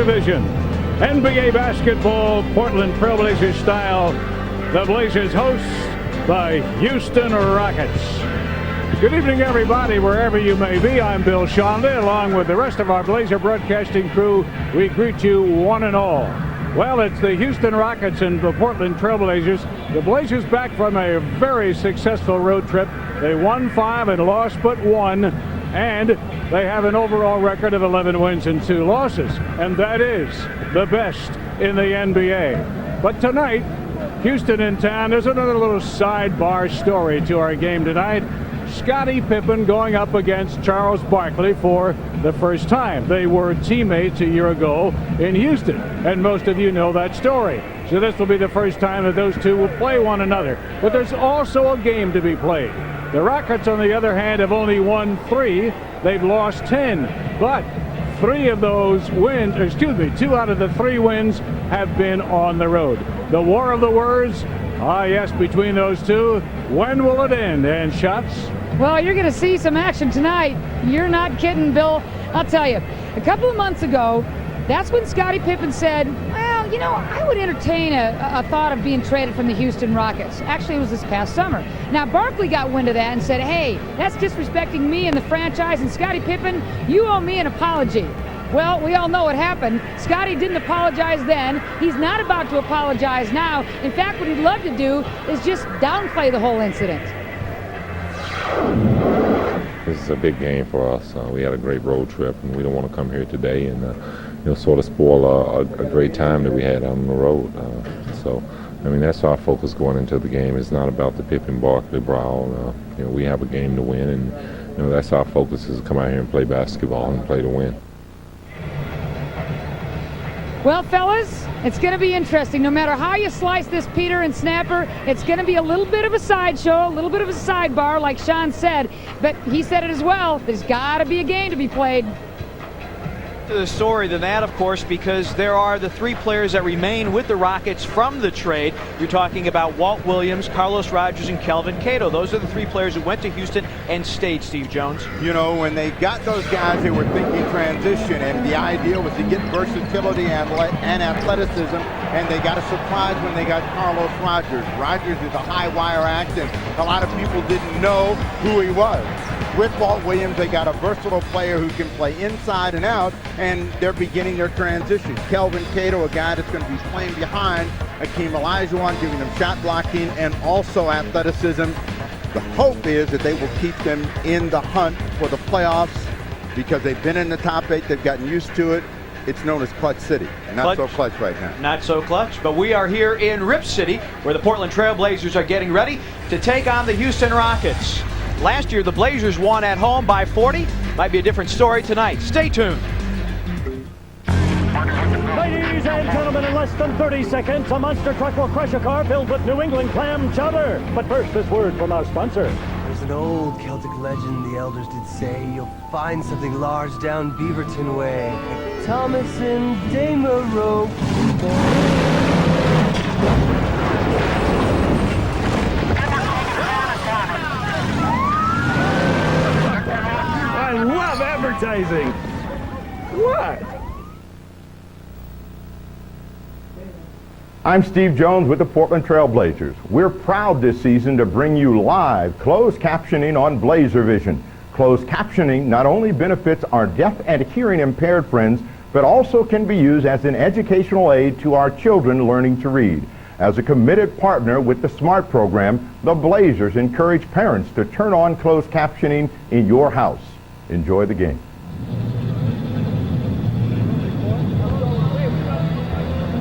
Division. NBA basketball, Portland Trailblazers style. The Blazers host the Houston Rockets. Good evening, everybody, wherever you may be. I'm Bill Schonda, along with the rest of our Blazer broadcasting crew. We greet you one and all. Well, it's the Houston Rockets and the Portland Trailblazers. The Blazers back from a very successful road trip. They won 5 and lost but 1, and they have an overall record of 11 wins and 2 losses, and that is the best in the NBA. But tonight, Houston in town. There's another little sidebar story to our game tonight. Scottie Pippen going up against Charles Barkley for the first time. They were teammates a year ago in Houston, and most of you know that story. So this will be the first time that those two will play one another. But there's also a game to be played. The Rockets, on the other hand, have only won 3. They've lost 10. But 2 out of the 3 wins have been on the road. The war of the words, yes, between those two. When will it end? And shots? Well, you're going to see some action tonight. You're not kidding, Bill. I'll tell you, a couple of months ago, that's when Scottie Pippen said, well, you know, I would entertain a thought of being traded from the Houston Rockets. Actually, it was this past summer. Now, Barkley got wind of that and said, hey, that's disrespecting me and the franchise, and Scottie Pippen, you owe me an apology. Well, we all know what happened. Scottie didn't apologize then. He's not about to apologize now. In fact, what he'd love to do is just downplay the whole incident. This is a big game for us. We had a great road trip, and we don't want to come here today and sort of spoil a great time that we had on the road. So, I mean, that's our focus going into the game. It's not about the Pippen-Barkley brawl. We have a game to win, and that's our focus, is to come out here and play basketball and play to win. Well, fellas, it's going to be interesting. No matter how you slice this Peter and Snapper, it's going to be a little bit of a sideshow, a little bit of a sidebar, like Sean said. But he said it as well. There's got to be a game to be played. To the story than that, of course, because there are the 3 players that remain with the Rockets from the trade. You're talking about Walt Williams, Carlos Rogers, and Kelvin Cato. Those are the 3 players who went to Houston and stayed, Steve Jones. You know, when they got those guys, they were thinking transition, and the idea was to get versatility and athleticism, and they got a surprise when they got Carlos Rogers. Rogers is a high wire act, and a lot of people didn't know who he was. With Walt Williams, they got a versatile player who can play inside and out, and they're beginning their transition. Kelvin Cato, a guy that's going to be playing behind Akeem Olajuwon, giving them shot blocking and also athleticism. The hope is that they will keep them in the hunt for the playoffs because they've been in the top 8. They've gotten used to it. It's known as Clutch City. Not so clutch right now. Not so clutch, but we are here in Rip City, where the Portland Trailblazers are getting ready to take on the Houston Rockets. Last year, the Blazers won at home by 40. Might be a different story tonight. Stay tuned. Ladies and gentlemen, in less than 30 seconds, a monster truck will crush a car filled with New England clam chowder. But first, this word from our sponsor. There's an old Celtic legend the elders did say you'll find something large down Beaverton way. Like Thomas and Demarrow. I love advertising. What? I'm Steve Jones with the Portland Trailblazers. We're proud this season to bring you live closed captioning on Blazer Vision. Closed captioning not only benefits our deaf and hearing impaired friends, but also can be used as an educational aid to our children learning to read. As a committed partner with the SMART program, the Blazers encourage parents to turn on closed captioning in your house. Enjoy the game.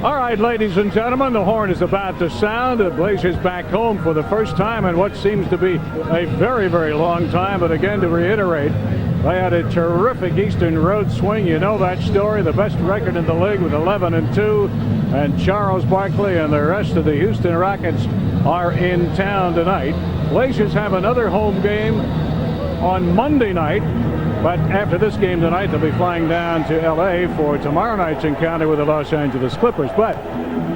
All right, ladies and gentlemen, the horn is about to sound. The Blazers back home for the first time in what seems to be a very, very long time. But again, to reiterate, they had a terrific Eastern Road swing. You know that story, the best record in the league with 11-2. And Charles Barkley and the rest of the Houston Rockets are in town tonight. Blazers have another home game on Monday night. But after this game tonight, they'll be flying down to L.A. for tomorrow night's encounter with the Los Angeles Clippers. But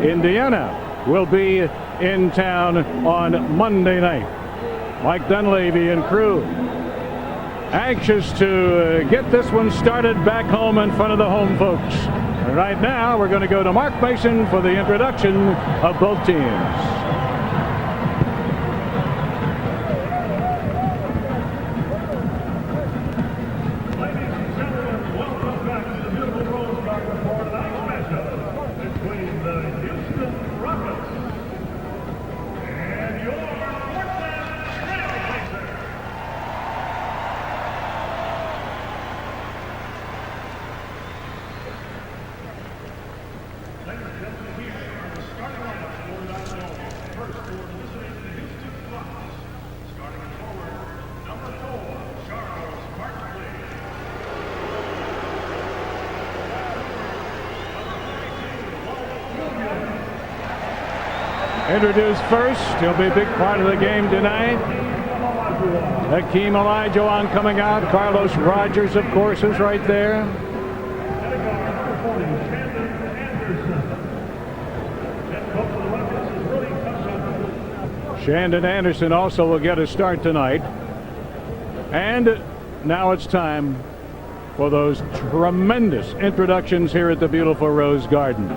Indiana will be in town on Monday night. Mike Dunleavy and crew anxious to get this one started back home in front of the home folks. Right now, we're going to go to Mark Mason for the introduction of both teams. Introduced first, he'll be a big part of the game tonight. Hakeem Olajuwon coming out. Carlos Rogers, of course, is right there. Shandon Anderson also will get a start tonight. And now it's time for those tremendous introductions here at the beautiful Rose Garden.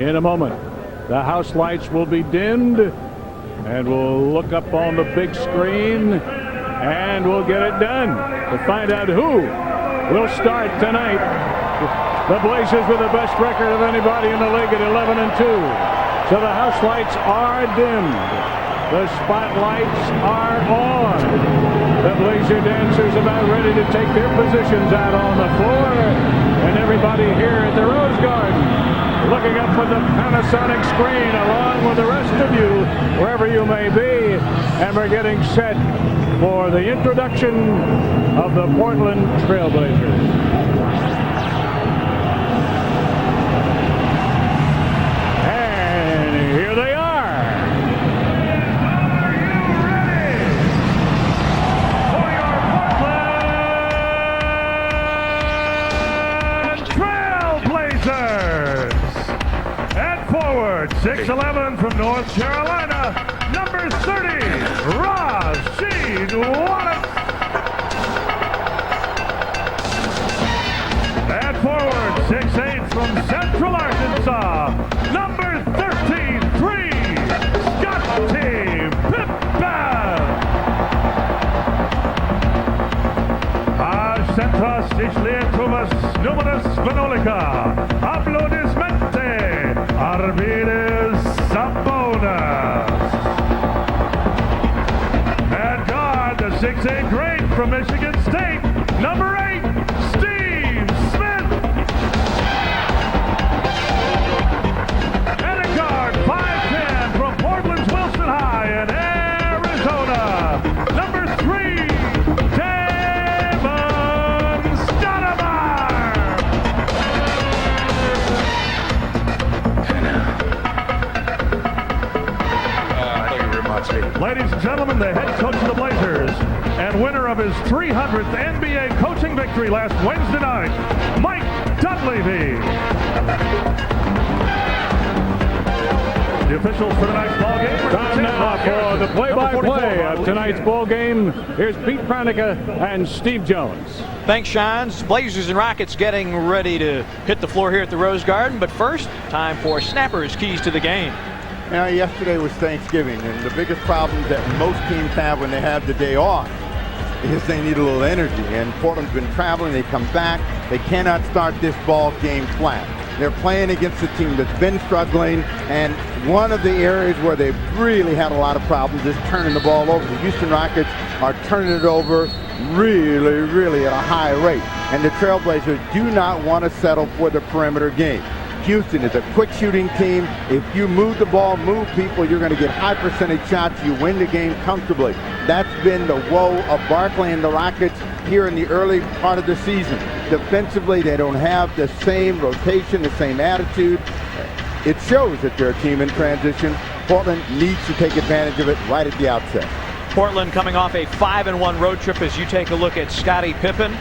In a moment, the house lights will be dimmed, and we'll look up on the big screen, and we'll get it done to find out who will start tonight. The Blazers with the best record of anybody in the league at 11-2. So the house lights are dimmed. The spotlights are on. The Blazer dancers about ready to take their positions out on the floor, and everybody here at the Rose Garden looking up at the Panasonic screen along with the rest of you, wherever you may be, and we're getting set for the introduction of the Portland Trailblazers. And here they are. Are you ready for your Portland Trailblazers? And forward, 6'11" from North Carolina, number 30, Rasheed Wallace. And forward, 6'8" from Central Arkansas, number 13, 3, Scottie Pippen. A centras islietrumas numerus venolica, aplodismente, Arvidas Sabonis. And guard, the 6'8" great from Michigan State, number 8, Steve Smith. And a guard, 5'10" from Portland's Wilson High in Arizona, number 3, Damon Stoudemire. Thank you very much. Ladies and gentlemen, the head coach of the Blazers and winner of his 300th NBA coaching victory last Wednesday night, Mike Dunleavy. The officials for tonight's ball game. Time now for the play-by-play of tonight's ball game. Here's Pete Pranica and Steve Jones. Thanks, Sean. Blazers and Rockets getting ready to hit the floor here at the Rose Garden. But first, time for Snapper's Keys to the Game. You know, yesterday was Thanksgiving, and the biggest problem that most teams have when they have the day off is they need a little energy. And Portland's been traveling, they come back, they cannot start this ball game flat. They're playing against a team that's been struggling, and one of the areas where they've really had a lot of problems is turning the ball over. The Houston Rockets are turning it over really at a high rate. And the Trailblazers do not want to settle for the perimeter game. Houston is a quick shooting team. If you move the ball, move people, you're going to get high percentage shots. You win the game comfortably. That's been the woe of Barkley and the Rockets here in the early part of the season. Defensively, they don't have the same rotation, the same attitude. It shows that they're a team in transition. Portland needs to take advantage of it right at the outset. Portland coming off a 5-1 road trip as you take a look at Scottie Pippen.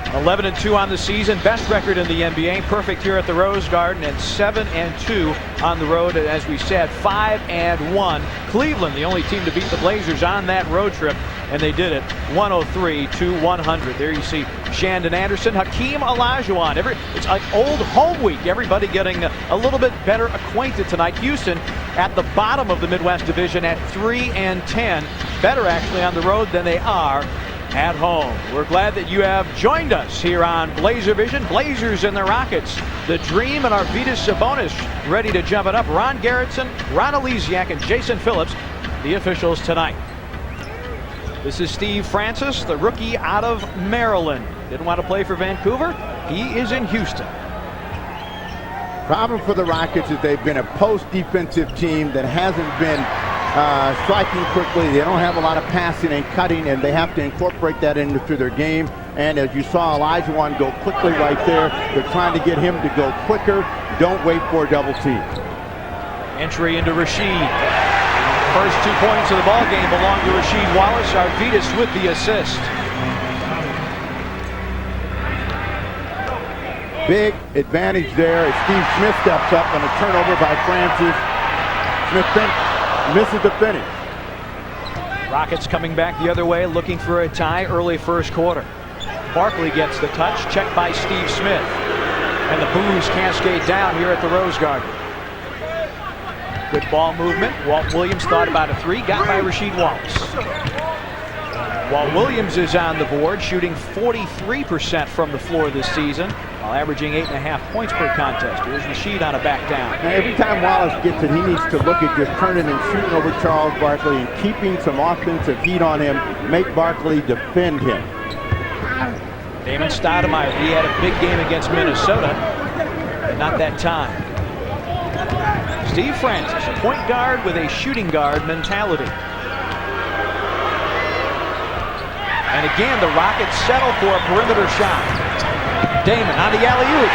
11-2 on the season, best record in the NBA, perfect here at the Rose Garden, and 7-2 on the road. As we said, 5-1. Cleveland, the only team to beat the Blazers on that road trip. and they did it 103-100. There you see Shandon Anderson, Hakeem Olajuwon. It's like old home week. Everybody getting a little bit better acquainted tonight. Houston at the bottom of the Midwest Division at 3-10. Better actually on the road than they are at home. We're glad that you have joined us here on Blazer Vision. Blazers and the Rockets. The Dream and Arvydas Sabonis ready to jump it up. Ron Gerritsen, Ron Elysiak, and Jason Phillips, the officials tonight. This is Steve Francis, the rookie out of Maryland. Didn't want to play for Vancouver. He is in Houston. Problem for the Rockets is they've been a post-defensive team that hasn't been striking quickly. They don't have a lot of passing and cutting, and they have to incorporate that into their game. And as you saw Olajuwon go quickly right there, they're trying to get him to go quicker. Don't wait for a double team. Entry into Rasheed. First 2 points of the ball game belong to Rasheed Wallace. Arvydas with the assist. Big advantage there as Steve Smith steps up on a turnover by Francis. Smith misses the finish. Rockets coming back the other way, looking for a tie early first quarter. Barkley gets the touch, checked by Steve Smith. And the boos cascade down here at the Rose Garden. Good ball movement. Walt Williams thought about a three, got by Rasheed Wallace. Walt Williams is on the board, shooting 43% from the floor this season, while averaging 8.5 points per contest. Here's Rasheed on a back down. Now, every time Wallace gets it, he needs to look at just turning and shooting over Charles Barkley and keeping some offensive heat on him, make Barkley defend him. Damon Stoudemire, he had a big game against Minnesota, but not that time. Steve Francis, a point guard with a shooting guard mentality. And again, the Rockets settle for a perimeter shot. Damon on the alley-oop.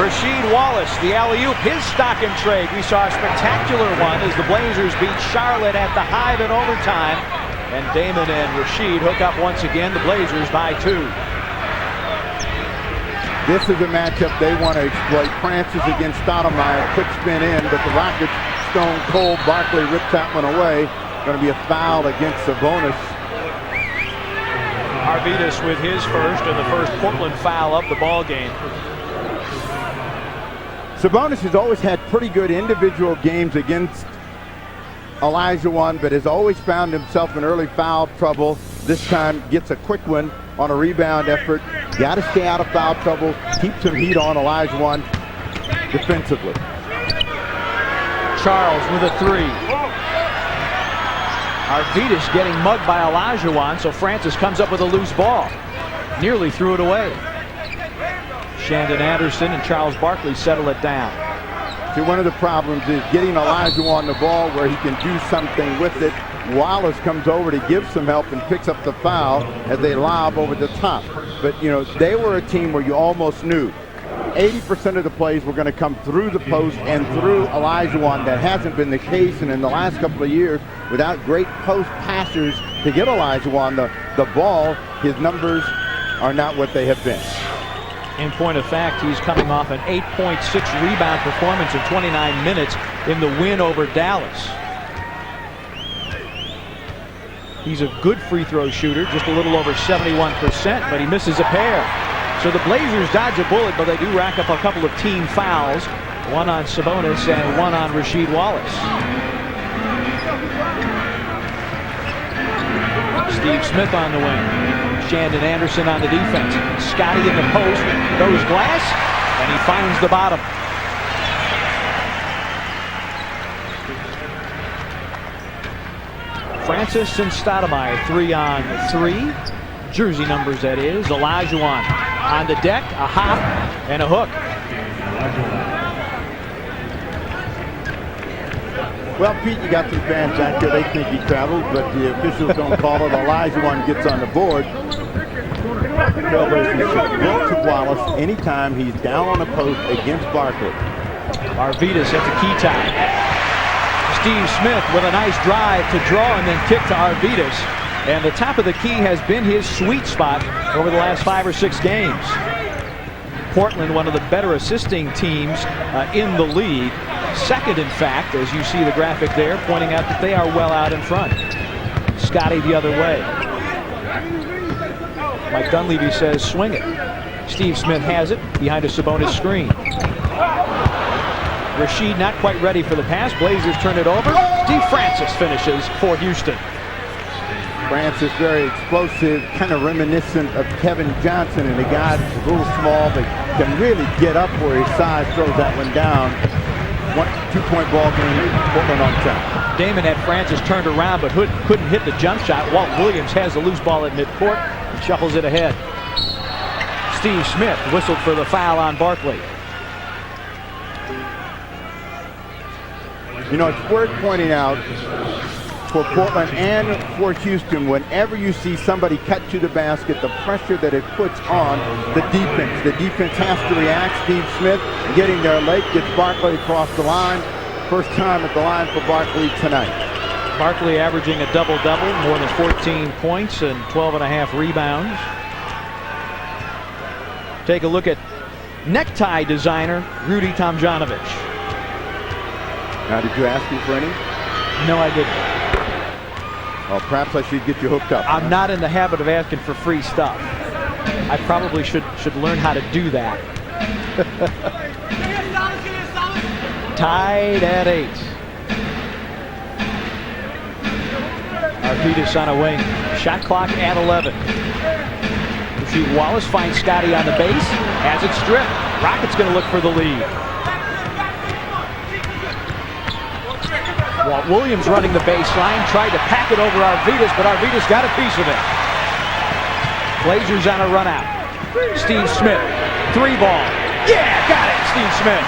Rasheed Wallace, the alley-oop, his stock and trade. We saw a spectacular one as the Blazers beat Charlotte at the Hive in overtime. And Damon and Rasheed hook up once again. The Blazers by 2. This is a matchup they want to exploit. Francis against Stoudemire, quick spin in, but the Rockets stone cold. Barkley ripped that one away. Going to be a foul against Sabonis. Arvydas with his first, and the first Portland foul of the ball game. Sabonis has always had pretty good individual games against Olajuwon, but has always found himself in early foul trouble. This time gets a quick one on a rebound effort. Got to stay out of foul trouble. Keep some heat on Olajuwon defensively. Charles with a three. Arvydas getting mugged by Olajuwon, so Francis comes up with a loose ball. Nearly threw it away. Shandon Anderson and Charles Barkley settle it down. See, one of the problems is getting Olajuwon the ball where he can do something with it. Wallace comes over to give some help and picks up the foul as they lob over the top. But, you know, they were a team where you almost knew 80% of the plays were going to come through the post and through Olajuwon. That hasn't been the case, and in the last couple of years, without great post passers to get Olajuwon the ball, his numbers are not what they have been. In point of fact, he's coming off an 8.6 rebound performance in 29 minutes in the win over Dallas. He's a good free throw shooter, just a little over 71%, but he misses a pair. So the Blazers dodge a bullet, but they do rack up a couple of team fouls. One on Sabonis and one on Rasheed Wallace. Steve Smith on the wing. Shandon Anderson on the defense. Scotty in the post, goes glass, and he finds the bottom. Francis and Stoudemire 3-on-3. Jersey numbers, that is. Olajuwon on the deck, a hop and a hook. Well, Pete, you got some fans back there. They think he traveled, but the officials don't call it. Olajuwon gets on the board. Trailblazers should look to Wallace anytime he's down on the post against Barkley. Arvydas at the key tie. Steve Smith with a nice drive to draw and then kick to Arvydas. And the top of the key has been his sweet spot over the last 5 or 6 games. Portland, one of the better assisting teams in the league. Second, in fact, as you see the graphic there, pointing out that they are well out in front. Scotty the other way. Mike Dunleavy says swing it. Steve Smith has it behind a Sabonis screen. Rasheed not quite ready for the pass. Blazers turn it over. Steve Francis finishes for Houston. Francis very explosive, kind of reminiscent of Kevin Johnson, and a guy that's a little small but can really get up where his size throws that one down. 2-point ball game, Portland on top. Damon had Francis turned around but couldn't hit the jump shot. Walt Williams has the loose ball at midcourt and shuffles it ahead. Steve Smith whistled for the foul on Barkley. You know, it's worth pointing out for Portland and for Houston, whenever you see somebody cut to the basket, the pressure that it puts on the defense. The defense has to react. Steve Smith getting there late, gets Barkley across the line. First time at the line for Barkley tonight. Barkley averaging a double-double, more than 14 points and 12.5 rebounds. Take a look at necktie designer Rudy Tomjanovich. Now, did you ask him for any? No, I didn't. Well, perhaps I should get you hooked up. I'm not in the habit of asking for free stuff. I probably should learn how to do that. Tied at 8. Arvidas on a wing. Shot clock at 11. Rasheed Wallace finds Scotty on the base. Has it stripped. Rockets going to look for the lead. Walt Williams running the baseline, tried to pack it over Arvidas, but Arvidas got a piece of it. Blazers on a run out. Steve Smith, 3-ball. Yeah, got it, Steve Smith.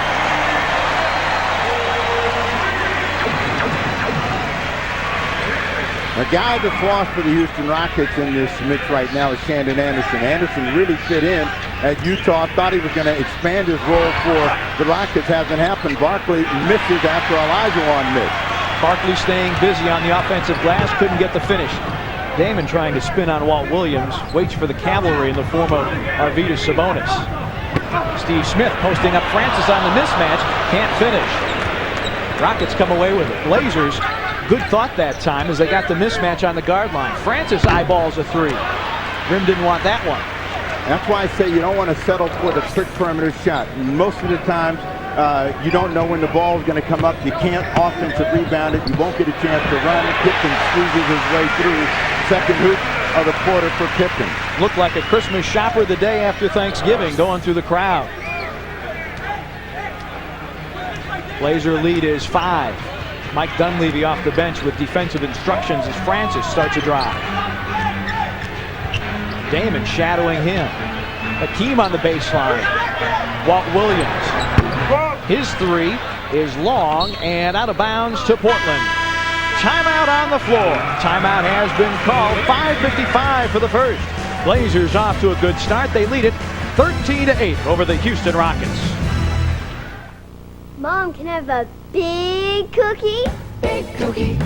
A guy that's lost for the Houston Rockets in this mix right now is Shandon Anderson. Anderson really fit in at Utah. Thought he was going to expand his role for the Rockets. Hasn't happened. Barkley misses after Olajuwon missed. Barkley staying busy on the offensive glass, couldn't get the finish. Damon trying to spin on Walt Williams, waits for the cavalry in the form of Arvidas Sabonis. Steve Smith posting up Francis on the mismatch, can't finish. Rockets come away with it. Blazers, good thought that time as they got the mismatch on the guard line. Francis eyeballs a 3. Rim didn't want that one. That's why I say you don't want to settle for the trick perimeter shot. Most of the times, you don't know when the ball is going to come up. You can't offensive rebound it. You won't get a chance to run. Pippen squeezes his way through. Second hoop of the quarter for Pippen. Looked like a Christmas shopper the day after Thanksgiving going through the crowd. Blazer lead is 5. Mike Dunleavy off the bench with defensive instructions as Francis starts a drive. Damon shadowing him. Hakeem on the baseline. Walt Williams. His 3 is long and out of bounds to Portland. Timeout on the floor. Timeout has been called. 5:55 for the first. Blazers off to a good start. They lead it 13-8 over the Houston Rockets. Mom, can I have a big cookie? Big cookie.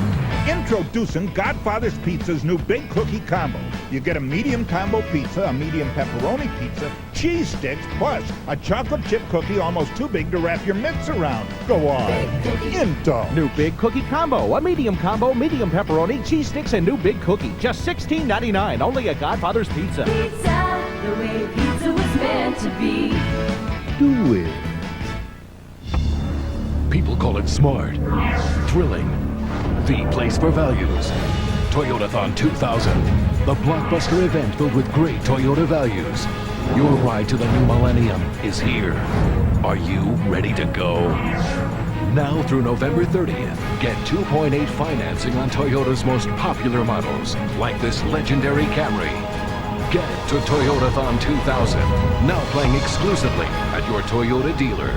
Introducing Godfather's Pizza's new Big Cookie Combo. You get a medium combo pizza, a medium pepperoni pizza, cheese sticks, plus a chocolate chip cookie almost too big to wrap your mitts around. Go on. Into. New Big Cookie Combo. A medium combo, medium pepperoni, cheese sticks, and new Big Cookie. Just $16.99. Only at Godfather's Pizza. Pizza, the way pizza was meant to be. Do it. People call it smart, thrilling, the place for values. Toyotathon 2000, the blockbuster event filled with great Toyota values. Your ride to the new millennium is here. Are you ready to go? Now through November 30th, get 2.8 financing on Toyota's most popular models, like this legendary Camry. Get to Toyotathon 2000, now playing exclusively at your Toyota dealer.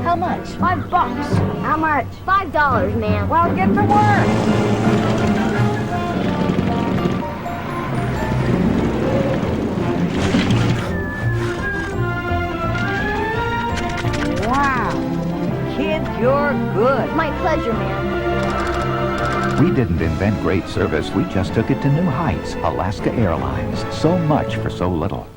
How much? $5. How much? $5, ma'am. Well, get to work. Wow. Kid, you're good. My pleasure, ma'am. We didn't invent great service. We just took it to new heights. Alaska Airlines. So much for so little.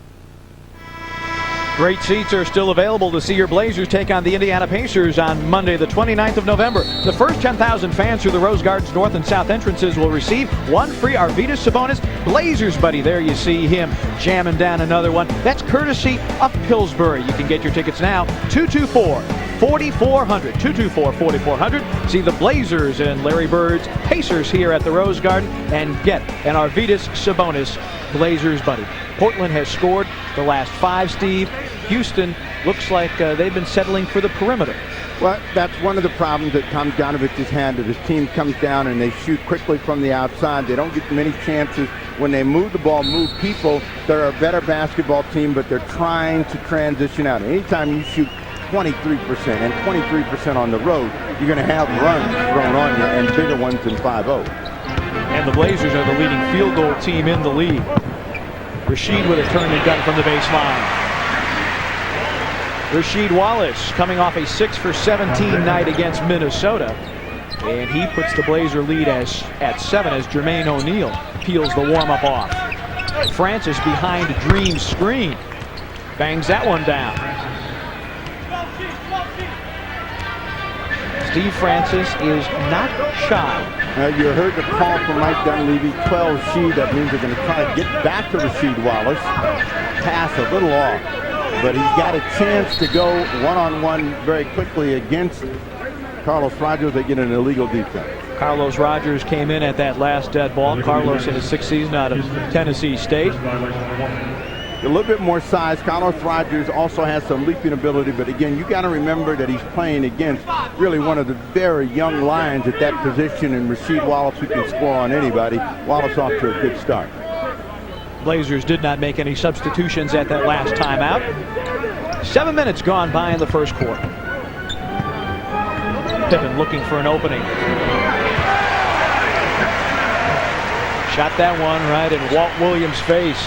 Great seats are still available to see your Blazers take on the Indiana Pacers on Monday, the 29th of November. The first 10,000 fans through the Rose Garden's north and south entrances will receive one free Arvydas Sabonis Blazers buddy. There you see him jamming down another one. That's courtesy of Pillsbury. You can get your tickets now, 224-4400. 224-4400. See the Blazers and Larry Bird's Pacers here at the Rose Garden and get an Arvydas Sabonis Blazers buddy. Portland has scored the last 5, Steve. Houston looks like they've been settling for the perimeter. Well, that's one of the problems that Tomjanovich has had, that his team comes down and they shoot quickly from the outside. They don't get many chances when they move the ball, move people. They're a better basketball team, but they're trying to transition out. Anytime you shoot 23% and 23% on the road, you're going to have runs thrown on you, and bigger ones than 5-0. And the Blazers are the leading field goal team in the league. Rasheed with a turn and gun from the baseline. Rasheed Wallace coming off a 6 for 17 night against Minnesota. And he puts the Blazer lead at 7 as Jermaine O'Neal peels the warm-up off. Francis behind Dream's screen. Bangs that one down. Steve Francis is not shy. You heard the call from Mike Dunleavy, 12 Sheed. That means they're going to try to get back to Rasheed Wallace. Pass a little off, but he's got a chance to go one-on-one very quickly against Carlos Rogers. They get an illegal defense. Carlos Rogers came in at that last dead ball. Carlos in his 6th season out of Tennessee State. A little bit more size. Carlos Rogers also has some leaping ability, but again, you got to remember that he's playing against really one of the very young Lions at that position, and Rasheed Wallace, who can score on anybody. Wallace off to a good start. Blazers did not make any substitutions at that last timeout. 7 minutes gone by in the first quarter. Pippen looking for an opening. Shot that one right in Walt Williams' face.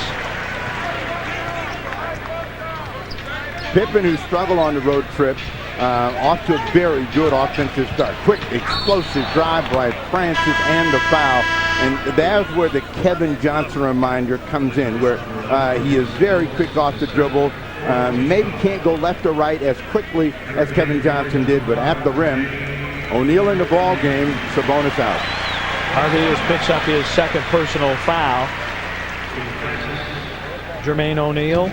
Pippen, who struggled on the road trip, off to a very good offensive start. Quick, explosive drive by Francis and the foul. And that's where the Kevin Johnson reminder comes in, where he is very quick off the dribble. Maybe can't go left or right as quickly as Kevin Johnson did, but at the rim, O'Neal in the ball game, Sabonis out. Arvydas picks up his 2nd personal foul. Jermaine O'Neal.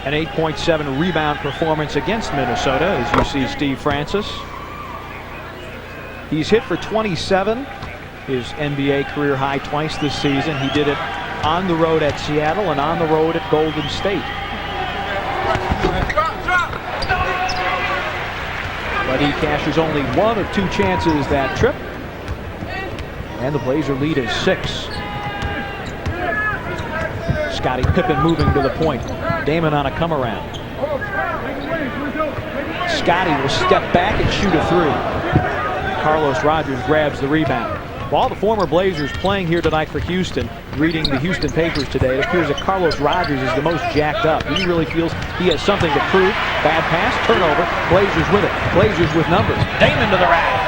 An 8.7 rebound performance against Minnesota, as you see Steve Francis. He's hit for 27, his NBA career high twice this season. He did it on the road at Seattle and on the road at Golden State. But he cashes only 1 of 2 chances that trip. And the Blazer lead is 6. Scottie Pippen moving to the point. Damon on a come around. Scottie will step back and shoot a 3. Carlos Rogers grabs the rebound. While the former Blazers playing here tonight for Houston, reading the Houston papers today, it appears that Carlos Rogers is the most jacked up. He really feels he has something to prove. Bad pass, turnover, Blazers with it. Blazers with numbers. Damon to the rack.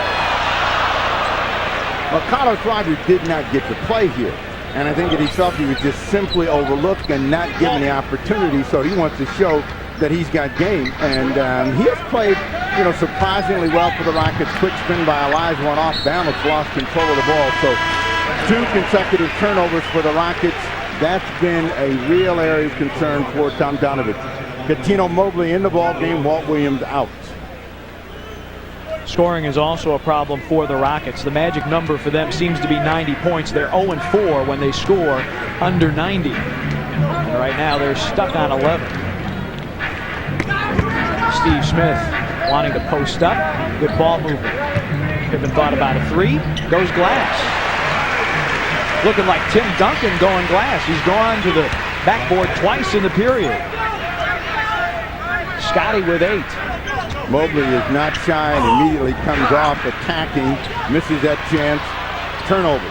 Well, Carlos Rogers did not get to play here. And I think that he felt he was just simply overlooked and not given the opportunity, so he wants to show that he's got game. And he has played, surprisingly well for the Rockets. Quick spin by Elijah, one off balance, lost control of the ball. So 2 consecutive turnovers for the Rockets. That's been a real area of concern for Tomjanovich. Cuttino Mobley in the ball game, Walt Williams out. Scoring is also a problem for the Rockets. The magic number for them seems to be 90 points. They're 0-4 when they score under 90. And right now they're stuck on 11. Steve Smith wanting to post up. Good ball movement. Pippen thought about a 3. Goes glass. Looking like Tim Duncan going glass. He's gone to the backboard twice in the period. Scottie with 8. Mobley is not shy and immediately comes off attacking, misses that chance, turnover.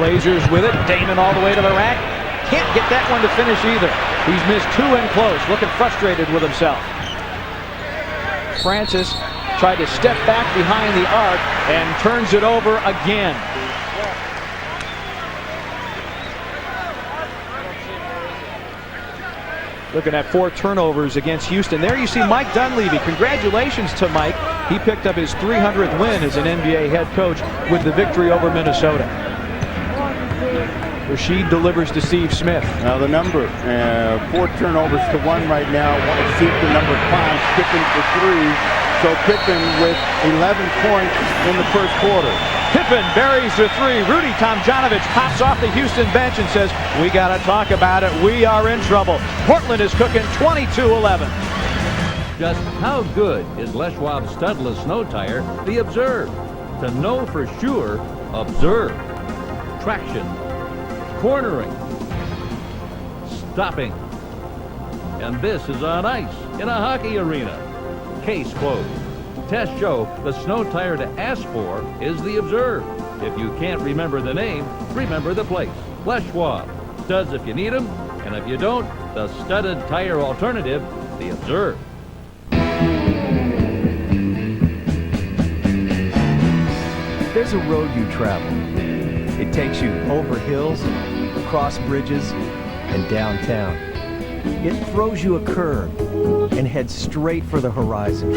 Blazers with it, Damon all the way to the rack. Can't get that one to finish either. He's missed 2 in close, looking frustrated with himself. Francis tried to step back behind the arc and turns it over again. looking at 4 turnovers against Houston. There you see Mike Dunleavy. Congratulations to Mike. He picked up his 300th win as an NBA head coach with the victory over Minnesota. Rasheed delivers to Steve Smith. Now the number, 4 turnovers to 1 right now. The number climbs. Pippen for 3. So Pippen with 11 points in the first quarter. Pippen buries the 3. Rudy Tomjanovich pops off the Houston bench and says, we got to talk about it. We are in trouble. Portland is cooking 22-11. Just how good is Les Schwab studless snow tire? The Observe. To know for sure, observe. Traction. Cornering. Stopping. And this is on ice in a hockey arena. Case closed. Tests show the snow tire to ask for is the Observe. If you can't remember the name, remember the place. Les Schwab. Studs if you need them, and if you don't, the studded tire alternative, the Observe. There's a road you travel. It takes you over hills, across bridges, and downtown. It throws you a curve and heads straight for the horizon.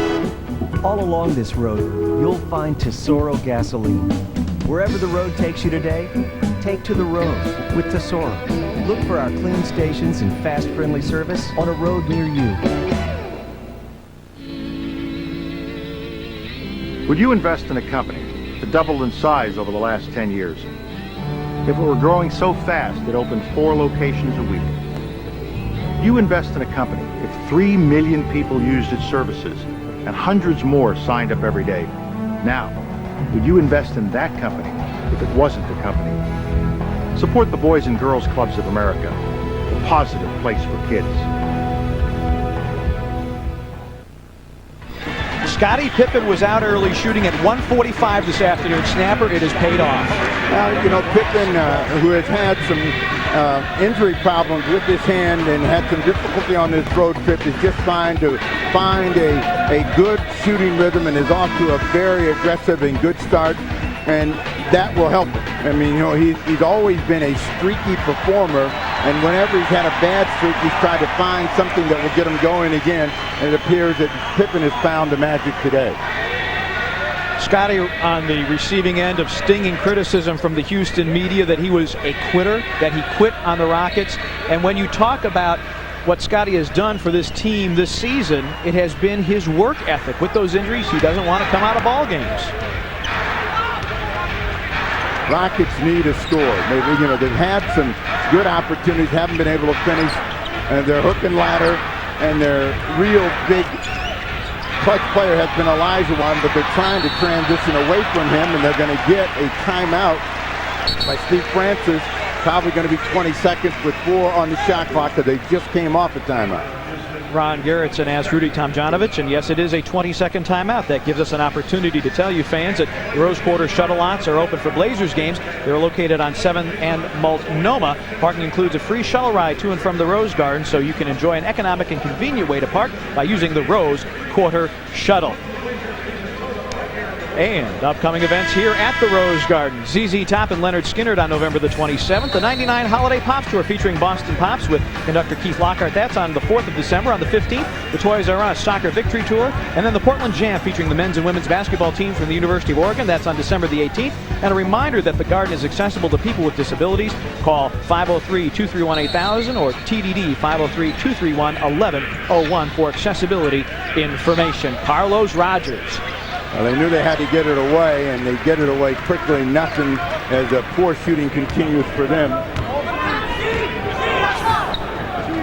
All along this road, you'll find Tesoro gasoline. Wherever the road takes you today, take to the road with Tesoro. Look for our clean stations and fast, friendly service on a road near you. Would you invest in a company that doubled in size over the last 10 years? If it were growing so fast it opened 4 locations a week? You invest in a company if 3 million people used its services and hundreds more signed up every day. Now, would you invest in that company if it wasn't the company? Support the Boys and Girls Clubs of America, a positive place for kids. Scottie Pippen was out early shooting at 1:45 this afternoon. Snapper, it has paid off. You know, Pippen, who has had some injury problems with his hand and had some difficulty on this road trip, is just trying to find a good shooting rhythm and is off to a very aggressive and good start, and that will help him. I mean, you know, he's always been a streaky performer, and whenever he's had a bad streak, he's tried to find something that will get him going again, and it appears that Pippen has found the magic today. Scottie on the receiving end of stinging criticism from the Houston media that he was a quitter, that he quit on the Rockets. And when you talk about what Scottie has done for this team this season, it has been his work ethic. With those injuries, he doesn't want to come out of ball games. Rockets need a score. They've had some good opportunities, haven't been able to finish. And their hook and ladder and their real big clutch player has been Olajuwon, but they're trying to transition away from him, and they're going to get a timeout by Steve Francis. Probably going to be 20 seconds with 4 on the shot clock because they just came off a timeout. Ron Garrettson asked Rudy Tomjanovich, and yes, it is a 20-second timeout. That gives us an opportunity to tell you fans that the Rose Quarter shuttle lots are open for Blazers games. They're located on 7th and Multnomah. Parking includes a free shuttle ride to and from the Rose Garden, so you can enjoy an economic and convenient way to park by using the Rose Quarter shuttle. And upcoming events here at the Rose Garden. ZZ Top and Leonard Skinner on November the 27th. The 99 Holiday Pops Tour featuring Boston Pops with conductor Keith Lockhart. That's on the 4th of December. On the 15th, the Toys R Us Soccer Victory Tour. And then the Portland Jam featuring the men's and women's basketball teams from the University of Oregon. That's on December the 18th. And a reminder that the Garden is accessible to people with disabilities. Call 503-231-8000 or TDD 503-231-1101 for accessibility information. Carlos Rogers. Well, they knew they had to get it away, and they get it away quickly. Nothing as poor shooting continues for them.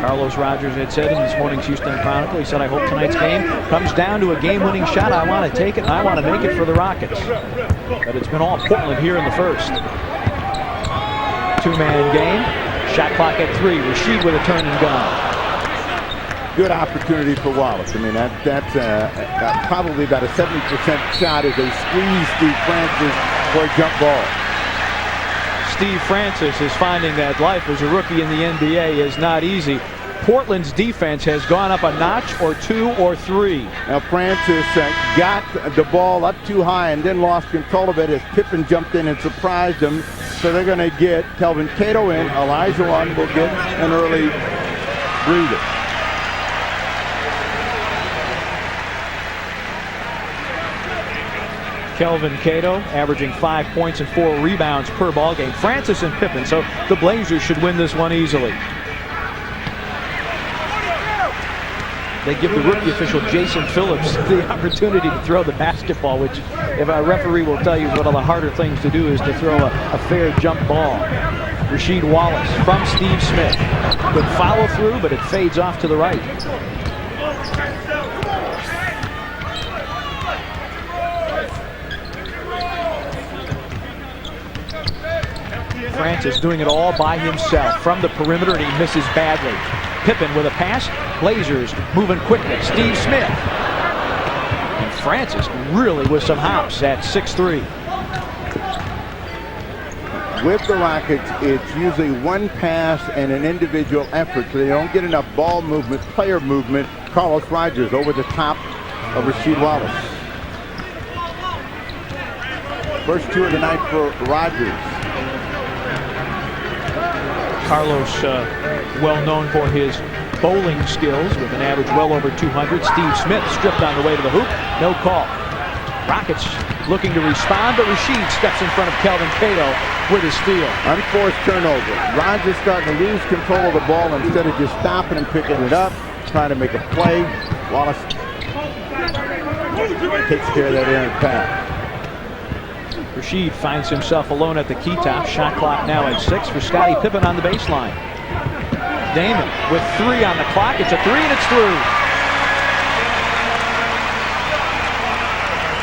Carlos Rogers had said in this morning's Houston Chronicle, he said, I hope tonight's game comes down to a game-winning shot. I want to take it, and I want to make it for the Rockets. But it's been all Portland here in the first. 2-man game. Shot clock at 3. Rasheed with a turn and gun. Good opportunity for Wallace. I mean, that's probably about a 70% shot as they squeeze Steve Francis for a jump ball. Steve Francis is finding that life as a rookie in the NBA is not easy. Portland's defense has gone up a notch or 2 or 3. Now Francis got the ball up too high and then lost control of it as Pippen jumped in and surprised him. So they're going to get Kelvin Cato in. Olajuwon will get an early breather. Kelvin Cato averaging 5 points and 4 rebounds per ball game. Francis and Pippen, so the Blazers should win this one easily. They give the rookie official Jason Phillips the opportunity to throw the basketball, which, if a referee will tell you, one of the harder things to do is to throw a fair jump ball. Rasheed Wallace from Steve Smith. Good follow through, but it fades off to the right. Francis doing it all by himself from the perimeter, and he misses badly. Pippen with a pass. Blazers moving quickly. Steve Smith. And Francis really with some hops at 6'3". With the Rockets, it's usually one pass and an individual effort, so they don't get enough ball movement, player movement. Carlos Rogers over the top of Rasheed Wallace. First 2 of the night for Rogers. Carlos, well known for his bowling skills with an average well over 200. Steve Smith stripped on the way to the hoop. No call. Rockets looking to respond, but Rasheed steps in front of Kelvin Cato with his steal. Unforced turnover. Rogers starting to lose control of the ball instead of just stopping and picking it up, trying to make a play. Wallace takes care of that errant pass. Rasheed finds himself alone at the key top. Shot clock now at 6 for Scottie Pippen on the baseline. Damon with 3 on the clock. It's a 3 and it's through.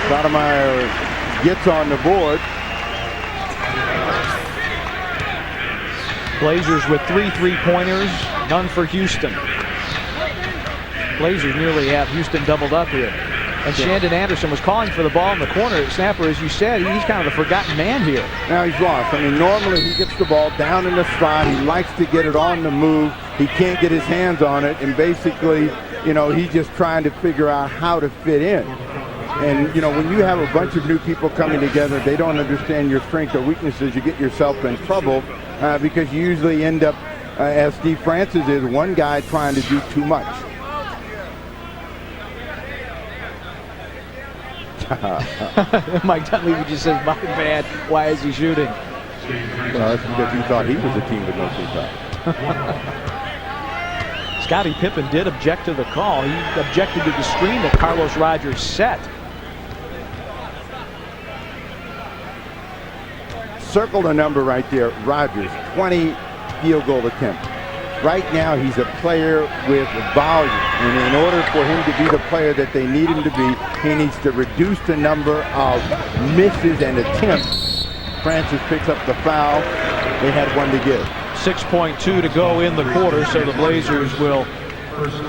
Stoudemire gets on the board. Blazers with 3 3-pointers, none for Houston. Blazers nearly have Houston doubled up here. And Shandon Anderson was calling for the ball in the corner. Snapper, as you said, he's kind of the forgotten man here. Now he's lost. I mean, normally he gets the ball down in the slot. He likes to get it on the move. He can't get his hands on it. And basically, you know, he's just trying to figure out how to fit in. And, you know, when you have a bunch of new people coming together, they don't understand your strengths or weaknesses. You get yourself in trouble because you usually end up, as Steve Francis is, one guy trying to do too much. Mike Dunleavy just says, my bad, why is he shooting? Well, that's because he thought he was a team with no shot. Scottie Pippen did object to the call. He objected to the screen that Carlos Rogers set. Circle the number right there. Rogers, 20 field goal attempts. Right now, he's a player with volume, and in order for him to be the player that they need him to be, he needs to reduce the number of misses and attempts. Francis picks up the foul. They had one to give. 6.2 to go in the quarter, so the Blazers will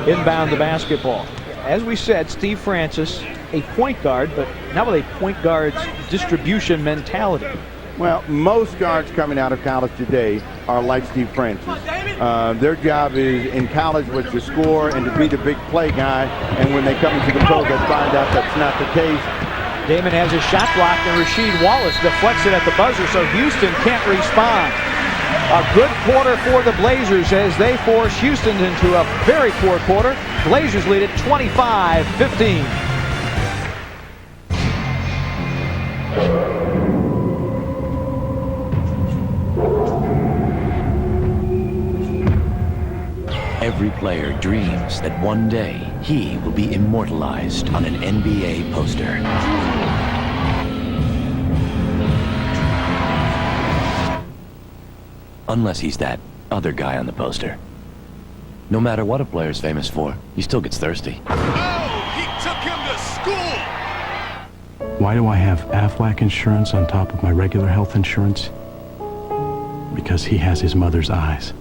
inbound the basketball. As we said, Steve Francis, a point guard, but not with a point guard's distribution mentality. Well, most guards coming out of college today are like Steve Francis. Their job is in college was to score and to be the big play guy, and when they come into the pros, they find out that's not the case. Damon has his shot blocked, and Rasheed Wallace deflects it at the buzzer, so Houston can't respond. A good quarter for the Blazers as they force Houston into a very poor quarter. Blazers lead it 25-15. Every player dreams that one day he will be immortalized on an NBA poster. Unless he's that other guy on the poster. No matter what a player's famous for, he still gets thirsty. Oh, he took him to school! Why do I have Aflac insurance on top of my regular health insurance? Because he has his mother's eyes.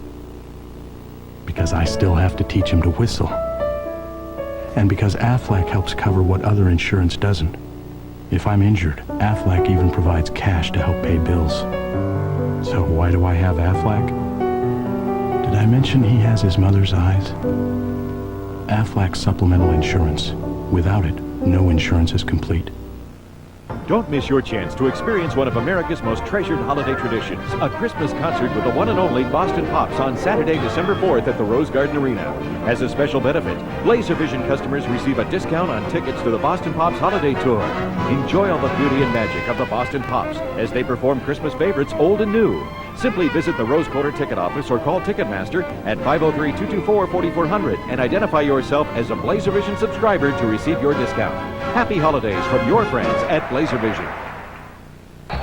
Because I still have to teach him to whistle. And because Aflac helps cover what other insurance doesn't. If I'm injured, Aflac even provides cash to help pay bills. So why do I have Aflac? Did I mention he has his mother's eyes? Aflac supplemental insurance. Without it, no insurance is complete. Don't miss your chance to experience one of America's most treasured holiday traditions, a Christmas concert with the one and only Boston Pops on Saturday, December 4th at the Rose Garden Arena. As a special benefit, LaserVision customers receive a discount on tickets to the Boston Pops Holiday Tour. Enjoy all the beauty and magic of the Boston Pops as they perform Christmas favorites old and new. Simply visit the Rose Quarter ticket office or call Ticketmaster at 503-224-4400 and identify yourself as a BlazerVision subscriber to receive your discount. Happy holidays from your friends at BlazerVision.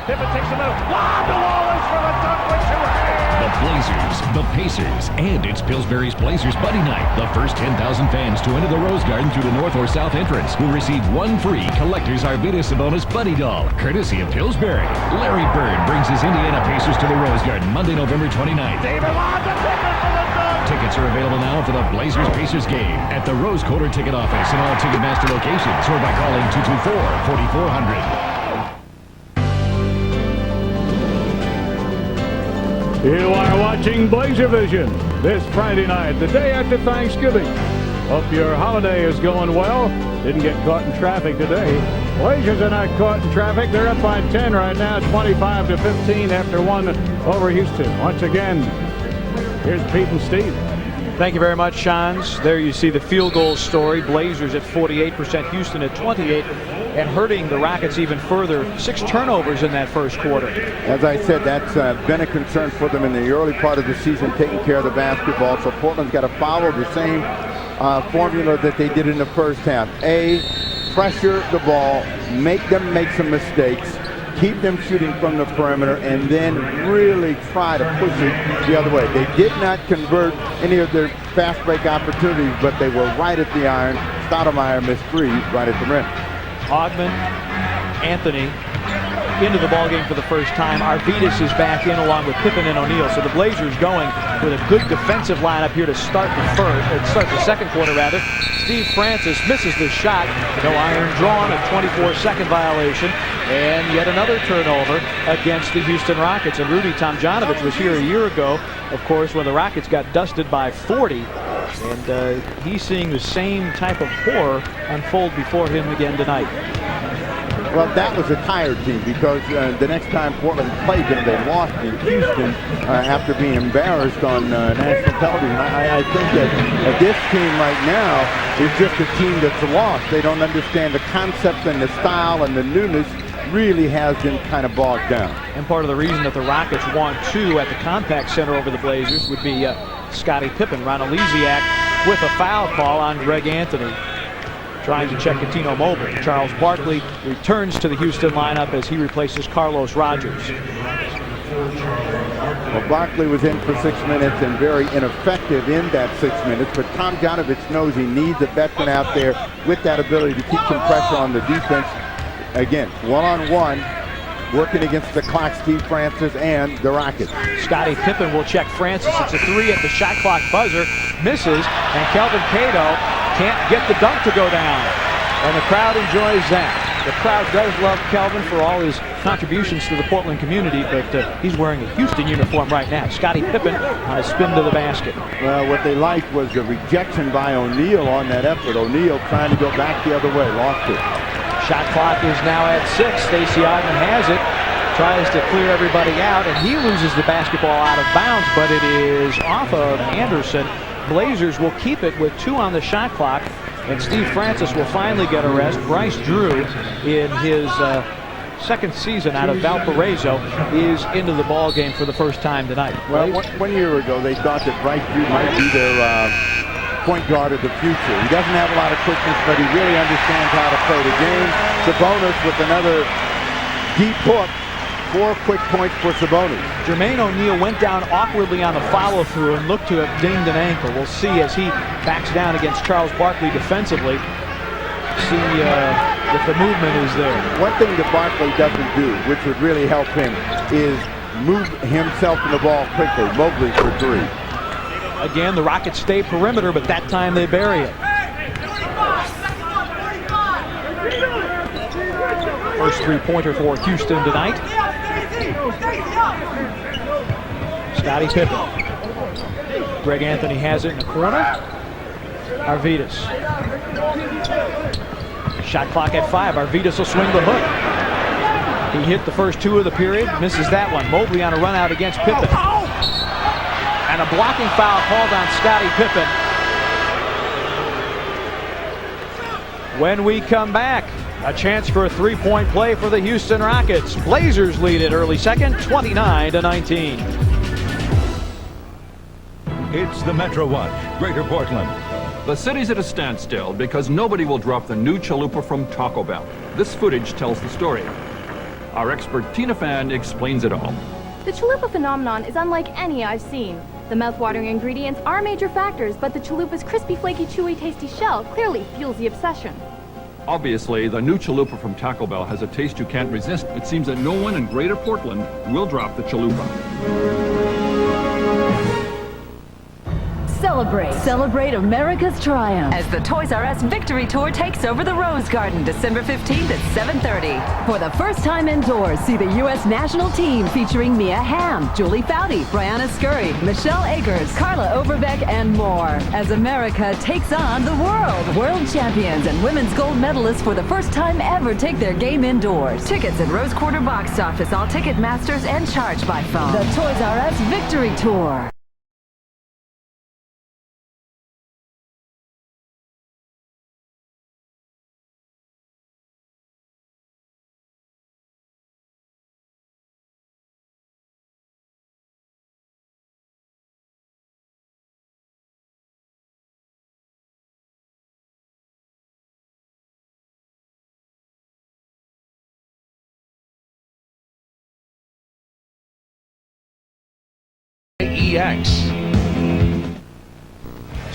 Pippen takes a minute. Lob to Wallace for the dunk with 2 hands. The Blazers, the Pacers, and it's Pillsbury's Blazers Buddy Night. The first 10,000 fans to enter the Rose Garden through the north or south entrance will receive one free Collector's Arvydas Sabonis Buddy Doll, courtesy of Pillsbury. Larry Bird brings his Indiana Pacers to the Rose Garden Monday, November 29th. David Lob to Pippen for the dunk. Tickets are available now for the Blazers-Pacers game at the Rose Quarter ticket office and all Ticketmaster locations or by calling 224-4400. You are watching BlazerVision this Friday night, the day after Thanksgiving. Hope your holiday is going well. Didn't get caught in traffic today. Blazers are not caught in traffic. They're up by 10 right now, 25-15 after one over Houston. Once again, here's Pete and Steve. Thank you very much, Shans. There you see the field goal story. Blazers at 48%, Houston at 28%, and hurting the Rockets even further. 6 turnovers in that first quarter. As I said, that's been a concern for them in the early part of the season, taking care of the basketball. So Portland's got to follow the same formula that they did in the first half. Pressure the ball, make them make some mistakes, keep them shooting from the perimeter, and then really try to push it the other way. They did not convert any of their fast break opportunities, but they were right at the iron. Stoudemire missed 3 right at the rim. Ogman, Anthony into the ballgame for the first time. Arvydas is back in along with Pippen and O'Neal. So the Blazers going with a good defensive lineup here to start the second quarter rather. Steve Francis misses the shot. No iron drawn, a 24-second violation. And yet another turnover against the Houston Rockets. And Rudy Tomjanovich was here a year ago, of course, when the Rockets got dusted by 40. And he's seeing the same type of horror unfold before him again tonight. Well, that was a tired team because the next time Portland played them, they lost in Houston after being embarrassed on national television. I think that this team right now is just a team that's lost. They don't understand the concept and the style, and the newness really has them kind of bogged down. And part of the reason that the Rockets won 2 at the Compact Center over the Blazers would be Scottie Pippen. Ron Elysiak with a foul call on Greg Anthony, trying to check Cuttino Mobile. Charles Barkley returns to the Houston lineup as he replaces Carlos Rogers. Well, Barkley was in for 6 minutes and very ineffective in that 6 minutes, but Tomjanovich knows he needs a veteran out there with that ability to keep some pressure on the defense. Again, one-on-one, working against the clock, Steve Francis and the Rockets. Scottie Pippen will check Francis. It's a 3 at the shot clock buzzer. Misses, and Kelvin Cato can't get the dunk to go down. And the crowd enjoys that. The crowd does love Kelvin for all his contributions to the Portland community, but he's wearing a Houston uniform right now. Scottie Pippen on a spin to the basket. Well, what they liked was the rejection by O'Neal on that effort. O'Neal trying to go back the other way, lost it. Shot clock is now at 6. Stacey Ogman has it, tries to clear everybody out, and he loses the basketball out of bounds, but it is off of Anderson. Blazers will keep it with 2 on the shot clock, and Steve Francis will finally get a rest. Bryce Drew, in his second season out of Valparaiso, is into the ball game for the first time tonight. Well, 1 year ago, they thought that Bryce Drew might be their point guard of the future. He doesn't have a lot of quickness, but he really understands how to play the game. Sabonis with another deep hook. 4 quick points for Sabonis. Jermaine O'Neal went down awkwardly on the follow-through and looked to have dinged an ankle. We'll see as he backs down against Charles Barkley defensively. See if the movement is there. One thing that Barkley doesn't do, which would really help him, is move himself in the ball quickly. Mobley for 3. Again, the Rockets stay perimeter, but that time they bury it. First 3-pointer for Houston tonight. Scottie Pippen. Greg Anthony has it in the corner. Arvydas. Shot clock at 5. Arvydas will swing the hook. He hit the first two of the period, misses that one. Mobley on a run out against Pippen. And a blocking foul called on Scottie Pippen. When we come back, a chance for a three-point play for the Houston Rockets. Blazers lead it early second, 29-19. It's the Metro Watch, Greater Portland. The city's at a standstill because nobody will drop the new chalupa from Taco Bell. This footage tells the story. Our expert Tina Fan explains it all. The chalupa phenomenon is unlike any I've seen. The mouth-watering ingredients are major factors, but the chalupa's crispy, flaky, chewy, tasty shell clearly fuels the obsession. Obviously, the new chalupa from Taco Bell has a taste you can't resist. It seems that no one in Greater Portland will drop the chalupa. Celebrate America's triumph as the Toys R Us Victory Tour takes over the Rose Garden December 15th at 7:30. For the first time indoors, see the U.S. national team featuring Mia Hamm, Julie Foudy, Brianna Scurry, Michelle Akers, Carla Overbeck, and more as America takes on the world. World champions and women's gold medalists for the first time ever take their game indoors. Tickets at Rose Quarter Box Office, all ticket masters, and charge by phone. The Toys R Us Victory Tour. EX.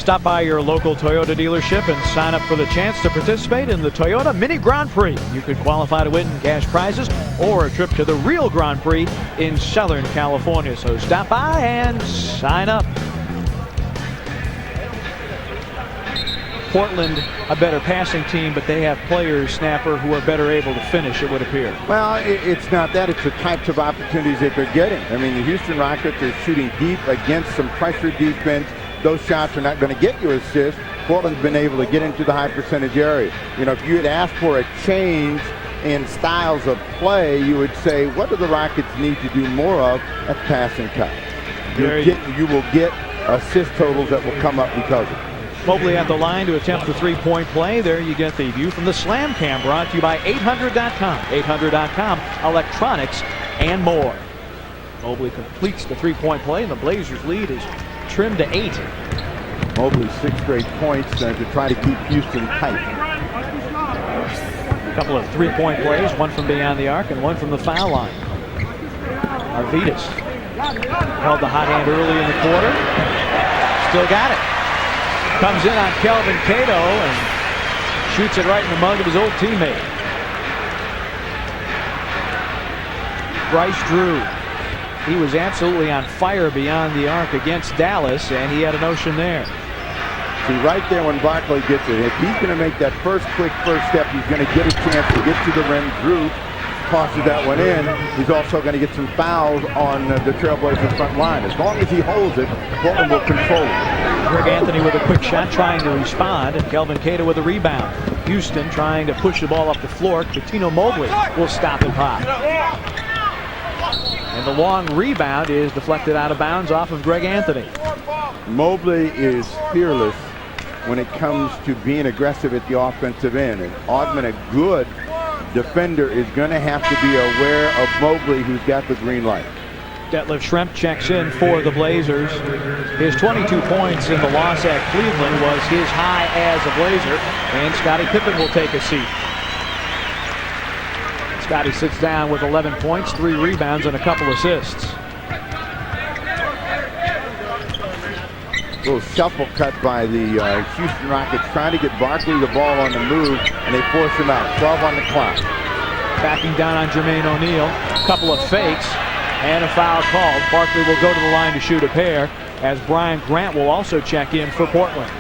Stop by your local Toyota dealership and sign up for the chance to participate in the Toyota Mini Grand Prix. You could qualify to win cash prizes or a trip to the real Grand Prix in Southern California. So stop by and sign up. Portland, a better passing team, but they have players, Snapper, who are better able to finish, it would appear. Well, it's not that. It's the types of opportunities that they're getting. I mean, the Houston Rockets are shooting deep against some pressure defense. Those shots are not going to get you assists. Portland's been able to get into the high percentage area. You know, if you had asked for a change in styles of play, you would say, what do the Rockets need to do more of at the passing cut? You will get assist totals that will come up because of it. Mobley at the line to attempt the three-point play. There you get the view from the Slam Cam, brought to you by 800.com. 800.com, electronics and more. Mobley completes the three-point play, and the Blazers lead is trimmed to 8. Mobley's 6 straight points to try to keep Houston tight. A couple of three-point plays, one from beyond the arc and one from the foul line. Arvydas held the hot hand early in the quarter. Still got it. Comes in on Kelvin Cato and shoots it right in the mug of his old teammate. Bryce Drew. He was absolutely on fire beyond the arc against Dallas, and he had a notion there. See, right there when Barkley gets it, if he's going to make that quick first step, he's going to get a chance to get to the rim. Drew tosses that one in. He's also going to get some fouls on the Trailblazers front line. As long as he holds it, Portland will control it. Greg Anthony with a quick shot trying to respond, and Kelvin Cato with a rebound. Houston trying to push the ball up the floor. Cuttino Mobley will stop and pop. And the long rebound is deflected out of bounds off of Greg Anthony. Mobley is fearless when it comes to being aggressive at the offensive end. And Audman, a good defender, is going to have to be aware of Mobley, who's got the green light. Detlef Schrempf checks in for the Blazers. His 22 points in the loss at Cleveland was his high as a Blazer, and Scottie Pippen will take a seat. Scottie sits down with 11 points, 3 rebounds, and a couple assists. Little shuffle cut by the Houston Rockets, trying to get Barkley the ball on the move, and they force him out. 12 on the clock. Backing down on Jermaine O'Neal. A couple of fakes. And a foul called. Barkley will go to the line to shoot a pair, as Brian Grant will also check in for Portland.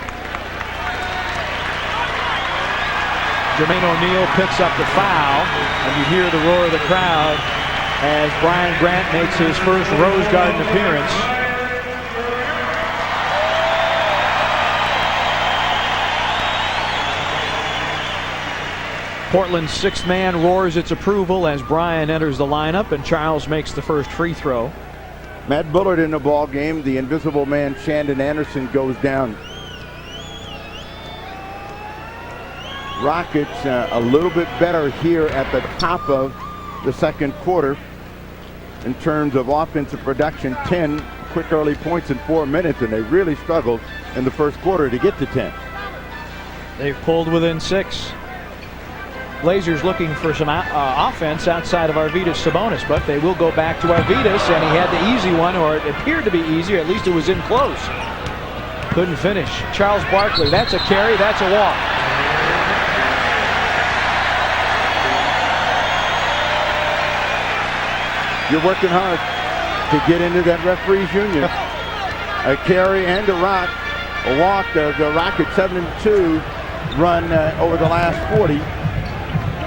Jermaine O'Neal picks up the foul, and you hear the roar of the crowd as Brian Grant makes his first Rose Garden appearance. Portland's sixth man roars its approval as Brian enters the lineup and Charles makes the first free throw. Matt Bullard in the ball game. The invisible man Shandon Anderson goes down. Rockets a little bit better here at the top of the second quarter in terms of offensive production. 10 quick early points in 4 minutes, and they really struggled in the first quarter to get to 10. They've pulled within 6. Blazers looking for some offense outside of Arvydas Sabonis, but they will go back to Arvydas, and he had the easy one, or it appeared to be easy, or at least it was in close. Couldn't finish. Charles Barkley, that's a carry, that's a walk. You're working hard to get into that referees union. A carry and a rock. A walk. The Rockets 7-2 run over the last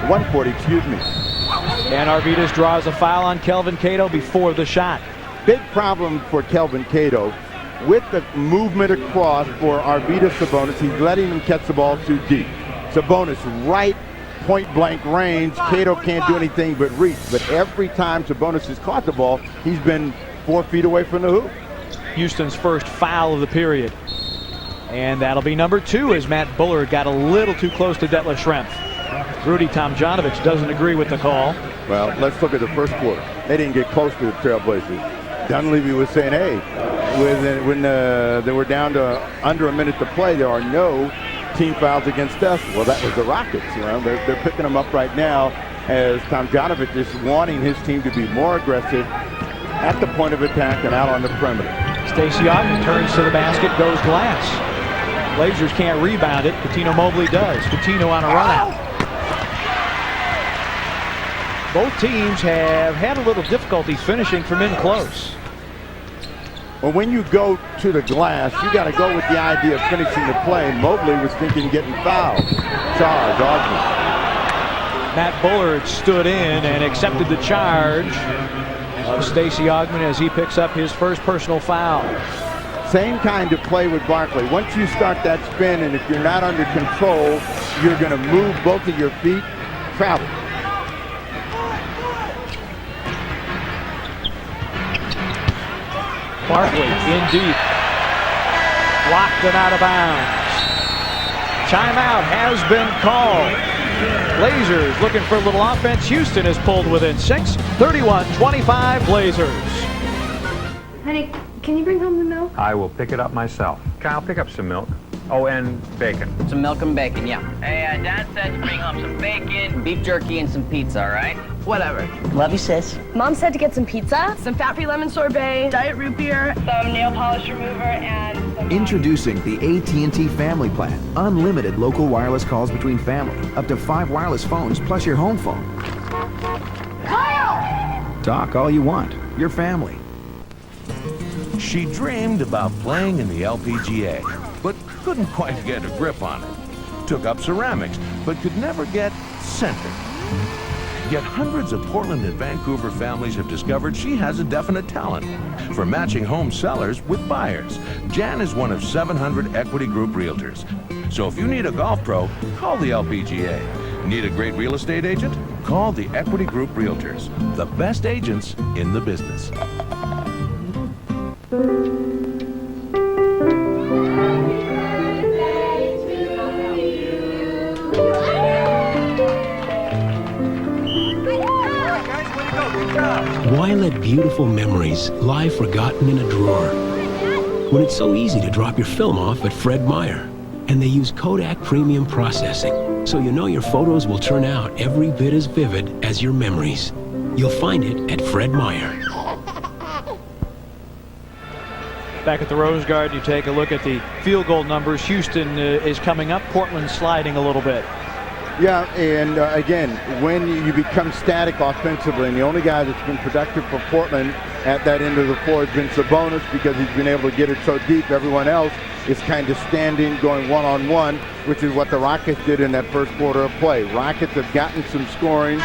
140, excuse me. And Arvydas draws a foul on Kelvin Cato before the shot. Big problem for Kelvin Cato. With the movement across for Arvydas Sabonis, he's letting him catch the ball too deep. Sabonis right point-blank range. Cato can't do anything but reach. But every time Sabonis has caught the ball, he's been 4 feet away from the hoop. Houston's first foul of the period. And that'll be number 2 as Matt Bullard got a little too close to Detlef Schrempf. Rudy Tomjanovich doesn't agree with the call. Well, let's look at the first quarter. They didn't get close to the Trailblazers. Dunleavy was saying, hey, when they were down to under a minute to play, there are no team fouls against us. Well, that was the Rockets. You know, they're picking them up right now as Tomjanovich is wanting his team to be more aggressive at the point of attack and out on the perimeter. Stacey Augmon turns to the basket, goes glass. Blazers can't rebound it. Patino Mobley does. Patino on a run out. Both teams have had a little difficulty finishing from in close. Well, when you go to the glass, you got to go with the idea of finishing the play. Mobley was thinking getting fouled. Charge, Augmon. Matt Bullard stood in and accepted the charge of Stacey Augmon as he picks up his first personal foul. Same kind of play with Barkley. Once you start that spin, and if you're not under control, you're going to move both of your feet, travel. Barkley in deep. Blocked and out of bounds. Timeout has been called. Blazers looking for a little offense. Houston is pulled within 6. 31-25 Blazers. Honey, can you bring home the milk? I will pick it up myself. Kyle, pick up some milk. Oh, and bacon. Some milk and bacon, yeah. Hey, Dad said to bring home some bacon, beef jerky, and some pizza, all right? Whatever. Love you, sis. Mom said to get some pizza, some fat-free lemon sorbet, diet root beer, some nail polish remover, and some... Introducing the AT&T Family Plan. Unlimited local wireless calls between family. Up to 5 wireless phones plus your home phone. Kyle! Talk all you want. Your family. She dreamed about playing in the LPGA, but couldn't quite get a grip on it. Took up ceramics, but could never get centered. Yet hundreds of Portland and Vancouver families have discovered she has a definite talent for matching home sellers with buyers. Jan is one of 700 Equity Group realtors. So if you need a golf pro, call the LPGA. Need a great real estate agent? Call the Equity Group Realtors, the best agents in the business. Why let beautiful memories lie forgotten in a drawer when it's so easy to drop your film off at Fred Meyer? And they use Kodak Premium Processing, so you know your photos will turn out every bit as vivid as your memories. You'll find it at Fred Meyer. Back at the Rose Garden, you take a look at the field goal numbers. Houston is coming up. Portland sliding a little bit. Yeah, and again, when you become static offensively, and the only guy that's been productive for Portland at that end of the floor has been Sabonis because he's been able to get it so deep. Everyone else is kind of standing, going one-on-one, which is what the Rockets did in that first quarter of play. Rockets have gotten some scoring.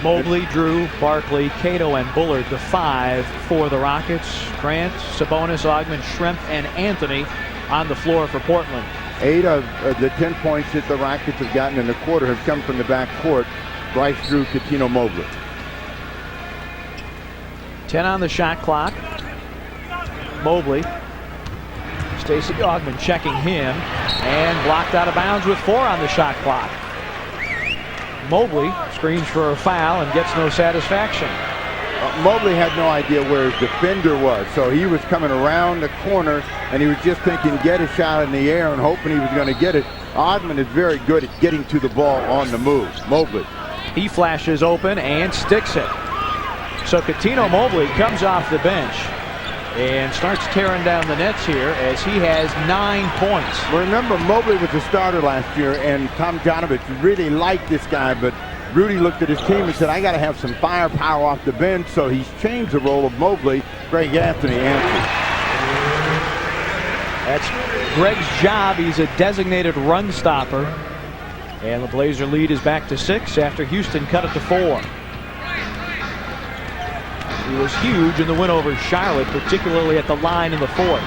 Mobley, Drew, Barkley, Cato, and Bullard, the 5 for the Rockets. Grant, Sabonis, Augmon, Schrempf, and Anthony on the floor for Portland. 8 of the 10 points that the Rockets have gotten in the quarter have come from the back court. Bryce Drew, Cuttino Mobley. 10 on the shot clock. Mobley. Stacey Augmon checking him and blocked out of bounds with 4 on the shot clock. Mobley screens for a foul and gets no satisfaction. Mobley had no idea where his defender was, so he was coming around the corner and he was just thinking get a shot in the air and hoping he was going to get it. Augmon is very good at getting to the ball on the move. Mobley. He flashes open and sticks it. So Cuttino Mobley comes off the bench and starts tearing down the nets here as he has 9 points. Remember, Mobley was a starter last year, and Tom Janovich really liked this guy, but Rudy looked at his team and said, I got to have some firepower off the bench, so he's changed the role of Mobley. Greg Anthony answers. That's Greg's job. He's a designated run stopper. And the Blazer lead is back to 6 after Houston cut it to 4. He was huge in the win over Charlotte, particularly at the line in the 4th.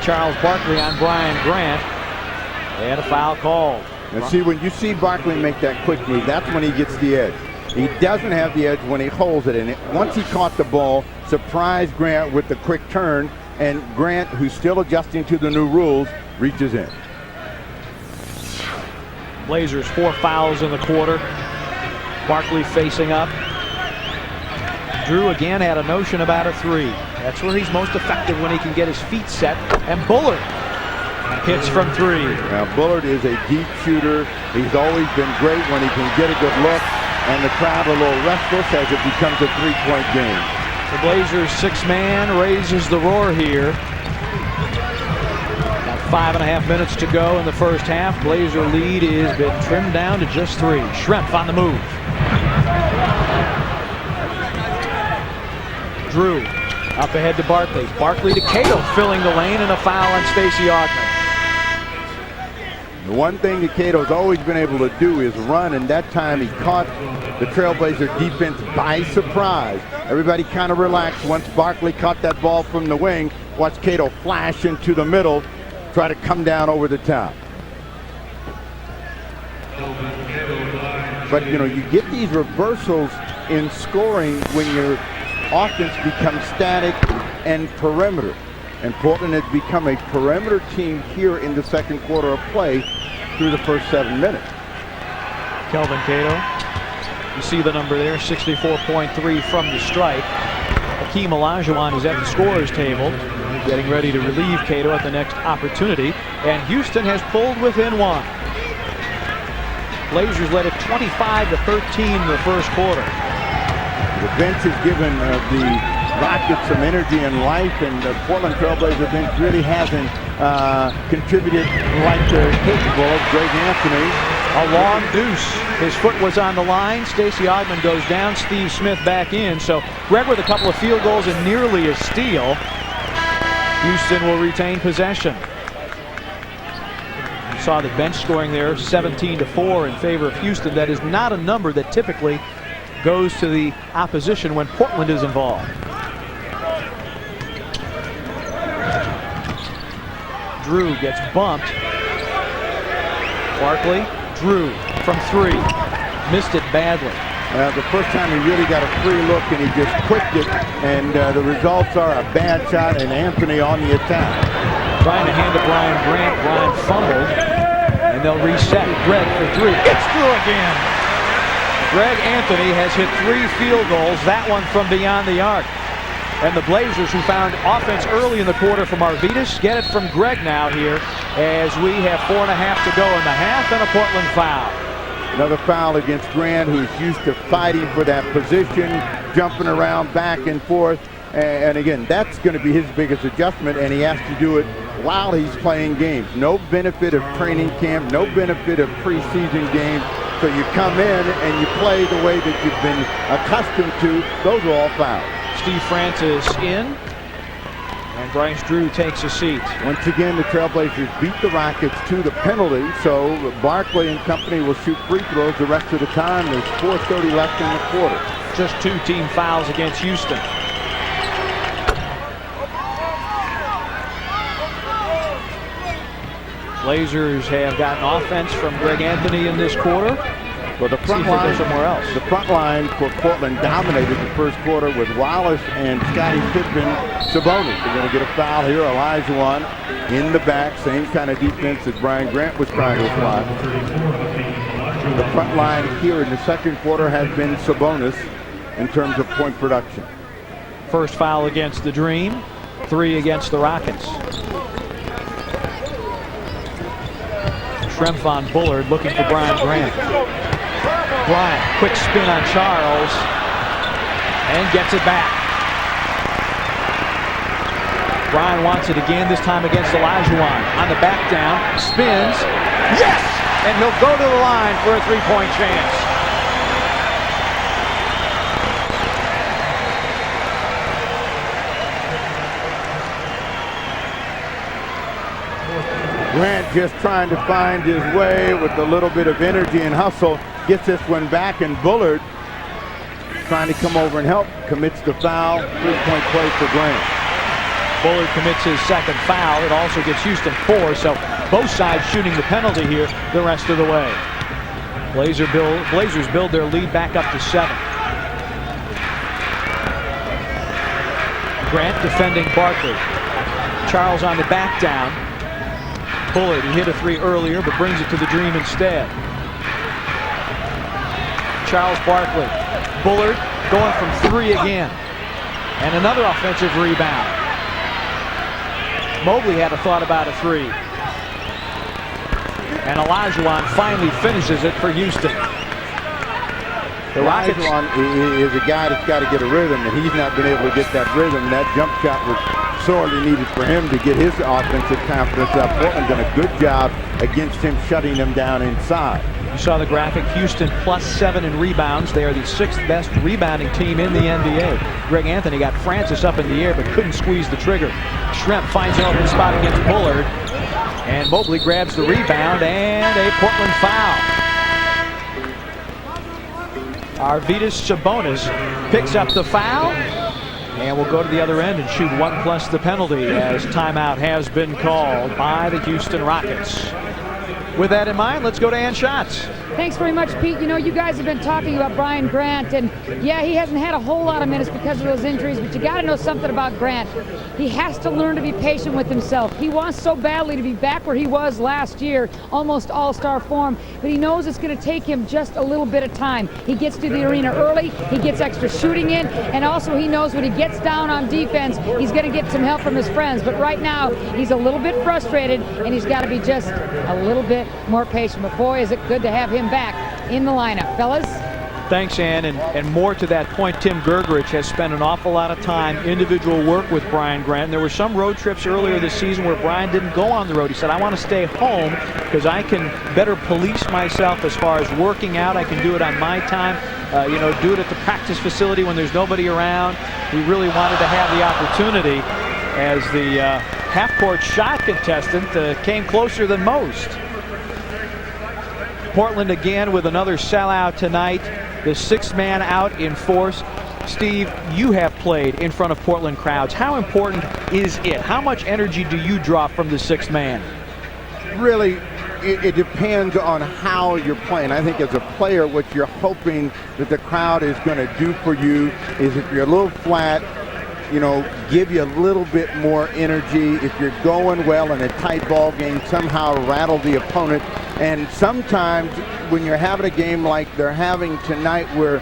Charles Barkley on Brian Grant, and a foul called. And see, when you see Barkley make that quick move, that's when he gets the edge. He doesn't have the edge when he holds it. And once he caught the ball, surprised Grant with the quick turn, and Grant, who's still adjusting to the new rules, reaches in. Blazers 4 fouls in the quarter. Barkley facing up. Drew again had a notion about a 3. That's where he's most effective, when he can get his feet set. And Bullard hits from 3. Now Bullard is a deep shooter. He's always been great when he can get a good look. And the crowd a little restless as it becomes a 3-point game. The Blazers 6-man raises the roar here. Got 5.5 minutes to go in the first half. Blazer lead has been trimmed down to just 3. Schrempf on the move. Drew up ahead to Barkley. Barkley to Cato, filling the lane, and a foul on Stacey Augmon. The one thing that Cato's always been able to do is run, and that time he caught the Trailblazer defense by surprise. Everybody kind of relaxed once Barkley caught that ball from the wing. Watch Cato flash into the middle, try to come down over the top. But, you know, you get these reversals in scoring when your offense becomes static and perimeter. And Portland has become a perimeter team here in the second quarter of play through the first 7 minutes. Kelvin Cato, you see the number there, 64.3 from the stripe. Hakeem Olajuwon is at the scorer's table, getting ready to relieve Cato at the next opportunity. And Houston has pulled within 1. Blazers led it 25-13 in the first quarter. The bench has given the Rockets some energy and life, and the Portland Trailblazer bench really hasn't contributed like they're capable of. Greg Anthony. A long deuce. His foot was on the line. Stacey Augmon goes down. Steve Smith back in. So Greg with a couple of field goals and nearly a steal. Houston will retain possession. You saw the bench scoring there, 17-4 in favor of Houston. That is not a number that typically goes to the opposition when Portland is involved. Drew gets bumped. Barkley, Drew from 3. Missed it badly. The first time he really got a free look and he just quicked it, and the results are a bad shot and Anthony on the attack. Trying to hand to Brian Grant. Brian fumbled, and they'll reset. Greg for 3. It's Drew again. Greg Anthony has hit 3 field goals, that one from beyond the arc. And the Blazers, who found offense early in the quarter from Arvydas, get it from Greg now here as we have 4.5 to go in the half, and a Portland foul. Another foul against Grant, who's used to fighting for that position, jumping around back and forth. And again, that's going to be his biggest adjustment, and he has to do it while he's playing games. No benefit of training camp, no benefit of preseason games. So you come in and you play the way that you've been accustomed to. Those are all fouls. Steve Francis in, and Bryce Drew takes a seat. Once again, the Trailblazers beat the Rockets to the penalty, so Barkley and company will shoot free throws the rest of the time. There's 4:30 left in the quarter. Just 2 team fouls against Houston. Blazers have gotten offense from Greg Anthony in this quarter. Well, the front line somewhere else. The front line for Portland dominated the first quarter with Wallace and Scottie Pippen. Sabonis. They're going to get a foul here. Olajuwon in the back, same kind of defense that Brian Grant was trying to apply. The front line here in the second quarter has been Sabonis in terms of point production. First foul against the Dream, 3 against the Rockets. Tremfon Bullard looking for Brian Grant. Bryant, quick spin on Charles, and gets it back. Bryant wants it again, this time against Olajuwon. On the back down, spins, yes! And he'll go to the line for a three-point chance. Grant just trying to find his way with a little bit of energy and hustle. Gets this one back, and Bullard trying to come over and help. Commits the foul. Three-point play for Grant. Bullard commits his second foul. It also gives Houston 4, so both sides shooting the penalty here the rest of the way. Blazers build their lead back up to 7. Grant defending Barkley. Charles on the back down. Bullard, he hit a 3 earlier, but brings it to the Dream instead. Charles Barkley. Bullard going from 3 again. And another offensive rebound. Mobley had a thought about a 3. And Olajuwon finally finishes it for Houston. The Rockets is a guy that's got to get a rhythm, and he's not been able to get that rhythm. That jump shot was sorely needed for him to get his offensive confidence up. Portland done a good job against him, shutting him down inside. You saw the graphic. Houston +7 in rebounds. They are the 6th best rebounding team in the NBA. Greg Anthony got Francis up in the air but couldn't squeeze the trigger. Schrempf finds an open spot against Bullard, and Mobley grabs the rebound and a Portland foul. Arvydas Sabonis picks up the foul and will go to the other end and shoot 1 plus the penalty, as timeout has been called by the Houston Rockets. With that in mind, let's go to Ann Schatz. Thanks very much, Pete. You know, you guys have been talking about Brian Grant, and yeah, he hasn't had a whole lot of minutes because of those injuries, but you got to know something about Grant. He has to learn to be patient with himself. He wants so badly to be back where he was last year, almost all-star form, but he knows it's going to take him just a little bit of time. He gets to the arena early, he gets extra shooting in, and also he knows when he gets down on defense, he's going to get some help from his friends. But right now, he's a little bit frustrated, and he's got to be just a little bit more patient. But boy, is it good to have him back in the lineup. Fellas? Thanks, Ann. And more to that point, Tim Gergerich has spent an awful lot of time individual work with Brian Grant. And there were some road trips earlier this season where Brian didn't go on the road. He said, I want to stay home because I can better police myself as far as working out. I can do it on my time, do it at the practice facility when there's nobody around. He really wanted to have the opportunity, as the half-court shot contestant came closer than most. Portland again with another sellout tonight. The 6th man out in force. Steve, you have played in front of Portland crowds. How important is it? How much energy do you draw from the 6th man? Really, it depends on how you're playing. I think as a player, what you're hoping that the crowd is going to do for you is, if you're a little flat, give you a little bit more energy. If you're going well in a tight ball game, somehow rattle the opponent. And sometimes when you're having a game like they're having tonight, where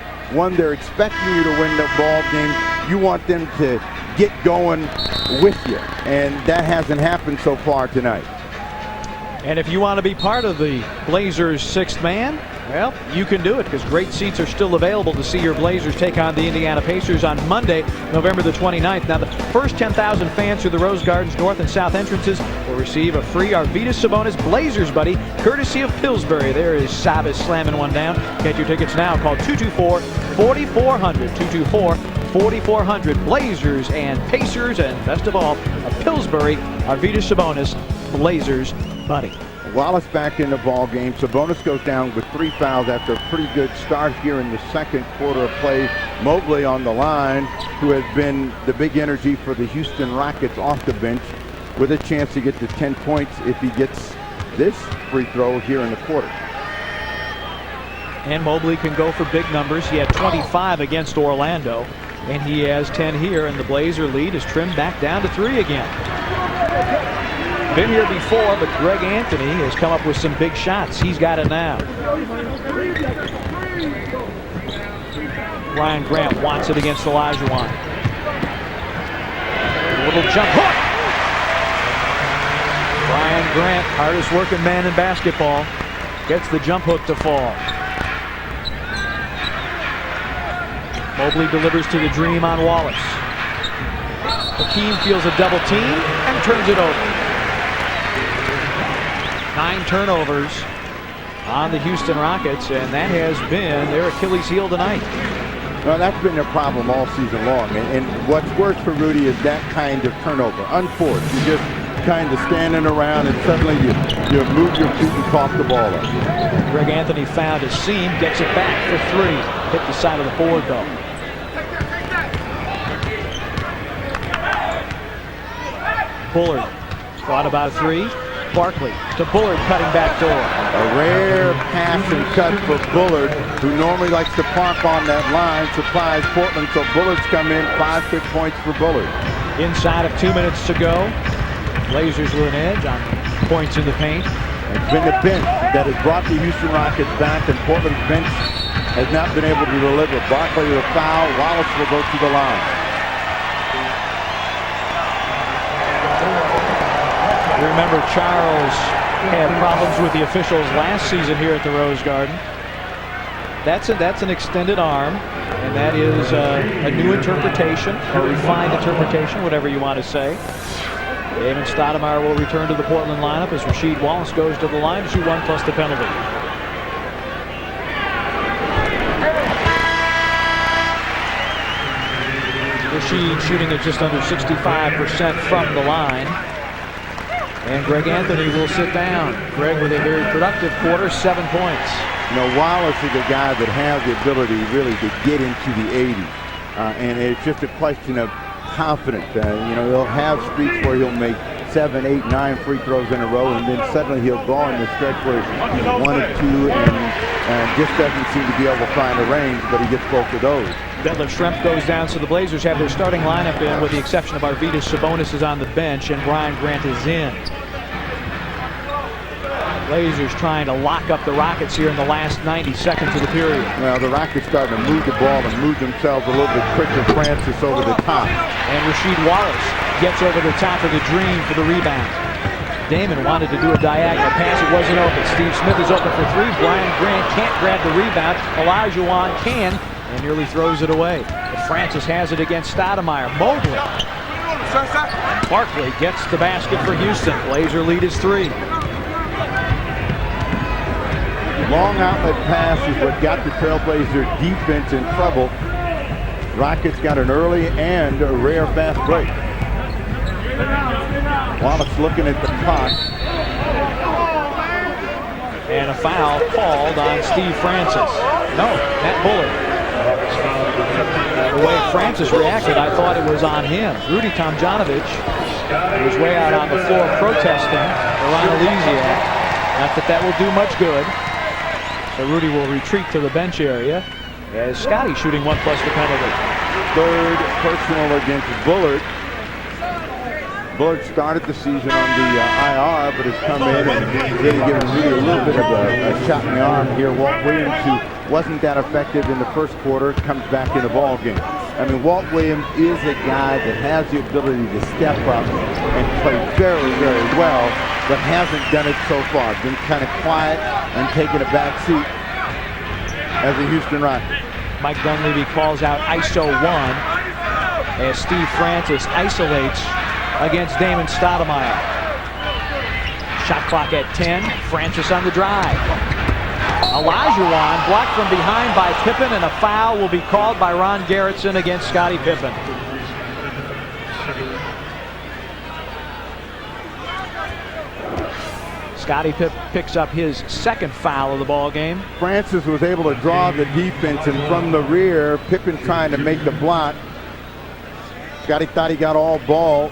they're expecting you to win the ball game, you want them to get going with you. And that hasn't happened so far tonight. And if you want to be part of the Blazers' 6th man, well, you can do it, because great seats are still available to see your Blazers take on the Indiana Pacers on Monday, November the 29th. Now, the first 10,000 fans through the Rose Garden's north and south entrances will receive a free Arvydas Sabonis Blazers buddy, courtesy of Pillsbury. There is Sabas slamming one down. Get your tickets now. Call 224-4400. 224-4400. Blazers and Pacers, and best of all, a Pillsbury Arvydas Sabonis Blazers buddy. Wallace back in the ball game. Sabonis goes down with 3 fouls after a pretty good start here in the second quarter of play. Mobley on the line, who has been the big energy for the Houston Rockets off the bench, with a chance to get to 10 points if he gets this free throw here in the quarter. And Mobley can go for big numbers. He had 25 against Orlando, and he has 10 here, and the Blazer lead is trimmed back down to 3 again. Been here before, but Greg Anthony has come up with some big shots. He's got it now. Brian Grant wants it against Olajuwon. A little jump hook. Brian Grant, hardest working man in basketball, gets the jump hook to fall. Mobley delivers to the Dream on Wallace. Hakeem feels a double team and turns it over. 9 turnovers on the Houston Rockets, and that has been their Achilles heel tonight. Well, that's been their problem all season long. And what's worse for Rudy is that kind of turnover. Unforced. You just kind of standing around and suddenly you move your feet and cough the ball up. Greg Anthony found his seam, gets it back for 3. Hit the side of the board though. Bullard thought about 3. Barkley to Bullard, cutting back door. A rare pass and cut for Bullard, who normally likes to park on that line, supplies Portland, so Bullard's come in. 5 quick points for Bullard. Inside of 2 minutes to go. Blazers with an edge on points in the paint. It's been the bench that has brought the Houston Rockets back, and Portland's bench has not been able to deliver. Barkley with a foul. Wallace will go to the line. Remember, Charles had problems with the officials last season here at the Rose Garden. That's an extended arm, and that is a new interpretation, a refined interpretation, whatever you want to say. Damon Stoudemire will return to the Portland lineup as Rasheed Wallace goes to the line to shoot 1 plus the penalty. Rasheed shooting at just under 65% from the line. And Greg Anthony will sit down. Greg with a very productive quarter, 7 points. You know, Wallace is a guy that has the ability really to get into the 80s. And it's just a question of confidence. You know, he'll have streaks where he'll make 7, 8, 9 free throws in a row, and then suddenly he'll go on the stretch where he's 1 or 2 and just doesn't seem to be able to find a range, but he gets both of those. Detlef Schrempf goes down, so the Blazers have their starting lineup in, with the exception of Arvydas Sabonis is on the bench, and Brian Grant is in. Blazers trying to lock up the Rockets here in the last 90 seconds of the period. Well, the Rockets starting to move the ball and move themselves a little bit quicker. Francis over the top. And Rasheed Wallace gets over the top of the Dream for the rebound. Damon wanted to do a diagonal pass. It wasn't open. Steve Smith is open for 3. Brian Grant can't grab the rebound. Olajuwon can and nearly throws it away. But Francis has it against Stoudemire. Mobley. Barkley gets the basket for Houston. Blazer lead is 3. Long outlet pass is what got the Trailblazer defense in trouble. Rockets got an early and a rare fast break. Wallace looking at the clock. And a foul called on Steve Francis. No, Matt Bullard. The way Francis reacted, I thought it was on him. Rudy Tomjanovich was way out on the floor protesting Ron Elysiak. Not that that will do much good. So Rudy will retreat to the bench area as Scotty shooting 1 plus the penalty. 3rd personal against Bullard. Bullard started the season on the IR, but has come in and really given Rudy a little bit of a shot in the arm here. Walt Williams, who wasn't that effective in the first quarter, comes back in the ball game. I mean, Walt Williams is a guy that has the ability to step up and play very, very well, but hasn't done it so far. Been kind of quiet and taking a back seat as a Houston Rocket. Mike Dunleavy calls out ISO 1 as Steve Francis isolates against Damon Stoudemire. Shot clock at 10. Francis on the drive. Olajuwon blocked from behind by Pippen, and a foul will be called by Ron Gerritsen against Scottie Pippen. Scottie picks up his 2nd foul of the ball game. Francis was able to draw the defense, and from the rear, Pippen trying to make the block. Scottie thought he got all ball.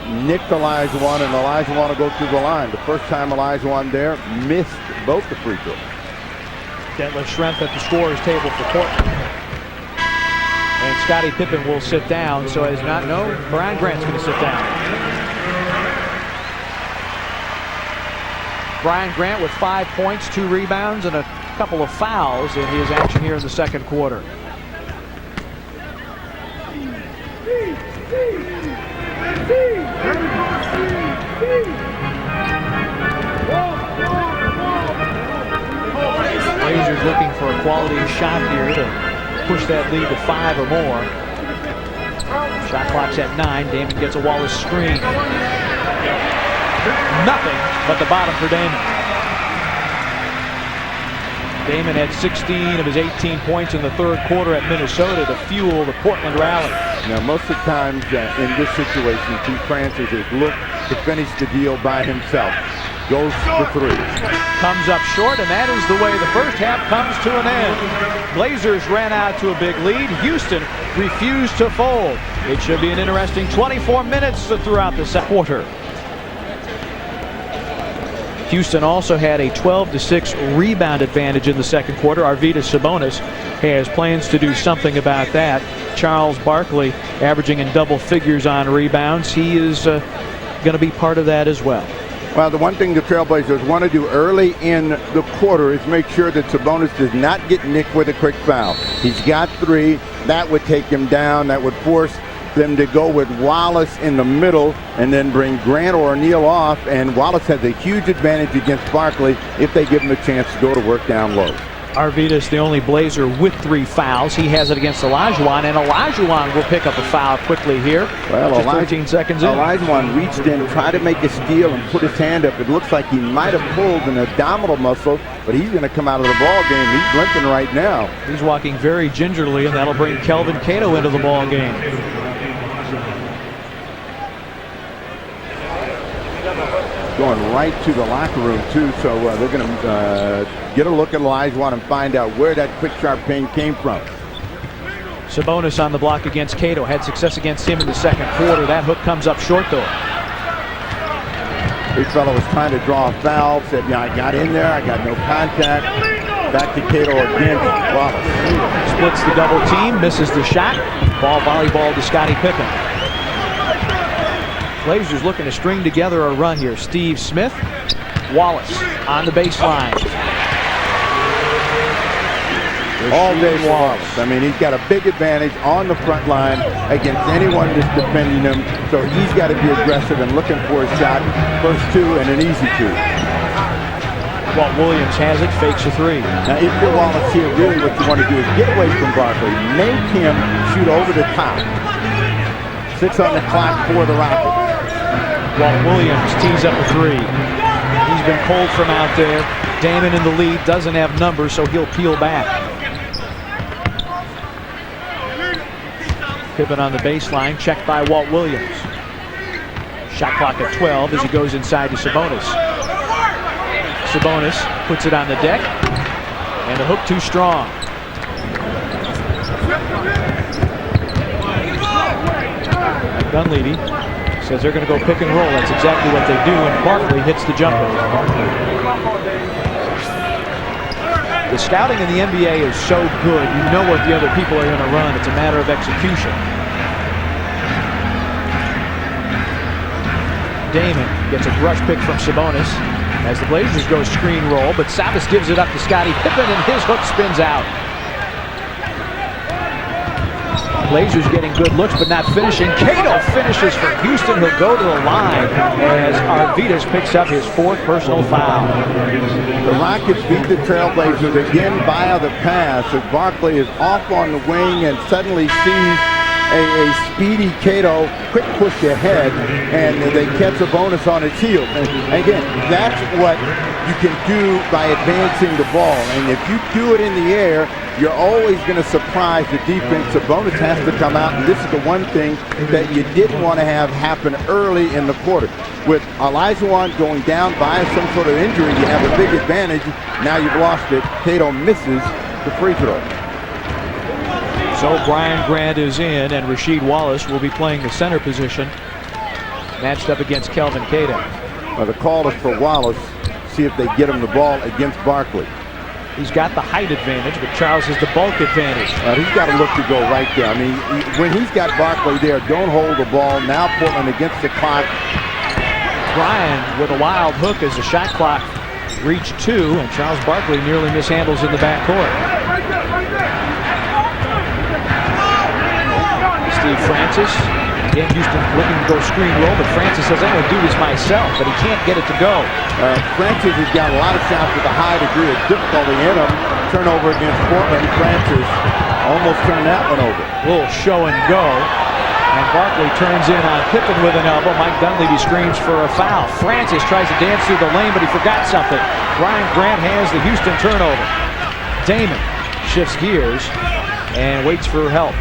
nicked Olajuwon, and Olajuwon will go through the line. The first time Olajuwon there missed both the free throws. Detlef Schrempf at the scorer's table for Portland. And Scottie Pippen will sit down, so as not know, Brian Grant's going to sit down. Brian Grant with 5 points, 2 rebounds, and a couple of fouls in his action here in the second quarter. Blazers looking for a quality shot here to push that lead to 5 or more. Shot clock's at 9. Damon gets a Wallace screen. Nothing but the bottom for Damon. Damon had 16 of his 18 points in the third quarter at Minnesota to fuel the Portland rally. Now, most of the times in this situation, T. Francis has looked to finish the deal by himself. Goes for 3. Comes up short, and that is the way the first half comes to an end. Blazers ran out to a big lead. Houston refused to fold. It should be an interesting 24 minutes throughout the second quarter. Houston also had a 12-6 rebound advantage in the second quarter. Arvydas Sabonis has plans to do something about that. Charles Barkley averaging in double figures on rebounds. He is going to be part of that as well. Well, the one thing the Trailblazers want to do early in the quarter is make sure that Sabonis does not get nicked with a quick foul. He's got 3. That would take him down. That would force them to go with Wallace in the middle and then bring Grant or O'Neal off. And Wallace has a huge advantage against Barkley if they give him a chance to go to work down low. Arvydas, the only Blazer with 3 fouls. He has it against Olajuwon, and Olajuwon will pick up a foul quickly here. Well, just 13 seconds in. Olajuwon reached in, tried to make a steal, and put his hand up. It looks like he might have pulled an abdominal muscle, but he's going to come out of the ball game. He's limping right now. He's walking very gingerly, and that'll bring Kelvin Cato into the ball game. Going right to the locker room, too, so they're going to get a look at Olajuwon and find out where that quick, sharp pain came from. Sabonis on the block against Cato. Had success against him in the second quarter. That hook comes up short, though. Big fella was trying to draw a foul, said, yeah, I got in there, I got no contact. Back to Cato again. Wallace splits the double team, misses the shot. Ball volleyball to Scottie Pippen. Blazers looking to string together a run here. Steve Smith, Wallace on the baseline. All day Wallace. I mean, he's got a big advantage on the front line against anyone that's defending him. So he's got to be aggressive and looking for a shot. First 2 and an easy 2. Walt Williams has it, fakes a 3. Now, if you're Wallace here, really what you want to do is get away from Barkley. Make him shoot over the top. 6 on the clock for the Rockets. Walt Williams tees up a 3. He's been cold from out there. Damon in the lead, doesn't have numbers, so he'll peel back. Pippen on the baseline, checked by Walt Williams. Shot clock at 12 as he goes inside to Sabonis. Sabonis puts it on the deck, and the hook too strong. Dunleavy says they're going to go pick and roll. That's exactly what they do, and Barkley hits the jumper. The scouting in the NBA is so good, you know what the other people are going to run. It's a matter of execution. Damon gets a brush pick from Sabonis as the Blazers go screen roll, but Sabonis gives it up to Scottie Pippen, and his hook spins out. Blazers getting good looks, but not finishing. Cato finishes for Houston. He'll go to the line as Arvydas picks up his 4th personal foul. The Rockets beat the Trailblazers again via the pass as Barkley is off on the wing and suddenly sees a speedy Cato quick push ahead, and they catch a bonus on his heel. And again, that's what you can do by advancing the ball. And if you do it in the air, you're always going to surprise the defense. The bonus has to come out, and this is the one thing that you didn't want to have happen early in the quarter. With Olajuwon going down by some sort of injury, you have a big advantage. Now you've lost it. Cato misses the free throw. So Brian Grant is in, and Rasheed Wallace will be playing the center position. matched up against Kelvin Cato. Well, the call is for Wallace. See if they get him the ball against Barkley. He's got the height advantage, but Charles has the bulk advantage. He's got to look to go right there. I mean, when he's got Barkley there, don't hold the ball. Now Portland against the clock. Bryan with a wild hook as the shot clock reached 2, and Charles Barkley nearly mishandles in the backcourt. Steve Francis. Again, Houston looking to go screen roll, but Francis says, I'm going to do this myself, but he can't get it to go. Francis has got a lot of shots with a high degree of difficulty in them. Turnover against Portland. Francis almost turned that one over. A little show and go. And Barkley turns in on Pippen with an elbow. Mike Dunleavy screams for a foul. Francis tries to dance through the lane, but he forgot something. Brian Grant has the Houston turnover. Damon shifts gears and waits for help.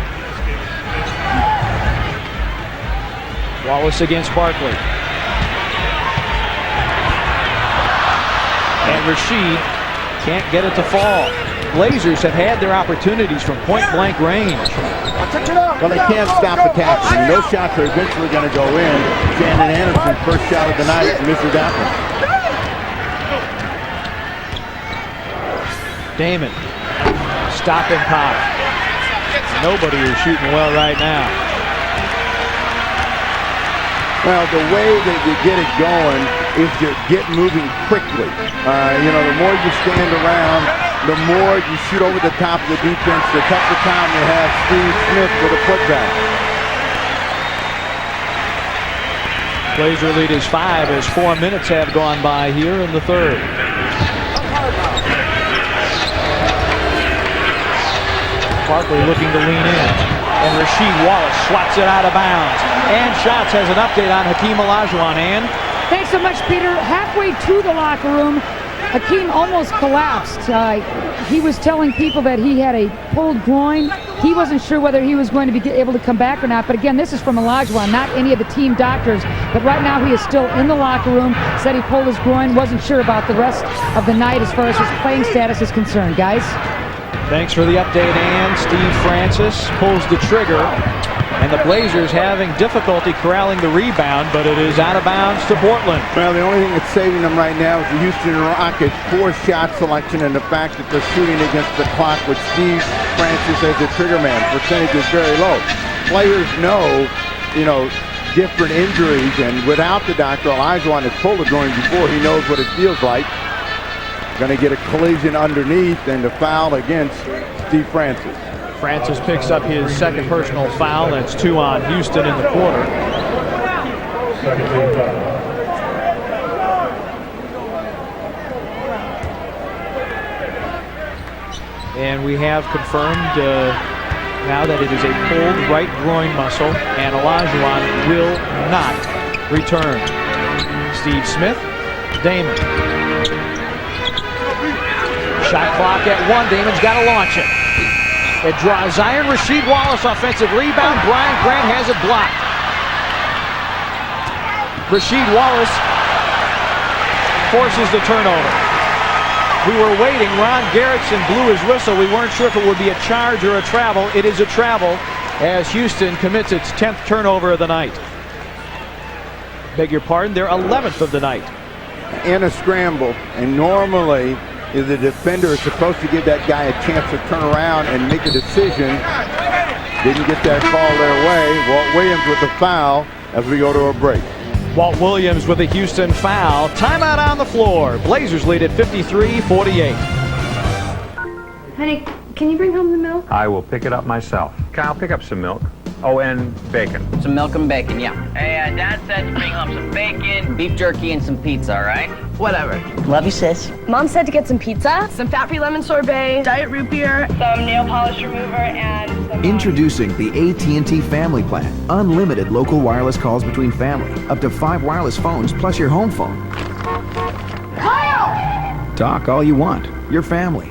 Wallace against Barkley. And Rasheed can't get it to fall. Blazers have had their opportunities from point-blank range. Well, they can't stop attacking. Those shots are eventually going to go in. Shannon Anderson, first shot of the night, misses that one. Damon, stop and pop. Nobody is shooting well right now. Well, the way that you get it going is to get moving quickly. The more you stand around, the more you shoot over the top of the defense, the tougher time you have Steve Smith with a putback. Blazer lead is 5 as 4 minutes have gone by here in the third. Barkley looking to lean in. And Rasheed Wallace swats it out of bounds. And Shots has an update on Hakeem Olajuwon. And thanks so much, Peter. Halfway to the locker room, Hakeem almost collapsed. He was telling people that he had a pulled groin. He wasn't sure whether he was going to be able to come back or not. But again, this is from Olajuwon, not any of the team doctors. But right now he is still in the locker room. Said he pulled his groin. Wasn't sure about the rest of the night as far as his playing status is concerned, guys. Thanks for the update, Ann. Steve Francis pulls the trigger. And the Blazers having difficulty corralling the rebound, but it is out of bounds to Portland. Well, the only thing that's saving them right now is the Houston Rockets' poor shot selection and the fact that they're shooting against the clock with Steve Francis as the trigger man. Percentage is very low. Players know, different injuries, and without the doctor, Olajuwon has pulled a groin before. He knows what it feels like. Going to get a collision underneath and a foul against Steve Francis. Francis picks up his second personal foul. That's 2 on Houston in the quarter. And we have confirmed now that it is a pulled right groin muscle, and Olajuwon will not return. Steve Smith, Damon. Shot clock at 1. Damon's got to launch it. It draws iron. Rasheed Wallace offensive rebound. Brian Grant has it blocked. Rasheed Wallace forces the turnover. We were waiting. Ron Gerritsen blew his whistle. We weren't sure if it would be a charge or a travel. It is a travel as Houston commits its 10th turnover of the night. Beg your pardon, their 11th of the night. In a scramble, and normally the defender is supposed to give that guy a chance to turn around and make a decision. Didn't get that call their way. Walt Williams with the foul as we go to a break. Walt Williams with a Houston foul. Timeout on the floor. Blazers lead at 53-48. Honey, can you bring home the milk? I will pick it up myself. Kyle, pick up some milk. Oh, and bacon. Some milk and bacon, yeah. Hey, Dad said to bring home some bacon, beef jerky, and some pizza, all right? Whatever. Love you, sis. Mom said to get some pizza, some fat-free lemon sorbet, diet root beer, some nail polish remover, and some... Introducing the AT&T Family Plan. Unlimited local wireless calls between family. Up to 5 wireless phones plus your home phone. Kyle! Talk all you want. Your family.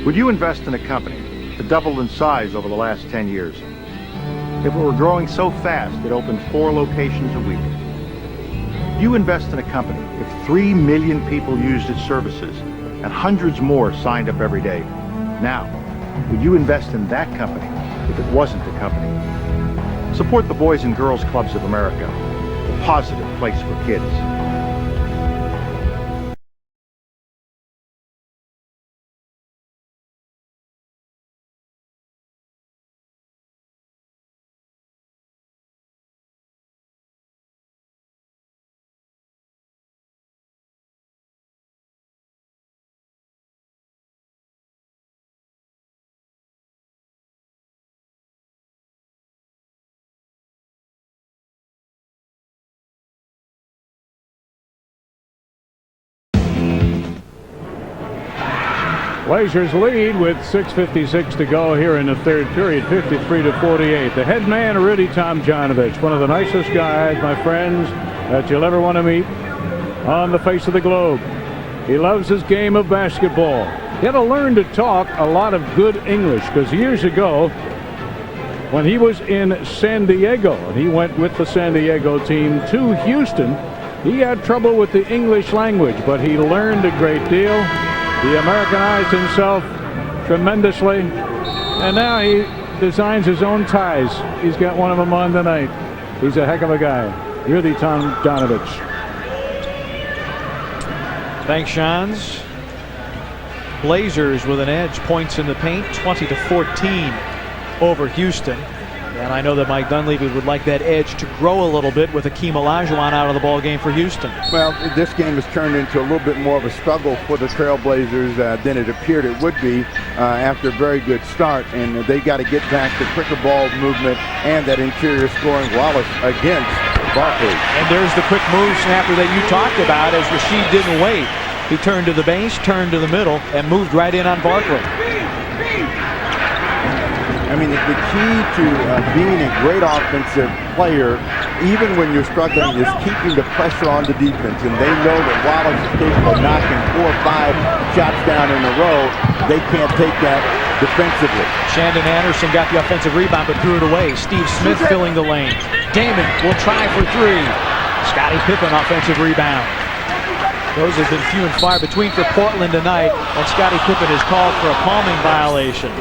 Would you invest in a company that doubled in size over the last 10 years? If it were growing so fast it opened 4 locations a week? You invest in a company if 3 million people used its services and hundreds more signed up every day. Now, would you invest in that company if it wasn't a company? Support the Boys and Girls Clubs of America, a positive place for kids. Blazers lead with 6:56 to go here in the third period, 53-48. The head man, Rudy Tomjanovich, one of the nicest guys, my friends, that you'll ever want to meet on the face of the globe. He loves his game of basketball. He had to learn to talk a lot of good English because years ago, when he was in San Diego, and he went with the San Diego team to Houston, he had trouble with the English language, but he learned a great deal. He Americanized himself tremendously, and now he designs his own ties. He's got one of them on tonight. He's a heck of a guy, Rudy Tomjanovich. Thanks, Shans. Blazers with an edge, points in the paint, 20-14 over Houston. And I know that Mike Dunleavy would like that edge to grow a little bit with Hakeem Olajuwon out of the ball game for Houston. Well, this game has turned into a little bit more of a struggle for the Trailblazers than it appeared it would be after a very good start. And they got to get back to quicker ball movement and that interior scoring. Wallace against Barkley. And there's the quick move snapper that you talked about as Rasheed didn't wait. He turned to the base, turned to the middle, and moved right in on Barkley. I mean, the key to being a great offensive player, even when you're struggling, is keeping the pressure on the defense. And they know that Wallace is capable of knocking 4 or 5 shots down in a row. They can't take that defensively. Shandon Anderson got the offensive rebound but threw it away. Steve Smith filling the lane. Damon will try for 3. Scottie Pippen offensive rebound. Those have been few and far between for Portland tonight, and Scottie Pippen is called for a palming violation.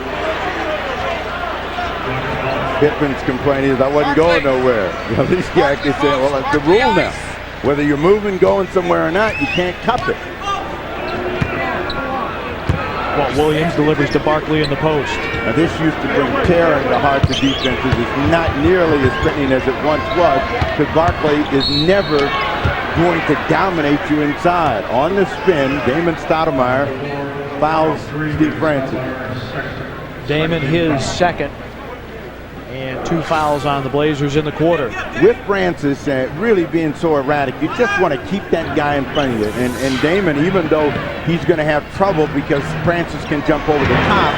Pittman's complaining is I wasn't going nowhere. At least he actually said, well, that's the rule now. Whether you're moving, going somewhere or not, you can't cup it. Walt Williams delivers to Barkley in the post. Now this used to bring terror in the hearts of defenses. It's not nearly as threatening as it once was, because Barkley is never going to dominate you inside. On the spin, Damon Stoudemire fouls Steve Francis. Damon his second. And 2 fouls on the Blazers in the quarter. With Francis really being so erratic, you just want to keep that guy in front of you. And Damon, even though he's going to have trouble because Francis can jump over the top,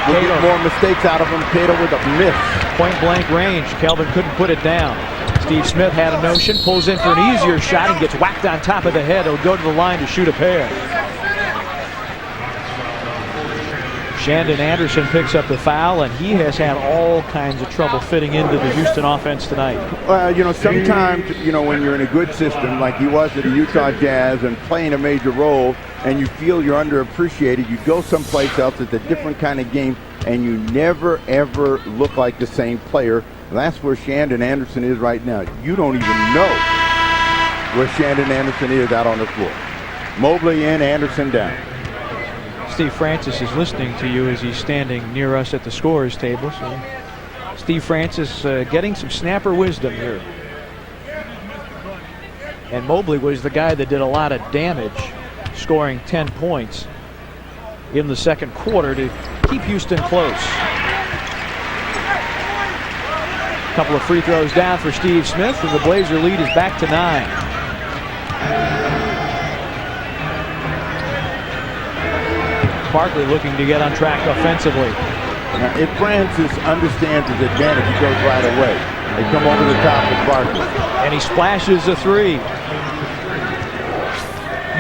we'll get more mistakes out of him. Cato with a miss. Point blank range. Kelvin couldn't put it down. Steve Smith had a notion, pulls in for an easier shot and gets whacked on top of the head. He'll go to the line to shoot a pair. Shandon Anderson picks up the foul, and he has had all kinds of trouble fitting into the Houston offense tonight. Well, you know, sometimes, you know, when you're in a good system like he was at the Utah Jazz and playing a major role, and you feel you're underappreciated, you go someplace else, it's a different kind of game, and you never, ever look like the same player. That's where Shandon Anderson is right now. You don't even know where Shandon Anderson is out on the floor. Mobley in, Anderson down. Steve Francis is listening to you as he's standing near us at the scorer's table. So Steve Francis getting some snapper wisdom here. And Mobley was the guy that did a lot of damage, scoring 10 points in the second quarter to keep Houston close. A couple of free throws down for Steve Smith, and the Blazer lead is back to 9. Barkley looking to get on track offensively. Now, if Francis understands his advantage, he goes right away. They come over the top with Barkley. And he splashes a 3.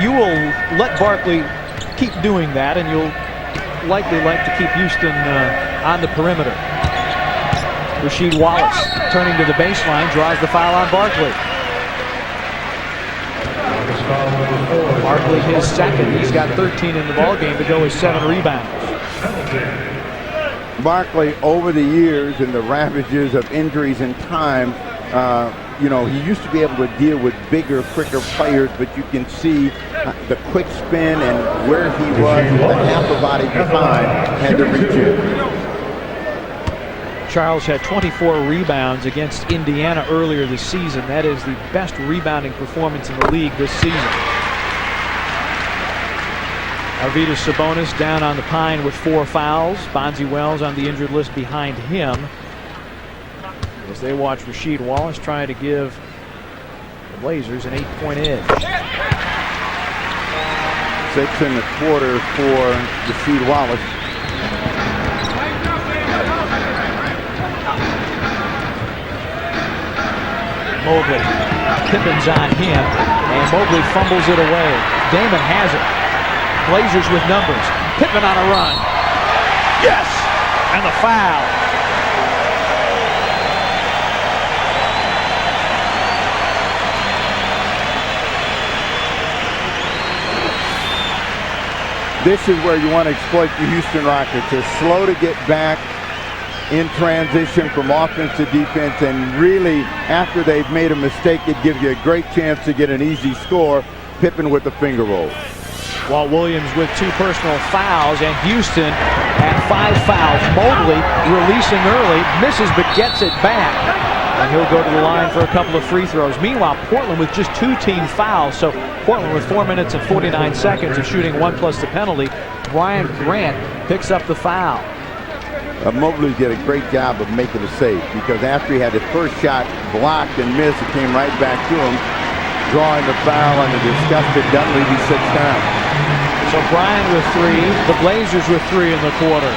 You will let Barkley keep doing that, and you'll likely like to keep Houston on the perimeter. Rasheed Wallace turning to the baseline, draws the foul on Barkley. Barkley his second. He's got 13 in the ball game to go with 7 rebounds. Barkley, over the years and the ravages of injuries and time, you know, he used to be able to deal with bigger, quicker players, but you can see the quick spin and where he was with the half a body behind had to reach in. Charles had 24 rebounds against Indiana earlier this season. That is the best rebounding performance in the league this season. Arvydas Sabonis down on the pine with 4 fouls. Bonzi Wells on the injured list behind him, as they watch Rasheed Wallace try to give the Blazers an 8-point edge. 6 1/4 for Rasheed Wallace. Mobley, Pippen's on him, and Mobley fumbles it away. Damon has it. Blazers with numbers. Pippen on a run. Yes! And the foul. This is where you want to exploit the Houston Rockets. They're slow to get back in transition from offense to defense, and really, after they've made a mistake, it gives you a great chance to get an easy score. Pippen with the finger roll. Walt Williams with 2 personal fouls, and Houston at 5 fouls. Mobley releasing early, misses but gets it back, and he'll go to the line for a couple of free throws. Meanwhile, Portland with just 2 team fouls, so Portland with 4 minutes and 49 seconds of shooting 1 plus the penalty. Brian Grant picks up the foul. Mobley did a great job of making a save, because after he had his first shot blocked and missed, it came right back to him, drawing the foul, and the disgusted Dunleavy sits down. So Brian with 3, the Blazers with 3 in the quarter.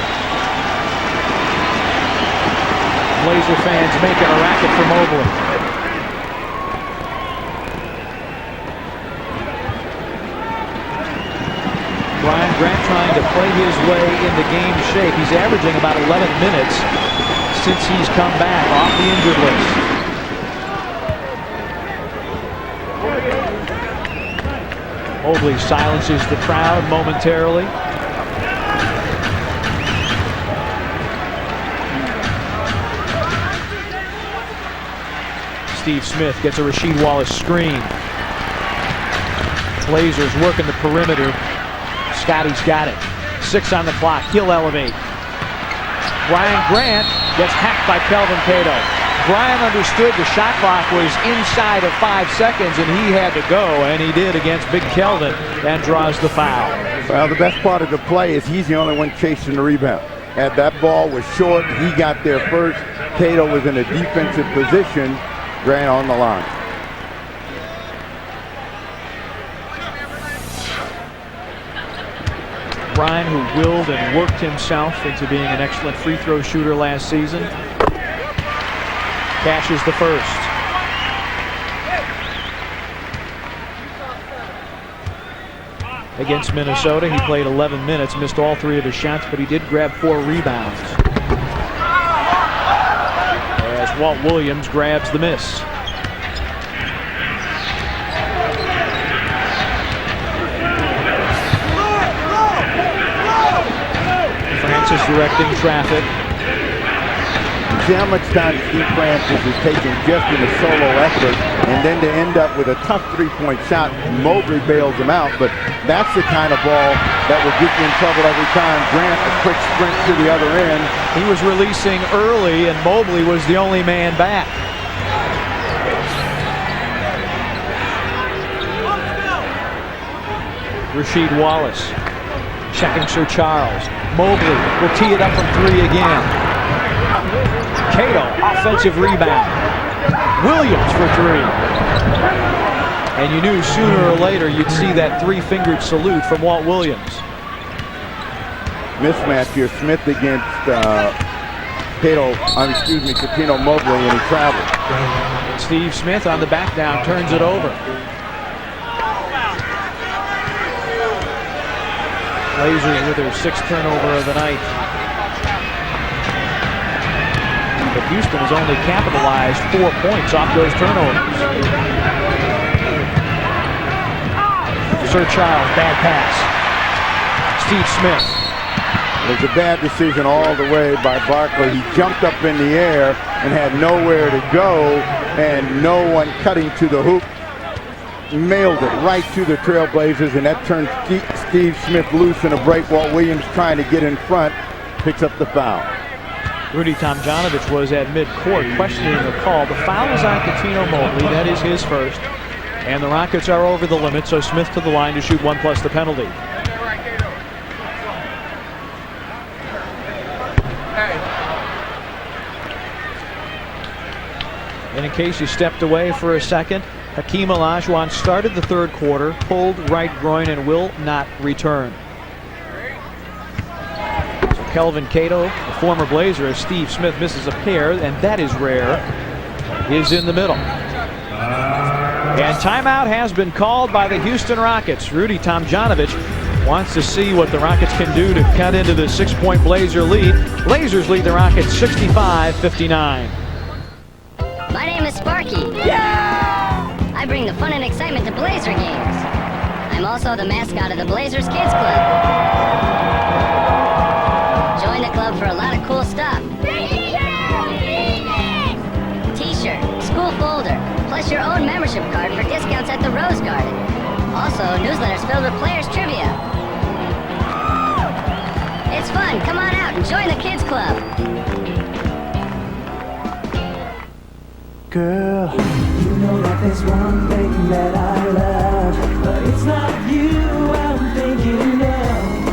Blazer fans making a racket for Mobley. Brian Grant trying to play his way into game shape. He's averaging about 11 minutes since he's come back off the injured list. Mobley silences the crowd momentarily. Steve Smith gets a Rasheed Wallace screen. Blazers working the perimeter. Scotty's got it. 6 on the clock. He'll elevate. Brian Grant gets hacked by Kelvin Cato. Brian understood the shot clock was inside of 5 seconds, and he had to go, and he did against Big Kelvin, and draws the foul. Well, the best part of the play is he's the only one chasing the rebound. And that ball was short. He got there first. Cato was in a defensive position. Grant on the line. Brian, who willed and worked himself into being an excellent free throw shooter last season, cashes the first. Against Minnesota, he played 11 minutes, missed all 3 of his shots, but he did grab 4 rebounds. As Walt Williams grabs the miss. Francis directing traffic. See how much time Steve Francis is taking just in a solo effort, and then to end up with a tough 3-point shot. Mobley bails him out, but that's the kind of ball that will get you in trouble every time. Grant, a quick sprint to the other end. He was releasing early, and Mobley was the only man back. Rasheed Wallace checking Sir Charles. Mobley will tee it up from 3 again. Cato, offensive rebound. Williams for 3. And you knew sooner or later you'd see that 3-fingered salute from Walt Williams. Mismatch here. Smith against Cuttino Mobley, and he traveled. Steve Smith on the back down turns it over. Blazers with their 6th turnover of the night. But Houston has only capitalized 4 points off those turnovers. Sir Charles, bad pass. Steve Smith It was a bad decision all the way by Barkley. He jumped up in the air and had nowhere to go, and no one cutting to the hoop. Mailed it right to the Trailblazers, and that turned Steve Smith loose in a break. Walt Williams trying to get in front, picks up the foul. Rudy Tomjanovich was at midcourt questioning the call. The foul is on Cuttino Mobley. That is his first. And the Rockets are over the limit, so Smith to the line to shoot 1 plus the penalty. And in case you stepped away for a second, Hakeem Olajuwon started the third quarter, pulled right groin, and will not return. So Kelvin Cato, the former Blazer, as Steve Smith misses a pair, and that is rare, is in the middle. And timeout has been called by the Houston Rockets. Rudy Tomjanovich wants to see what the Rockets can do to cut into the 6-point Blazer lead. Blazers lead the Rockets 65-59. My name is Sparky. Yeah! I bring the fun and excitement to Blazer games. I'm also the mascot of the Blazers Kids Club. Join the club for a lot of cool stuff. T-shirt, school folder, plus your own membership card for discounts at the Rose Garden. Also, newsletters filled with players' trivia. It's fun. Come on out and join the Kids Club. Girl, you know that there's one thing that I love, but it's not you I'm thinking of.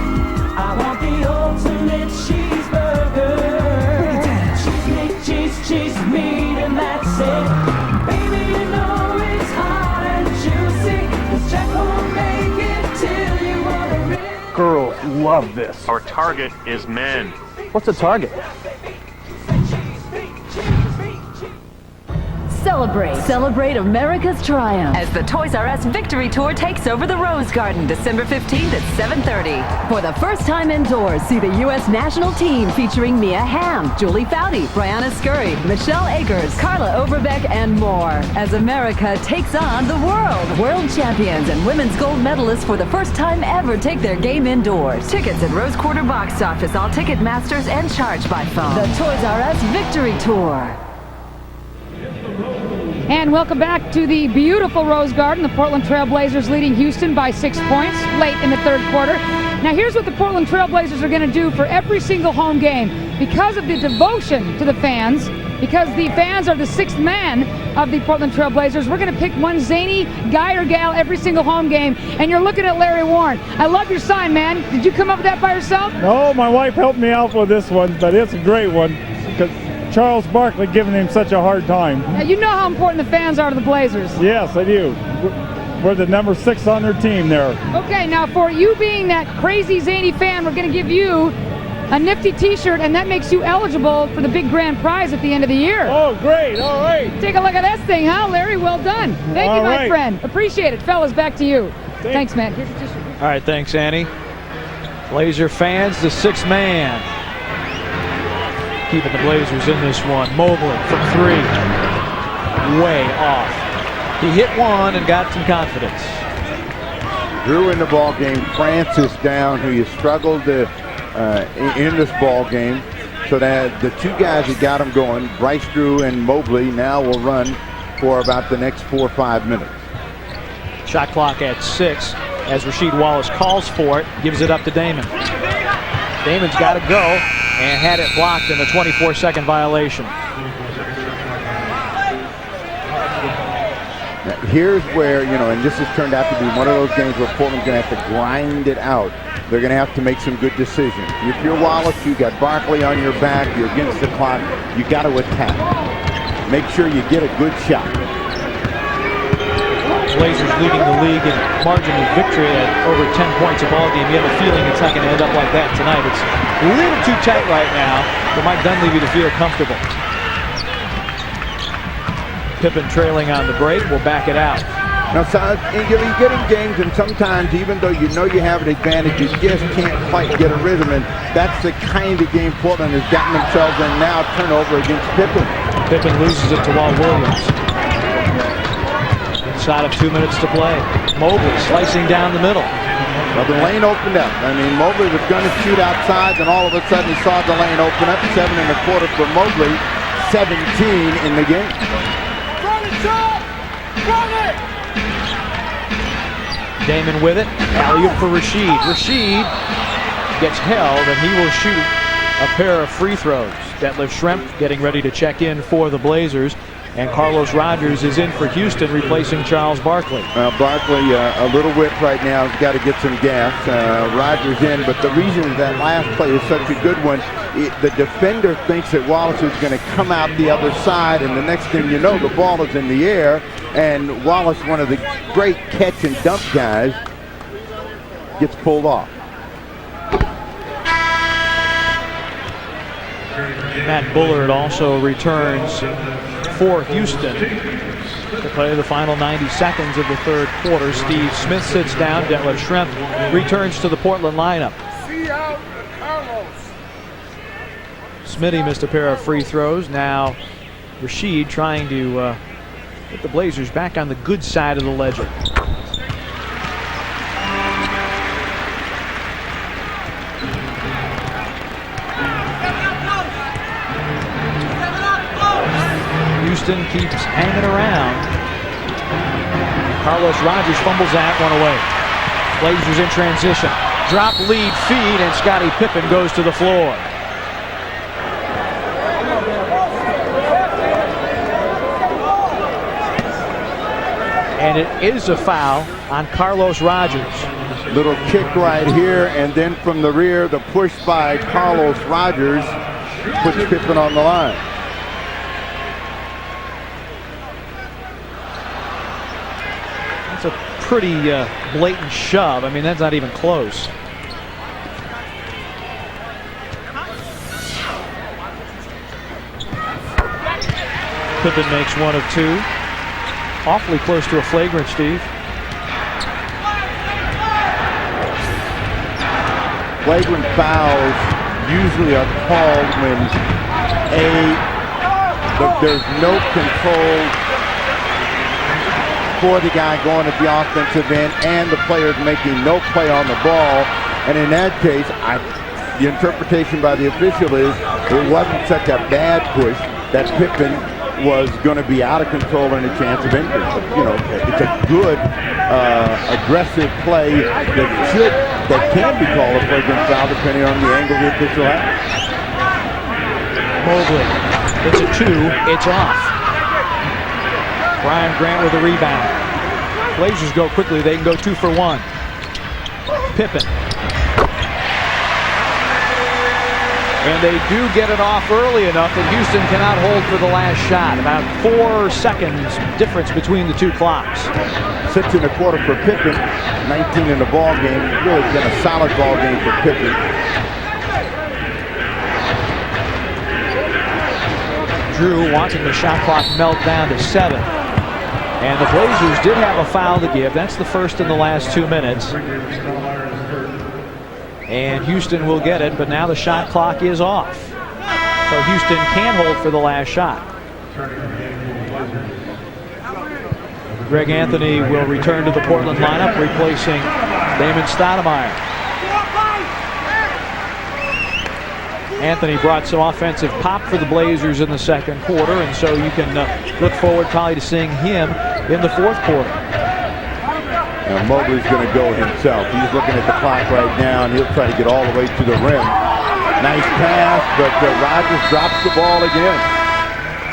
I want the ultimate cheeseburger. Cheese meat, cheese meat, and that's it. Baby, you know it's hot and juicy. The check won't make it till you want to rip. Girls love this. Our target is men. What's a target? Celebrate America's triumph as the Toys R Us Victory Tour takes over the Rose Garden December 15th at 7:30. For the first time indoors, see the U.S. national team featuring Mia Hamm, Julie Foudy, Brianna Scurry, Michelle Akers, Carla Overbeck, and more as America takes on the world. World champions and women's gold medalists for the first time ever take their game indoors. Tickets at Rose Quarter box office, all ticket masters, and charged by phone. The Toys R Us Victory Tour. And welcome back to the beautiful Rose Garden. The Portland Trail Blazers leading Houston by 6 points late in the third quarter. Now here's what the Portland Trail Blazers are going to do for every single home game. Because of the devotion to the fans, because the fans are the sixth man of the Portland Trail Blazers, we're going to pick one zany guy or gal every single home game. And you're looking at Larry Warren. I love your sign, man. Did you come up with that by yourself? No, my wife helped me out with this one, but it's a great one because Charles Barkley giving him such a hard time. Now, you know how important the fans are to the Blazers. Yes, I do. We're the number 6 on their team there. Okay, now for you being that crazy zany fan, we're going to give you a nifty t-shirt, and that makes you eligible for the big grand prize at the end of the year. Oh, great. All right. Take a look at this thing, huh, Larry? Well done. Thank you, my friend. Appreciate it. Fellas, back to you. Thanks, man. Here's your t-shirt. All right, thanks, Annie. Blazer fans, the sixth man. Keeping the Blazers in this one. Mobley from three. Way off. He hit one and got some confidence. Drew in the ball game. Francis down, who you struggled to, in this ball game. So that the two guys that got him going, Bryce Drew and Mobley, now will run for about the next 4 or 5 minutes. Shot clock at 6 as Rasheed Wallace calls for it, gives it up to Damon. Damon's got to go and had it blocked in the 24-second violation. Now, here's where, and this has turned out to be one of those games where Portland's going to have to grind it out. They're going to have to make some good decisions. If you're Wallace, you got Barkley on your back, you're against the clock, you got to attack. Make sure you get a good shot. Blazers leading the league in margin of victory at over 10 points a ball game. You have a feeling it's not going to end up like that tonight. It's a little too tight right now for Mike Dunleavy to feel comfortable. Pippen trailing on the break will back it out. Now, you get in games, and sometimes even though you know you have an advantage, you just can't quite get a rhythm, and that's the kind of game Portland has gotten themselves in now. Turnover against Pippen. Pippen loses it to Walt Williams. Inside of 2 minutes to play. Mobley slicing down the middle. Well, the lane opened up. I mean, Mobley was going to shoot outside, and all of a sudden he saw the lane open up. 7.25 for Mobley, 17 in the game. Damon with it. Alley-oop for Rasheed. Rasheed gets held, and he will shoot a pair of free throws. Detlef Schrempf getting ready to check in for the Blazers. And Carlos Rogers is in for Houston, replacing Charles Barkley. Barkley, a little whip right now. He's got to get some gas. Rogers in, but the reason that last play is such a good one, the defender thinks that Wallace is going to come out the other side, and the next thing you know, the ball is in the air, and Wallace, one of the great catch and dump guys, gets pulled off. Matt Bullard also returns for Houston to play the final 90 seconds of the third quarter. Steve Smith sits down. Detlef Schrempf returns to the Portland lineup. Smitty missed a pair of free throws. Now Rasheed trying to put the Blazers back on the good side of the ledger. Houston keeps hanging around. Carlos Rogers fumbles that one away. Blazers in transition. Drop, lead, feed, and Scottie Pippen goes to the floor. And it is a foul on Carlos Rogers. Little kick right here, and then from the rear, the push by Carlos Rogers puts Pippen on the line. A pretty blatant shove. I mean, that's not even close. Pippen makes one of two. Awfully close to a flagrant, Steve. Flagrant fouls usually are called when there's no control for the guy going at the offensive end, and the player's making no play on the ball. And in that case, the interpretation by the official is it wasn't such a bad push that Pippen was going to be out of control and a chance of injury. But, you know, it's a good, aggressive play that can be called a flagrant foul depending on the angle the official has. Mobley, it's a two, it's off. Brian Grant with a rebound. Blazers go quickly. They can go 2 for 1. Pippen. And they do get it off early enough that Houston cannot hold for the last shot. About 4 seconds difference between the two clocks. 6.25 for Pippen. 19 in the ball game. Really been a solid ball game for Pippen. Drew watching the shot clock melt down to 7. And the Blazers did have a foul to give. That's the first in the last 2 minutes. And Houston will get it, but now the shot clock is off. So Houston can hold for the last shot. Greg Anthony will return to the Portland lineup, replacing Damon Stoudemire. Anthony brought some offensive pop for the Blazers in the second quarter, and so you can look forward probably to seeing him in the fourth quarter. Now Mobley's going to go himself. He's looking at the clock right now, and he'll try to get all the way to the rim. Nice pass, but Rogers drops the ball again.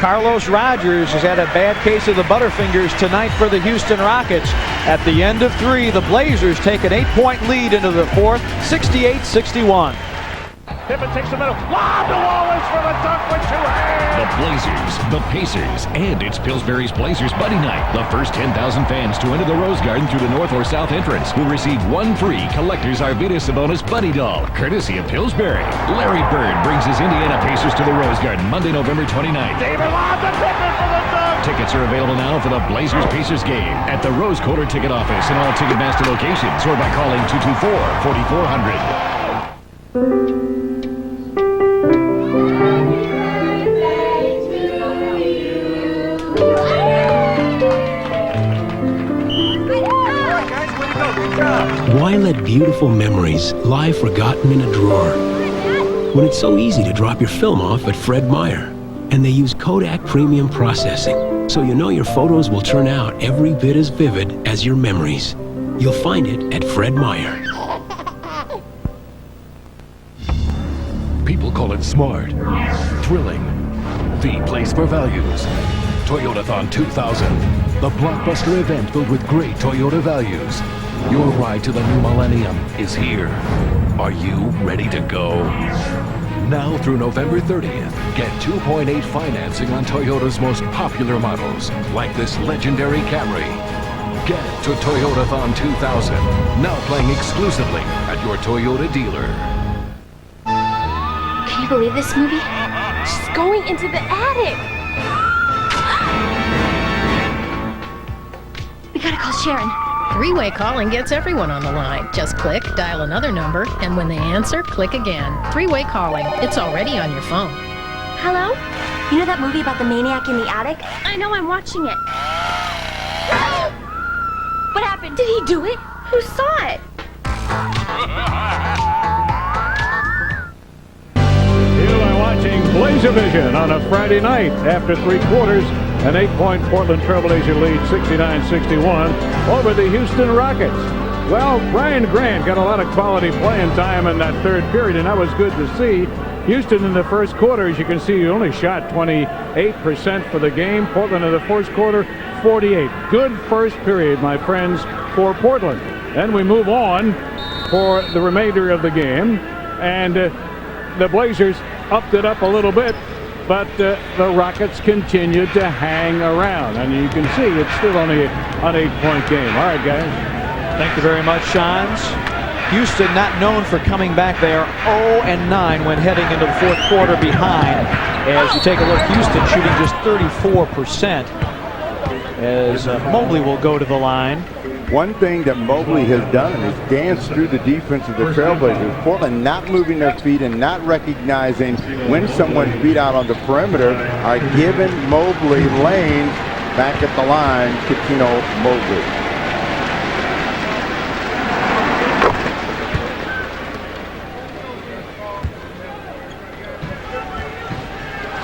Carlos Rogers has had a bad case of the Butterfingers tonight for the Houston Rockets. At the end of 3, the Blazers take an 8-point lead into the fourth, 68-61. Pippen takes the middle. Lob to Wallace for the dunk with 2 hands. The Blazers, the Pacers, and it's Pillsbury's Blazers Buddy Night. The first 10,000 fans to enter the Rose Garden through the north or south entrance will receive 1 free Collector's Arvidas Sabonis Buddy Doll, courtesy of Pillsbury. Larry Bird brings his Indiana Pacers to the Rose Garden Monday, November 29th. David Lob to Pippen for the dunk. Tickets are available now for the Blazers-Pacers game at the Rose Quarter Ticket Office and all Ticketmaster locations, or by calling 224-4400. Why let beautiful memories lie forgotten in a drawer when it's so easy to drop your film off at Fred Meyer? And they use Kodak Premium Processing, so you know your photos will turn out every bit as vivid as your memories. You'll find it at Fred Meyer. People call it smart, thrilling, the place for values. Toyotathon 2000, the blockbuster event filled with great Toyota values. Your ride to the new millennium is here. Are you ready to go? Now through November 30th, get 2.8 financing on Toyota's most popular models, like this legendary Camry. Get to Toyotathon 2000, now playing exclusively at your Toyota dealer. Can you believe this movie? She's going into the attic. We gotta call Sharon. Three-way calling gets everyone on the line. Just click, dial another number, and when they answer, click again. Three-way calling. It's already on your phone. Hello? You know that movie about the maniac in the attic? I know, I'm watching it. What happened? Did he do it? Who saw it? You are watching BlaserVision on a Friday night after three quarters. An 8-point Portland Trailblazer lead, 69-61, over the Houston Rockets. Well, Brian Grant got a lot of quality playing time in that third period, and that was good to see. Houston in the first quarter, as you can see, only shot 28% for the game. Portland in the first quarter, 48. Good first period, my friends, for Portland. Then we move on for the remainder of the game, and the Blazers upped it up a little bit. But the Rockets continue to hang around. And you can see it's still only an 8-point game. All right, guys. Thank you very much, Shans. Houston not known for coming back. They are 0-9 when heading into the fourth quarter behind. As you take a look, Houston shooting just 34%. As Mobley will go to the line. One thing that Mobley has done is dance through the defense of the Trailblazers. Portland not moving their feet and not recognizing when someone's beat out on the perimeter are giving Mobley lanes back at the line. Coutinho Mobley.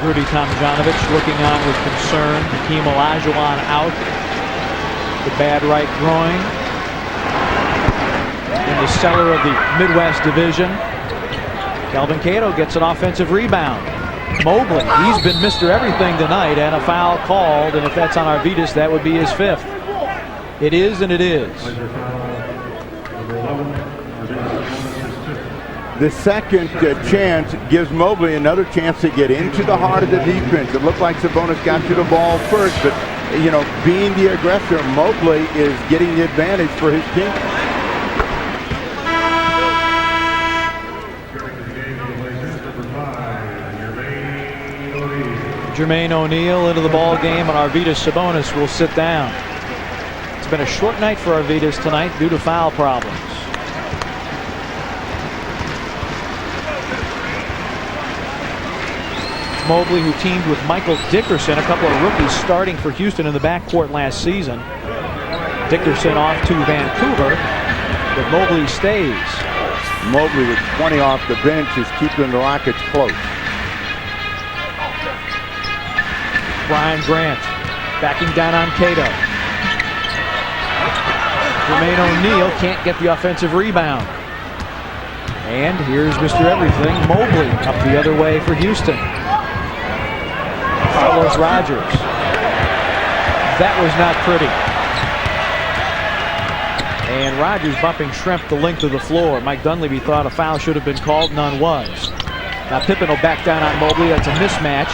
Rudy Tomjanovich looking on with concern. Hakeem Olajuwon out. The bad right groin in the cellar of the Midwest Division. Kelvin Cato gets an offensive rebound. Mobley, he's been Mr. Everything tonight, and a foul called, and if that's on Arvydas, that would be his fifth. It is, and it is. The second chance gives Mobley another chance to get into the heart of the defense. It looked like Sabonis got to the ball first, but you know, being the aggressor, Mobley is getting the advantage for his team. Jermaine O'Neal into the ball game, and Arvydas Sabonis will sit down. It's been a short night for Arvydas tonight due to foul problems. Mobley, who teamed with Michael Dickerson, a couple of rookies starting for Houston in the backcourt last season. Dickerson off to Vancouver, but Mobley stays. Mobley with 20 off the bench is keeping the Rockets close. Brian Grant backing down on Cato. Jermaine O'Neal can't get the offensive rebound. And here's Mr. Everything, Mobley, up the other way for Houston. Carlos Rogers. That was not pretty. And Rogers bumping Schrempf the length of the floor. Mike Dunleavy thought a foul should have been called. None was. Now Pippen will back down on Mobley. That's a mismatch.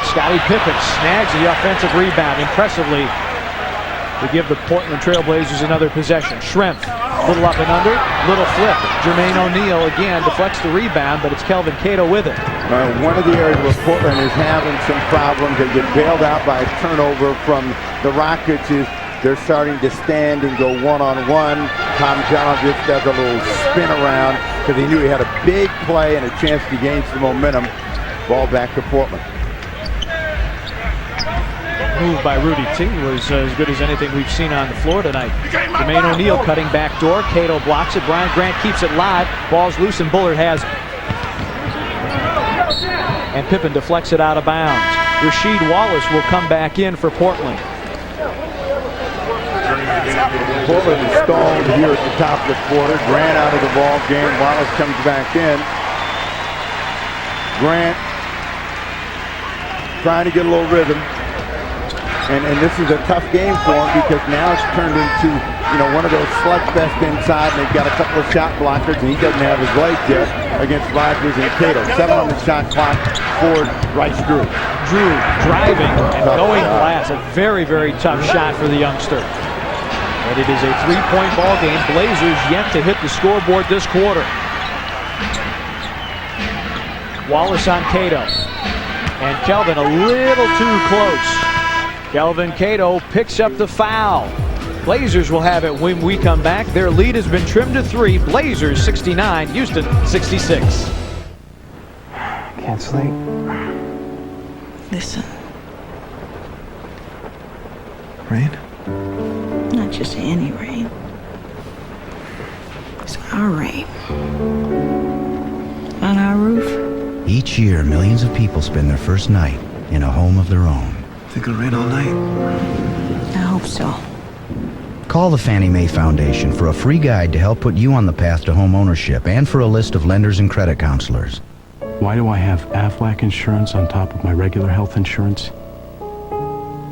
Scottie Pippen snags the offensive rebound impressively to give the Portland Trailblazers another possession. Schrempf, little up and under, little flip. Jermaine O'Neal again deflects the rebound, but it's Kelvin Cato with it. One of the areas where Portland is having some problems, they get bailed out by a turnover from the Rockets, is they're starting to stand and go one-on-one. Tomjanovich does a little spin around because he knew he had a big play and a chance to gain some momentum. Ball back to Portland. move by Rudy T was as good as anything we've seen on the floor tonight. Jermaine O'Neal cutting back door. Cato blocks it. Brian Grant keeps it live. Ball's loose and Bullard has it. And Pippen deflects it out of bounds. Rasheed Wallace will come back in for Portland. Portland is stalled here at the top of the quarter. Grant out of the ball game. Wallace comes back in. Grant trying to get a little rhythm. And this is a tough game for him because now it's turned into, one of those slugfest inside, and they've got a couple of shot blockers, and he doesn't have his legs yet against Rogers and Cato. 7 on the shot clock for Bryce Drew. Drew driving and going glass. A very, very tough shot for the youngster. But it is a 3-point ball game. Blazers yet to hit the scoreboard this quarter. Wallace on Cato. And Kelvin a little too close. Kelvin Cato picks up the foul. Blazers will have it when we come back. Their lead has been trimmed to 3. Blazers 69, Houston 66. Can't sleep. Listen. Rain? Not just any rain. It's our rain. On our roof. Each year, millions of people spend their first night in a home of their own. Think it'll rain all night? I hope so. Call the Fannie Mae Foundation for a free guide to help put you on the path to home ownership and for a list of lenders and credit counselors. Why do I have Aflac insurance on top of my regular health insurance?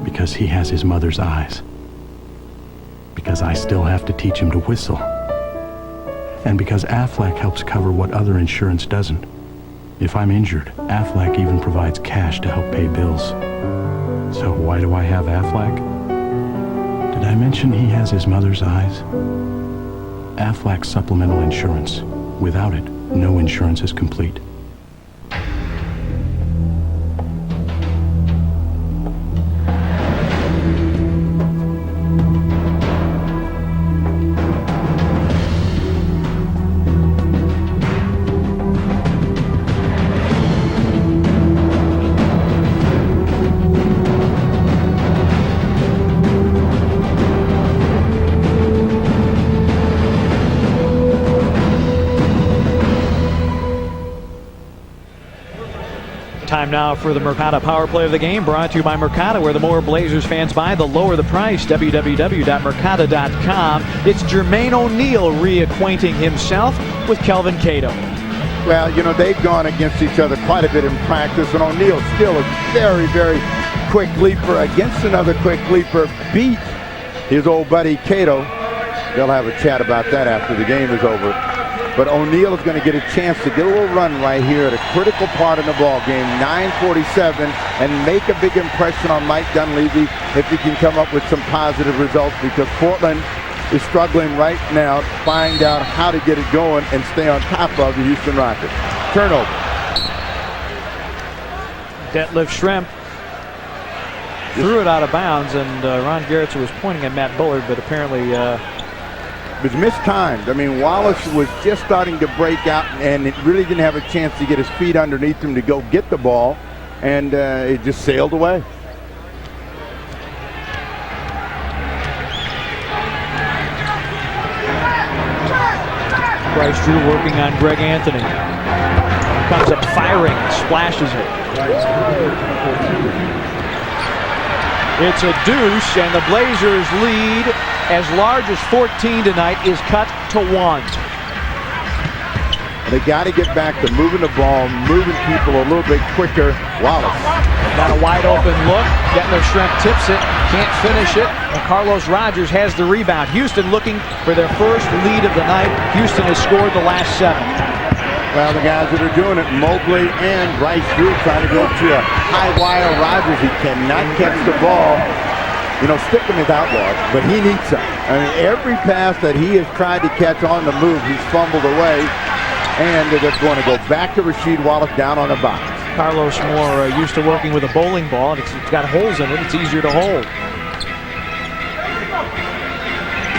Because he has his mother's eyes. Because I still have to teach him to whistle. And because Aflac helps cover what other insurance doesn't. If I'm injured, Aflac even provides cash to help pay bills. So why do I have Aflac? Did I mention he has his mother's eyes? Aflac supplemental insurance. Without it, no insurance is complete. Time now for the Mercado Power Play of the game, brought to you by Mercado, where the more Blazers fans buy, the lower the price. www.mercado.com. It's Jermaine O'Neal reacquainting himself with Kelvin Cato. Well, they've gone against each other quite a bit in practice, and O'Neal's still a very, very quick leaper against another quick leaper. Beat his old buddy Cato. They'll have a chat about that after the game is over. But O'Neal is going to get a chance to get a little run right here at a critical part in the ball game, 9:47, and make a big impression on Mike Dunleavy if he can come up with some positive results, because Portland is struggling right now to find out how to get it going and stay on top of the Houston Rockets. Turnover. Detlef Schrempf threw it out of bounds, and Ron Garretson was pointing at Matt Bullard, but apparently it was mistimed. I mean, Wallace was just starting to break out, and it really didn't have a chance to get his feet underneath him to go get the ball, and it just sailed away. Bryce Drew working on Greg Anthony. Comes up firing, splashes it. It's a deuce, and the Blazers lead as large as 14 tonight is cut to 1. They got to get back to moving the ball, moving people a little bit quicker. Wallace. Got a wide open look. Detlef Schrempf tips it, can't finish it, and Carlos Rogers has the rebound. Houston looking for their first lead of the night. Houston has scored the last 7. Well, the guys that are doing it, Mobley and Bryce Drew, trying to go to a high wire. Rogers, he cannot catch the ball. Stick him is outlawed, but he needs some. I mean, every pass that he has tried to catch on the move, he's fumbled away, and they're going to go back to Rasheed Wallace down on the box. Carlos more used to working with a bowling ball, and it's got holes in it. It's easier to hold.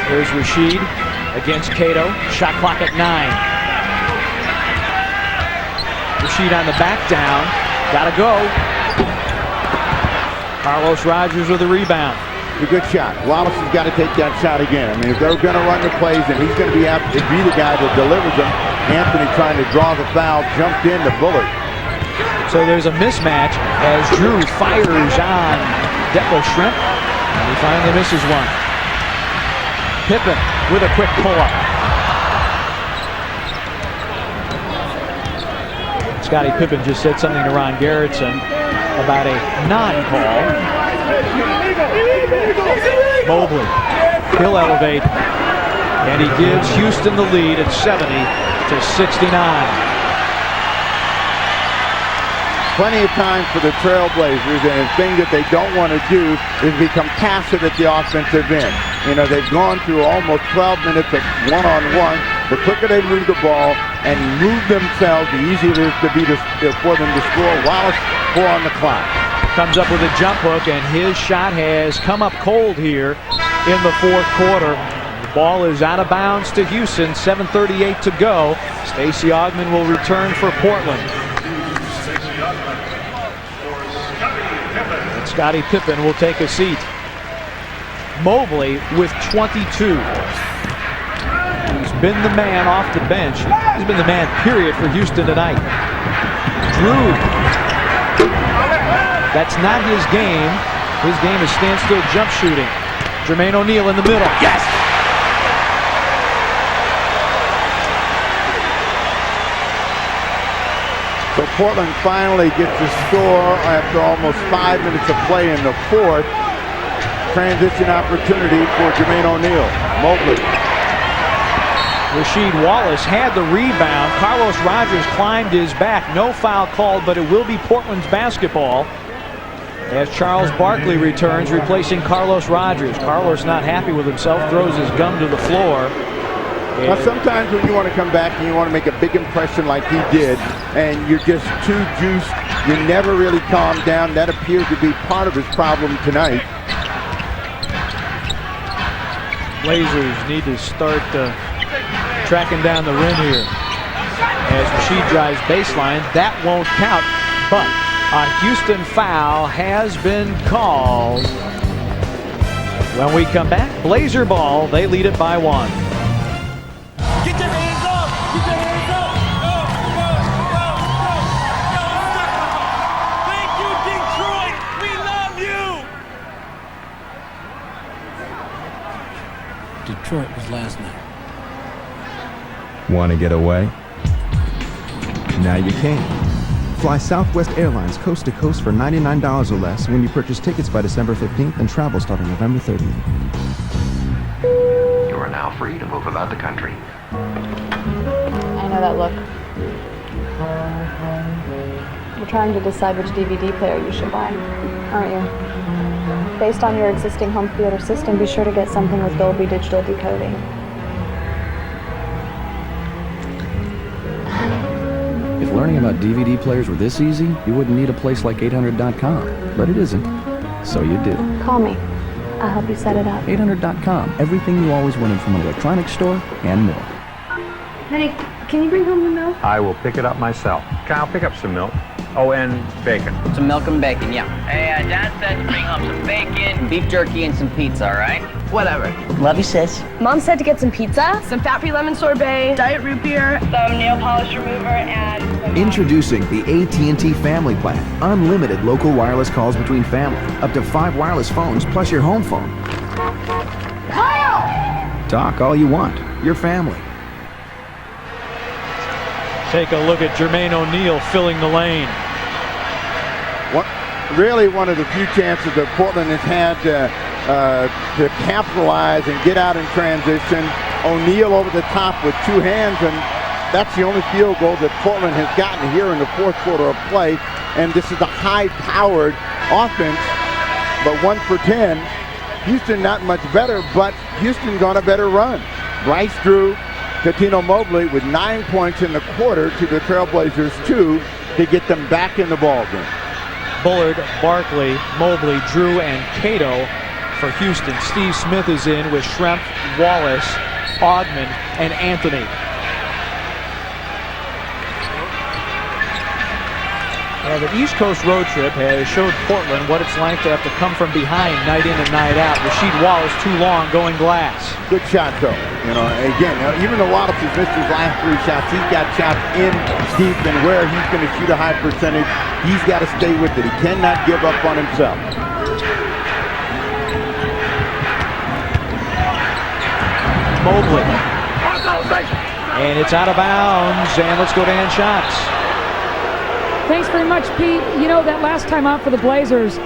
There's Rasheed against Cato. Shot clock at 9. Rasheed on the back down. Gotta go. Carlos Rogers with a rebound. A good shot. Wallace has got to take that shot again. I mean, if they're going to run the plays, and he's going to be the guy that delivers them. Anthony trying to draw the foul, jumped in to Bullard. So there's a mismatch as Drew fires on Detlef Schrempf, and he finally misses one. Pippen with a quick pull-up. Scottie Pippen just said something to Ron Gerritsen about a non-call. Mobley, he'll elevate, and he gives Houston the lead at 70-69. Plenty of time for the Trailblazers, and the thing that they don't want to do is become passive at the offensive end. You know, they've gone through almost 12 minutes of one-on-one. The quicker they move the ball and move themselves, the easier it is for them to score. Wallace, 4 on the clock. Comes up with a jump hook, and his shot has come up cold here in the fourth quarter. The ball is out of bounds to Houston, 7:38 to go. Stacey Augmon will return for Portland. And Scottie Pippen will take a seat. Mobley with 22. He's been the man off the bench. He's been the man, period, for Houston tonight. Drew. That's not his game. His game is standstill jump shooting. Jermaine O'Neal in the middle. Yes! So Portland finally gets the score after almost 5 minutes of play in the fourth. Transition opportunity for Jermaine O'Neal. Mobley. Rasheed Wallace had the rebound. Carlos Rogers climbed his back. No foul called, but it will be Portland's basketball as Charles Barkley returns, replacing Carlos Rogers. Carlos not happy with himself, throws his gum to the floor. Well, sometimes when you want to come back and you want to make a big impression like he did, and you're just too juiced, you never really calm down. That appears to be part of his problem tonight. Blazers need to start tracking down the rim here. As Rasheed drives baseline, that won't count, but a Houston foul has been called. When we come back, Blazer ball, they lead it by 1. Get your hands up! Get your hands up! Go! Thank you, Detroit! We love you! Detroit was last night. Want to get away? Now you can. Fly Southwest Airlines coast to coast for $99 or less when you purchase tickets by December 15th and travel starting November 30th. You are now free to move about the country. I know that look. You're trying to decide which DVD player you should buy, aren't you? Based on your existing home theater system, be sure to get something with Dolby Digital decoding. If learning about DVD players were this easy, you wouldn't need a place like 800.com. But it isn't. So you do. Call me. I'll help you set it up. 800.com. Everything you always wanted from an electronics store and more. Honey, can you bring home the milk? I will pick it up myself. I'll pick up some milk. Oh, and bacon. Some milk and bacon, yeah. Hey, Dad said to bring home some bacon, beef jerky, and some pizza, all right? Whatever. Love you, sis. Mom said to get some pizza, some fat-free lemon sorbet, diet root beer, some nail polish remover, and Introducing the AT&T Family Plan. Unlimited local wireless calls between family. Up to 5 wireless phones plus your home phone. Kyle! Talk all you want. Your family. Take a look at Jermaine O'Neal filling the lane. Really one of the few chances that Portland has had to capitalize and get out in transition. O'Neal over the top with 2 hands, and that's the only field goal that Portland has gotten here in the fourth quarter of play. And this is a high-powered offense, but 1 for 10. Houston not much better, but Houston's on a better run. Bryce Drew, Cuttino Mobley with 9 points in the quarter to the Trailblazers 2 to get them back in the ballgame. Bullard, Barkley, Mobley, Drew, and Cato for Houston. Steve Smith is in with Schrempf, Wallace, Augmon, and Anthony. Yeah, the East Coast road trip has showed Portland what it's like to have to come from behind night in and night out. Rasheed Wallace too long going glass. Good shot, though. Again, even though Wallace has missed his last 3 shots, he's got shots in deep, and where he's going to shoot a high percentage, he's got to stay with it. He cannot give up on himself. Mobley. And it's out of bounds, and let's go to end shots. Thanks very much, Pete. You know, that last time out for the Blazers,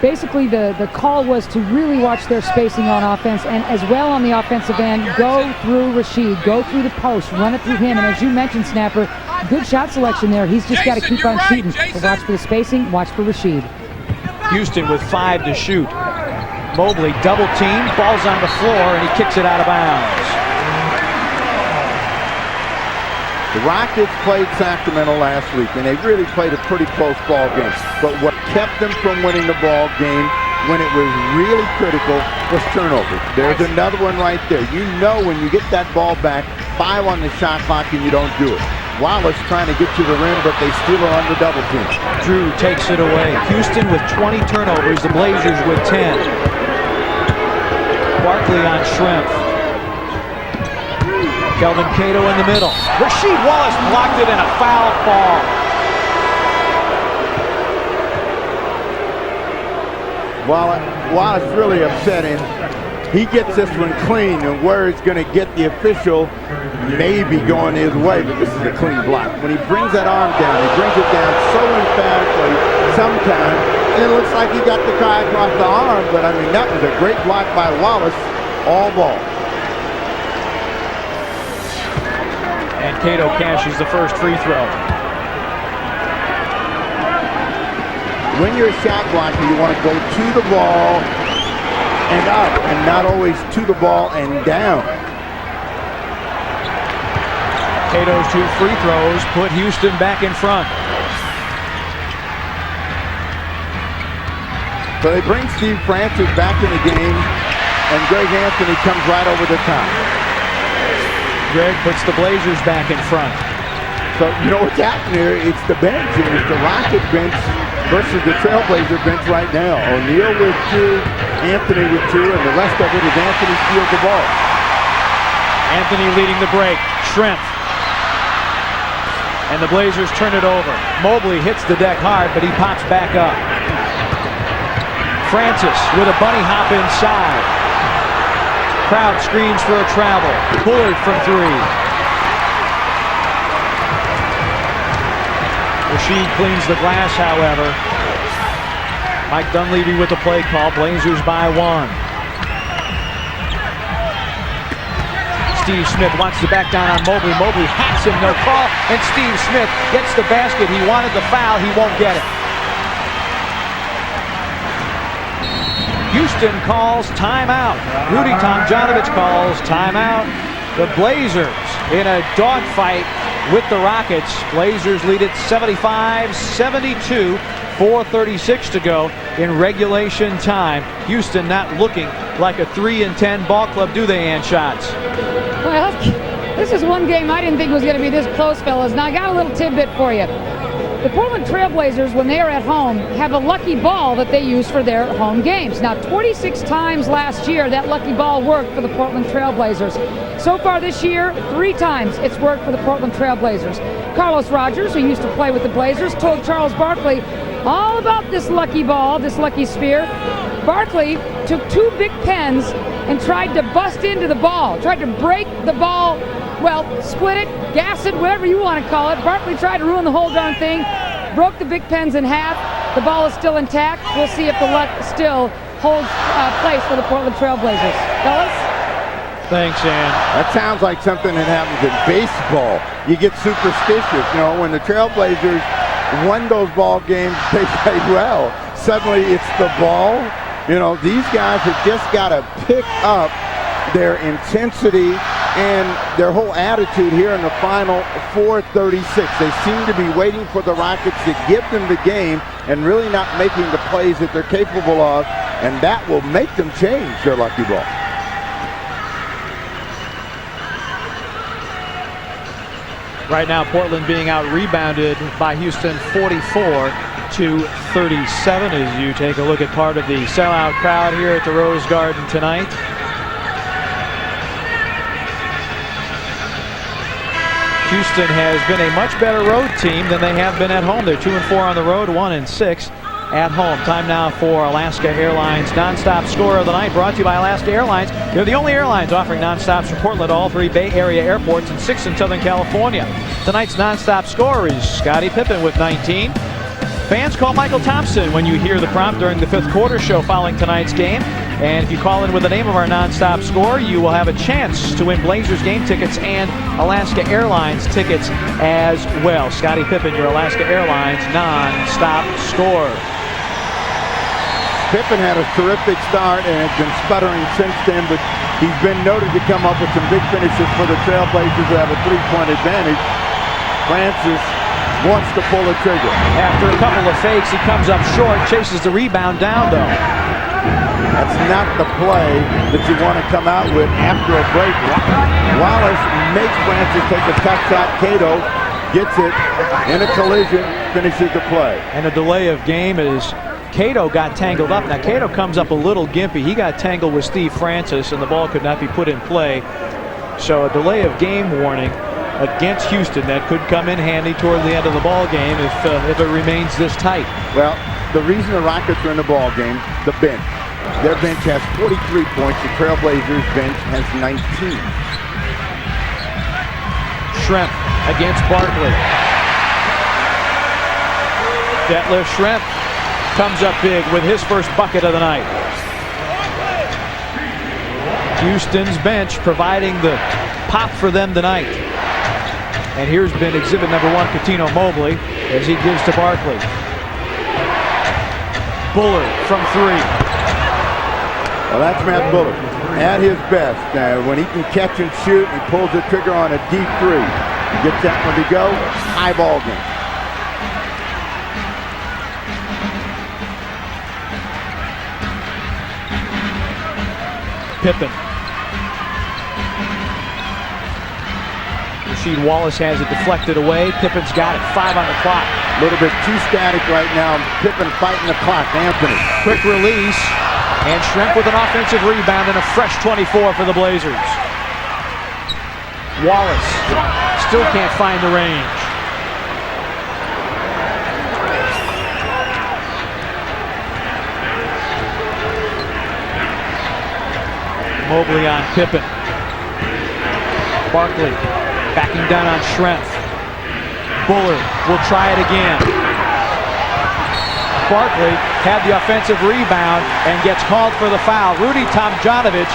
basically the call was to really watch their spacing on offense, and as well on the offensive end, go through Rasheed, go through the post, run it through him. And as you mentioned, Snapper, good shot selection there. He's just got to keep on shooting. So watch for the spacing, watch for Rasheed. Houston with 5 to shoot. Mobley double team, ball's on the floor, and he kicks it out of bounds. The Rockets played Sacramento last week, and they really played a pretty close ball game. But what kept them from winning the ball game when it was really critical was turnovers. There's another one right there. You know when you get that ball back, 5 on the shot clock, and you don't do it. Wallace trying to get to the rim, but they steal it on the double team. Drew takes it away. Houston with 20 turnovers, the Blazers with 10. Barkley on Shrimp. Kelvin Cato in the middle. Rasheed Wallace blocked it, and a foul ball. Wallace really upsetting. He gets this one clean, and where he's going to get the official may be going his way, but this is a clean block. When he brings that arm down, he brings it down so emphatically sometimes, and it looks like he got the guy across the arm, but I mean, that was a great block by Wallace, all ball. And Cato cashes the first free throw. When you're a shot blocker, you want to go to the ball and up, and not always to the ball and down. Cato's 2 free throws put Houston back in front. So they bring Steve Francis back in the game, and Greg Anthony comes right over the top. Greg puts the Blazers back in front. So you know what's happening here? It's the bench, and it's the Rocket bench versus the Trailblazer bench right now. O'Neal with 2, Anthony with 2, and the rest of it is Anthony steals the ball. Anthony leading the break. Shrimp. And the Blazers turn it over. Mobley hits the deck hard, but he pops back up. Francis with a bunny hop inside. Crowd screams for a travel. Bullard from 3. Rasheed cleans the glass, however. Mike Dunleavy with the play call. Blazers by 1. Steve Smith wants to back down on Mobley. Mobley hacks him, no call. And Steve Smith gets the basket. He wanted the foul. He won't get it. Houston calls timeout. Rudy Tomjanovich calls timeout. The Blazers in a dogfight with the Rockets. Blazers lead it 75-72. 4:36 to go in regulation time. Houston not looking like a 3-10 ball club, do they, Ann Schatz? Well, this is one game I didn't think was going to be this close, fellas. Now, I got a little tidbit for you. The Portland Trailblazers, when they are at home, have a lucky ball that they use for their home games. Now, 26 times last year, that lucky ball worked for the Portland Trailblazers. So far this year, 3 times it's worked for the Portland Trailblazers. Carlos Rogers, who used to play with the Blazers, told Charles Barkley all about this lucky ball, this lucky sphere. Barkley took 2 big pens and tried to bust into the ball, tried to break the ball, well, split it, gas it, whatever you want to call it. Barkley tried to ruin the whole darn thing, broke the big pens in half. The ball is still intact. We'll see if the luck still holds place for the Portland Trailblazers. Fellas? Thanks, Ann. That sounds like something that happens in baseball. You get superstitious. You know, when the Trailblazers won those ball games, they played well. Suddenly it's the ball. You know, these guys have just got to pick up their intensity and their whole attitude here in the final 4:36. They seem to be waiting for the Rockets to give them the game and really not making the plays that they're capable of, and that will make them change their lucky ball. Right now, Portland being out-rebounded by Houston 44 42-37 as you take a look at part of the sellout crowd here at the Rose Garden tonight. Houston has been a much better road team than they have been at home. They're 2-4 on the road, 1-6 at home. Time now for Alaska Airlines nonstop score of the night, brought to you by Alaska Airlines. They're the only airlines offering nonstops from Portland to all 3 Bay Area airports and 6 in Southern California. Tonight's nonstop score is Scottie Pippen with 19. Fans call Michael Thompson when you hear the prompt during the 5th quarter show following tonight's game. And if you call in with the name of our nonstop score, you will have a chance to win Blazers game tickets and Alaska Airlines tickets as well. Scottie Pippen, your Alaska Airlines nonstop score. Pippen had a terrific start and has been sputtering since then, but he's been noted to come up with some big finishes for the Trailblazers who have a 3-point advantage. Francis wants to pull the trigger. After a couple of fakes, he comes up short, chases the rebound down, though. That's not the play that you want to come out with after a break. Wallace makes Francis take a tough shot. Cato gets it in a collision, finishes the play. And a delay of game is Cato got tangled up. Now Cato comes up a little gimpy. He got tangled with Steve Francis and the ball could not be put in play. So a delay of game warning against Houston that could come in handy toward the end of the ball game if it remains this tight. Well, the reason the Rockets are in the ball game, the bench. Their bench has 43 points. The Trailblazers bench has 19. Schrempf against Barkley. Detlef Schrempf comes up big with his first bucket of the night. Houston's bench providing the pop for them tonight. And here's been exhibit number 1, Cuttino Mobley, as he gives to Barkley. Bullard from 3. Well, that's Matt Bullard at his best. When he can catch and shoot, he pulls the trigger on a deep 3. He gets that one to go. High ball game. Pippen. Rasheed Wallace has it deflected away. Pippen's got it. 5 on the clock. A little bit too static right now. Pippen fighting the clock. Anthony. Quick release. And Schrempf with an offensive rebound and a fresh 24 for the Blazers. Wallace still can't find the range. Mobley on Pippen. Barkley backing down on Schrempf. Bullard will try it again. Barkley had the offensive rebound and gets called for the foul. Rudy Tomjanovich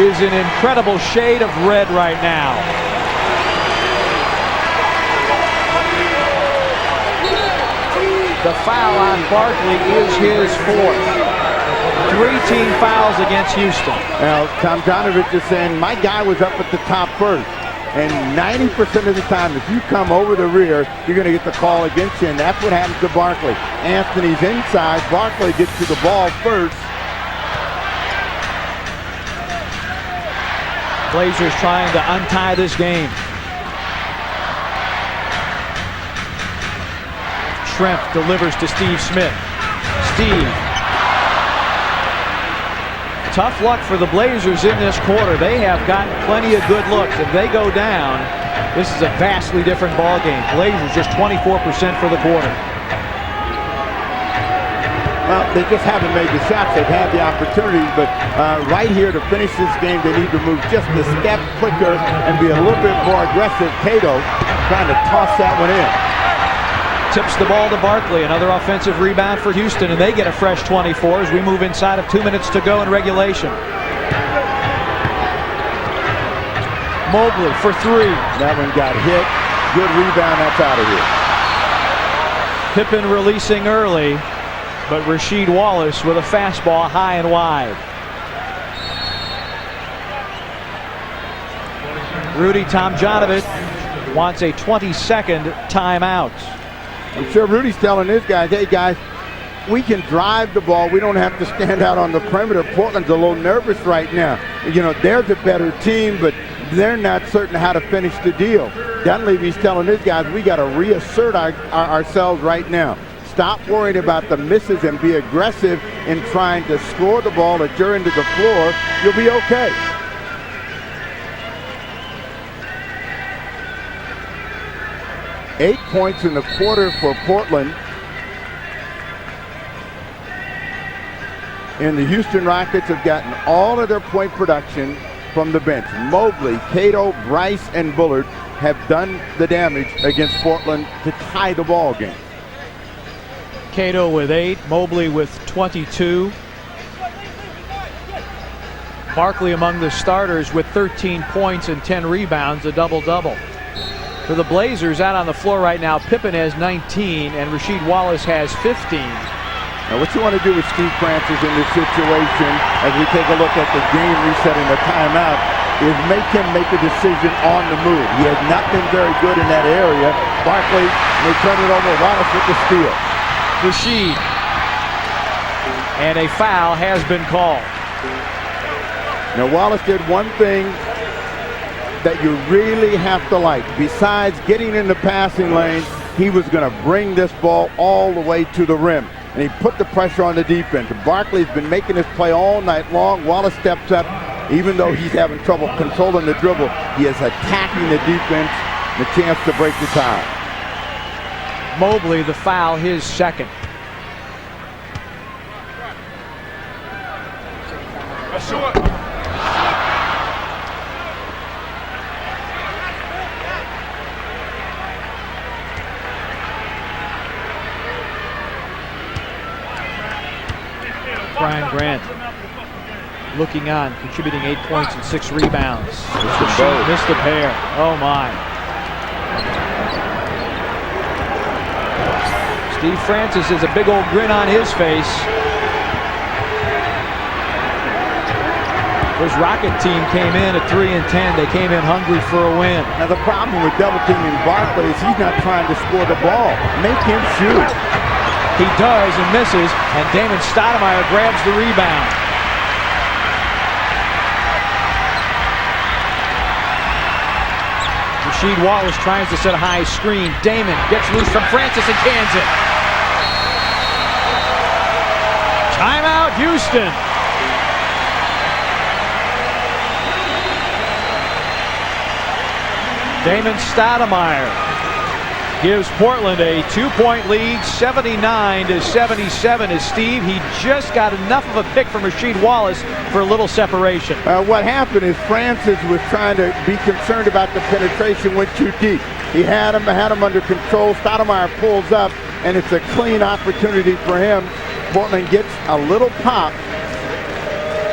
is an incredible shade of red right now. The foul on Barkley is his 4th. 3 team fouls against Houston. Now, Tomjanovich is saying, my guy was up at the top first. And 90% of the time, if you come over the rear, you're going to get the call against you, and that's what happens to Barkley. Anthony's inside. Barkley gets to the ball first. Blazers trying to untie this game. Schrempf delivers to Steve Smith. Steve. Tough luck for the Blazers in this quarter. They have gotten plenty of good looks. If they go down, this is a vastly different ball game. Blazers just 24% for the quarter. Well, they just haven't made the shots. They've had the opportunities, but right here to finish this game, they need to move just a step quicker and be a little bit more aggressive. Cato trying to toss that one in. Tips the ball to Barkley. Another offensive rebound for Houston, and they get a fresh 24 as we move inside of 2 minutes to go in regulation. Mobley for 3. That one got hit. Good rebound. That's out of here. Pippen releasing early, but Rasheed Wallace with a fastball high and wide. Rudy Tomjanovich wants a 20-second timeout. I'm sure Rudy's telling his guys, hey guys, we can drive the ball. We don't have to stand out on the perimeter. Portland's a little nervous right now. You know, they're the better team, but they're not certain how to finish the deal. Dunleavy's telling his guys, we got to reassert ourselves right now. stop worrying about the misses and be aggressive in trying to score the ball at your end of the floor, you'll be okay. Eight points in the quarter for Portland. And the Houston Rockets have gotten all of their point production from the bench. Mobley, Cato, Bryce, and Bullard have done the damage against Portland to tie the ball game. Cato with 8, Mobley with 22. Barkley among the starters with 13 points and 10 rebounds, a double-double. For the Blazers out on the floor right now, Pippen has 19 and Rasheed Wallace has 15. Now what you want to do with Steve Francis in this situation, as we take a look at the game reset and the timeout, is make him make a decision on the move. He has not been very good in that area. Barkley may turn it over. Wallace with the steal. Rasheed. And a foul has been called. Now Wallace did one thing that you really have to like. Besides getting in the passing lane, he was going to bring this ball all the way to the rim. And he put the pressure on the defense. Barkley's been making this play all night long. Wallace steps up. Even though he's having trouble controlling the dribble, he is attacking the defense, the chance to break the tie. Mobley, the foul, his second. Brian Grant looking on, contributing 8 points and 6 rebounds. Missed a pair. Oh my. Steve Francis has a big old grin on his face. His Rocket team came in at 3-10. They came in hungry for a win. Now the problem with double teaming Barkley is he's not trying to score the ball. Make him shoot. He does and misses, and Damon Stoudemire grabs the rebound. Rasheed Wallace tries to set a high screen. Damon gets loose from Francis and cans it. Timeout, Houston. Damon Stoudemire gives Portland a 2-point lead, 79-77. As Steve, he just got enough of a pick from Rasheed Wallace for a little separation. What happened is Francis was trying to be concerned about the penetration, went too deep. He had him under control. Stoudemire pulls up, and it's a clean opportunity for him. Portland gets a little pop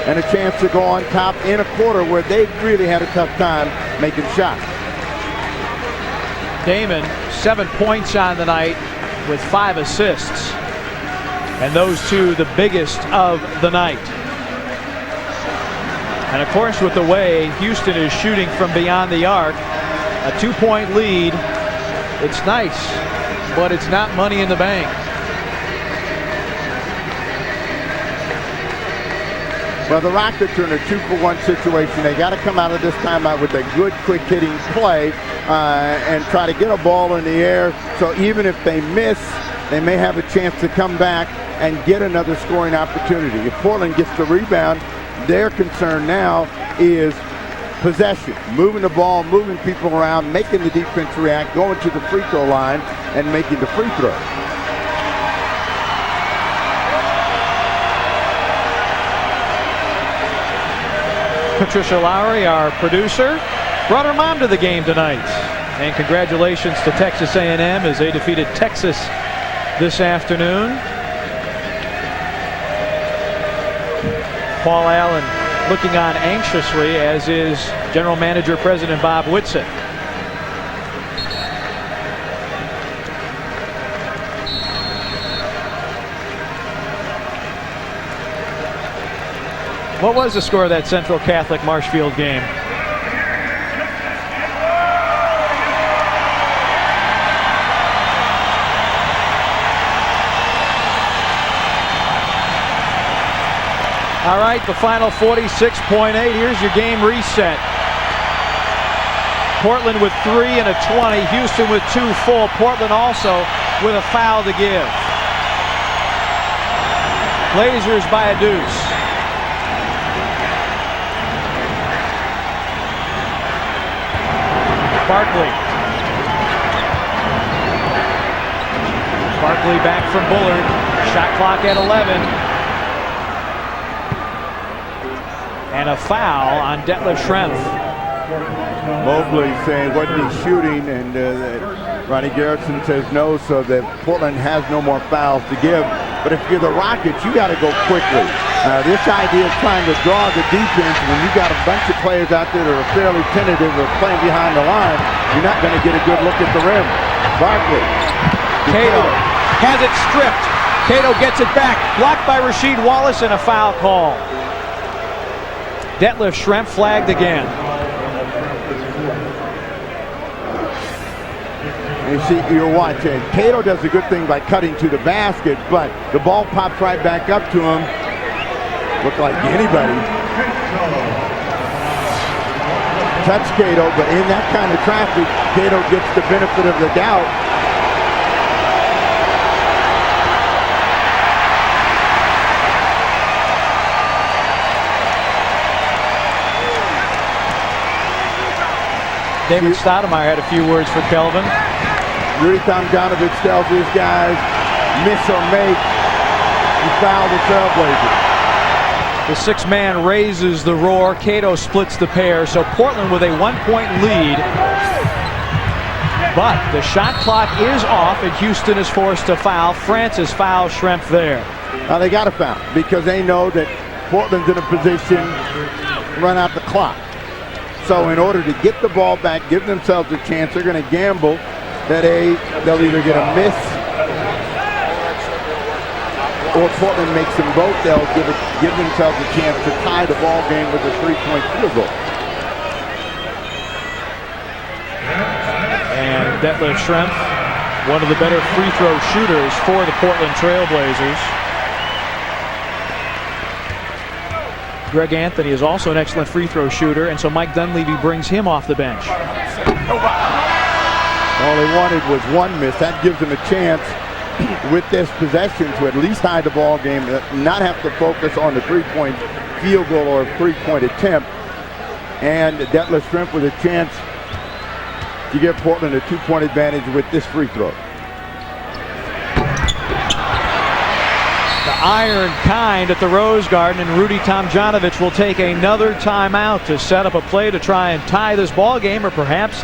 and a chance to go on top in a quarter where they really had a tough time making shots. Damon, 7 points on the night with 5 assists. And those two the biggest of the night. And of course, with the way Houston is shooting from beyond the arc, a 2-point lead, it's nice, but it's not money in the bank. Well, the Rockets are in a 2-for-1 situation. They got to come out of this timeout with a good, quick-hitting play and try to get a ball in the air. So even if they miss, they may have a chance to come back and get another scoring opportunity. If Portland gets the rebound, their concern now is possession, moving the ball, moving people around, making the defense react, going to the free throw line, and making the free throw. Patricia Lowry, our producer, brought her mom to the game tonight. And congratulations to Texas A&M as they defeated Texas this afternoon. Paul Allen looking on anxiously, as is General Manager President Bob Whitsitt. What was the score of that Central Catholic Marshfield game? All right, the final 46.8. Here's your game reset. Portland with 3 and a 20. Houston with 2 full. Portland also with a foul to give. Blazers by a deuce. Barkley. Barkley back from Bullard. Shot clock at 11. And a foul on Detlef Schrempf. Mobley saying wasn't he shooting, and Ronnie Garrison says no, so that Portland has no more fouls to give. But if you're the Rockets, you got to go quickly. This idea of trying to draw the defense when you got a bunch of players out there that are fairly tentative or playing behind the line, you're not going to get a good look at the rim. Barkley. Cato has it stripped. Cato gets it back. Blocked by Rasheed Wallace and a foul call. Detlef Schrempf flagged again. You see, you're watching. Cato does a good thing by cutting to the basket, but the ball pops right back up to him. Look like anybody touched Cato, but in that kind of traffic, Cato gets the benefit of the doubt. David Stoudemire had a few words for Kelvin. Rudy Tomjanovich tells these guys, miss or make, you foul the Trailblazers. The sixth man raises the roar. Cato splits the pair, so Portland with a 1-point lead. But the shot clock is off, and Houston is forced to foul. Francis fouls Schrempf there. Now they got to foul because they know that Portland's in a position to run out the clock. So in order to get the ball back, give themselves a chance, they're going to gamble that they'll either get a miss or Portland makes them both. They'll give themselves a chance to tie the ball game with a 3-point field goal. And Detlef Schrempf, one of the better free throw shooters for the Portland Trailblazers. Greg Anthony is also an excellent free throw shooter, and so Mike Dunleavy brings him off the bench. All they wanted was one miss. That gives them a chance with this possession to at least tie the ball game, not have to focus on the 3-point field goal or a 3-point attempt. And Detlef Schrempf with a chance to give Portland a 2-point advantage with this free throw. The iron kind at the Rose Garden, and Rudy Tomjanovich will take another timeout to set up a play to try and tie this ball game or perhaps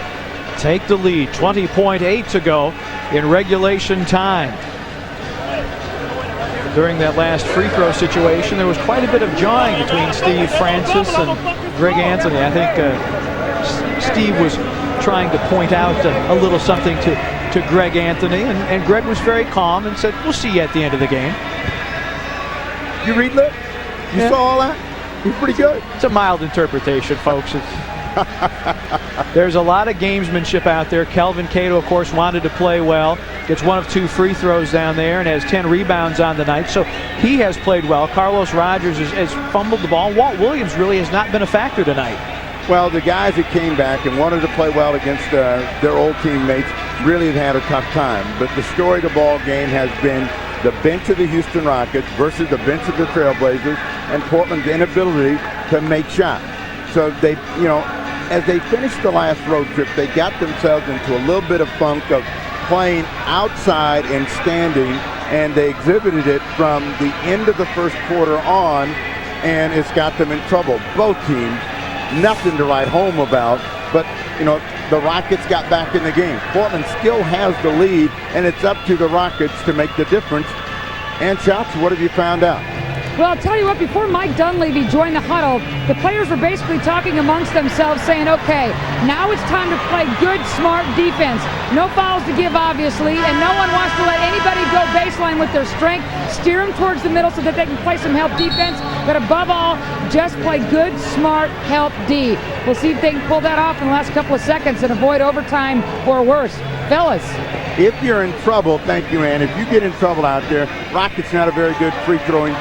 take the lead. 20.8 to go in regulation time. During that last free throw situation, there was quite a bit of jawing between Steve Francis and Greg Anthony. I think Steve was trying to point out a little something to Greg Anthony, and Greg was very calm and said, we'll see you at the end of the game. You read that? You saw all that? He's pretty good. It's a mild interpretation, folks. There's a lot of gamesmanship out there. Kelvin Cato, of course, wanted to play well. Gets 1 of 2 free throws down there and has 10 rebounds on the night. So he has played well. Carlos Rogers has fumbled the ball. Walt Williams really has not been a factor tonight. Well, the guys that came back and wanted to play well against their old teammates really have had a tough time. But the story of the ball game has been the bench of the Houston Rockets versus the bench of the Trailblazers and Portland's inability to make shots. So they, as they finished the last road trip, they got themselves into a little bit of funk of playing outside and standing, and they exhibited it from the end of the first quarter on, and it's got them in trouble. Both teams, nothing to write home about, but the Rockets got back in the game. Portland still has the lead, and it's up to the Rockets to make the difference. And Shots, what have you found out? Well, I'll tell you what, before Mike Dunleavy joined the huddle, the players were basically talking amongst themselves saying, okay, now it's time to play good, smart defense. No fouls to give, obviously, and no one wants to let anybody go baseline with their strength. Steer them towards the middle so that they can play some help defense, but above all, just play good, smart, help D. We'll see if they can pull that off in the last couple of seconds and avoid overtime or worse. Fellas. If you're in trouble, thank you, Ann. If you get in trouble out there, Rockets not a very good free throwing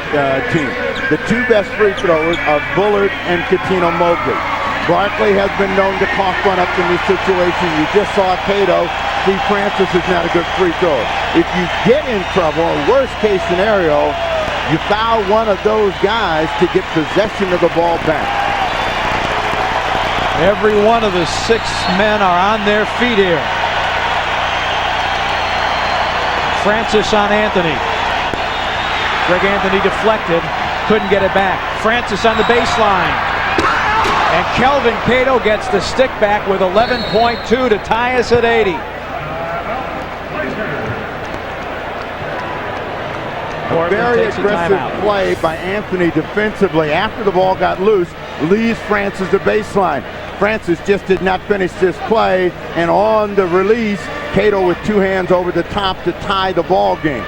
team. The 2 best free throwers are Bullard and Cuttino Mobley. Barkley has been known to cough one up in these situations. You just saw Cato. Steve Francis is not a good free thrower. If you get in trouble, a worst case scenario, You foul one of those guys to get possession of the ball back. Every one of the 6 men are on their feet here. Francis on Anthony. Greg Anthony deflected, couldn't get it back. Francis on the baseline. And Kelvin Cato gets the stick back with 11.2 to tie us at 80. Very aggressive play by Anthony defensively after the ball got loose, leaves Francis the baseline. Francis just did not finish this play, and on the release, Cato with 2 hands over the top to tie the ball game.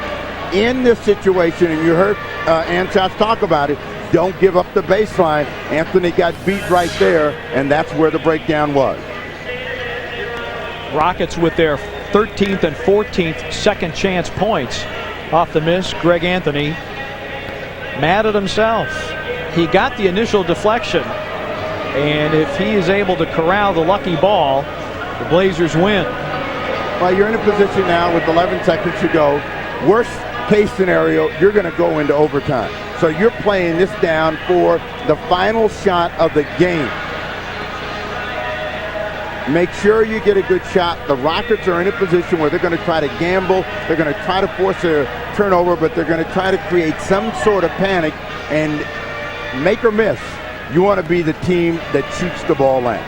In this situation, and you heard Anchas talk about it, don't give up the baseline. Anthony got beat right there, and that's where the breakdown was. Rockets with their 13th and 14th second chance points. Off the miss, Greg Anthony mad at himself. He got the initial deflection, and if he is able to corral the lucky ball, the Blazers win. Well, you're in a position now with 11 seconds to go. Worst case scenario, you're going to go into overtime. So you're playing this down for the final shot of the game. Make sure you get a good shot. The Rockets are in a position where they're going to try to gamble. They're going to try to force a turnover, but they're going to try to create some sort of panic and make or miss. You want to be the team that shoots the ball last.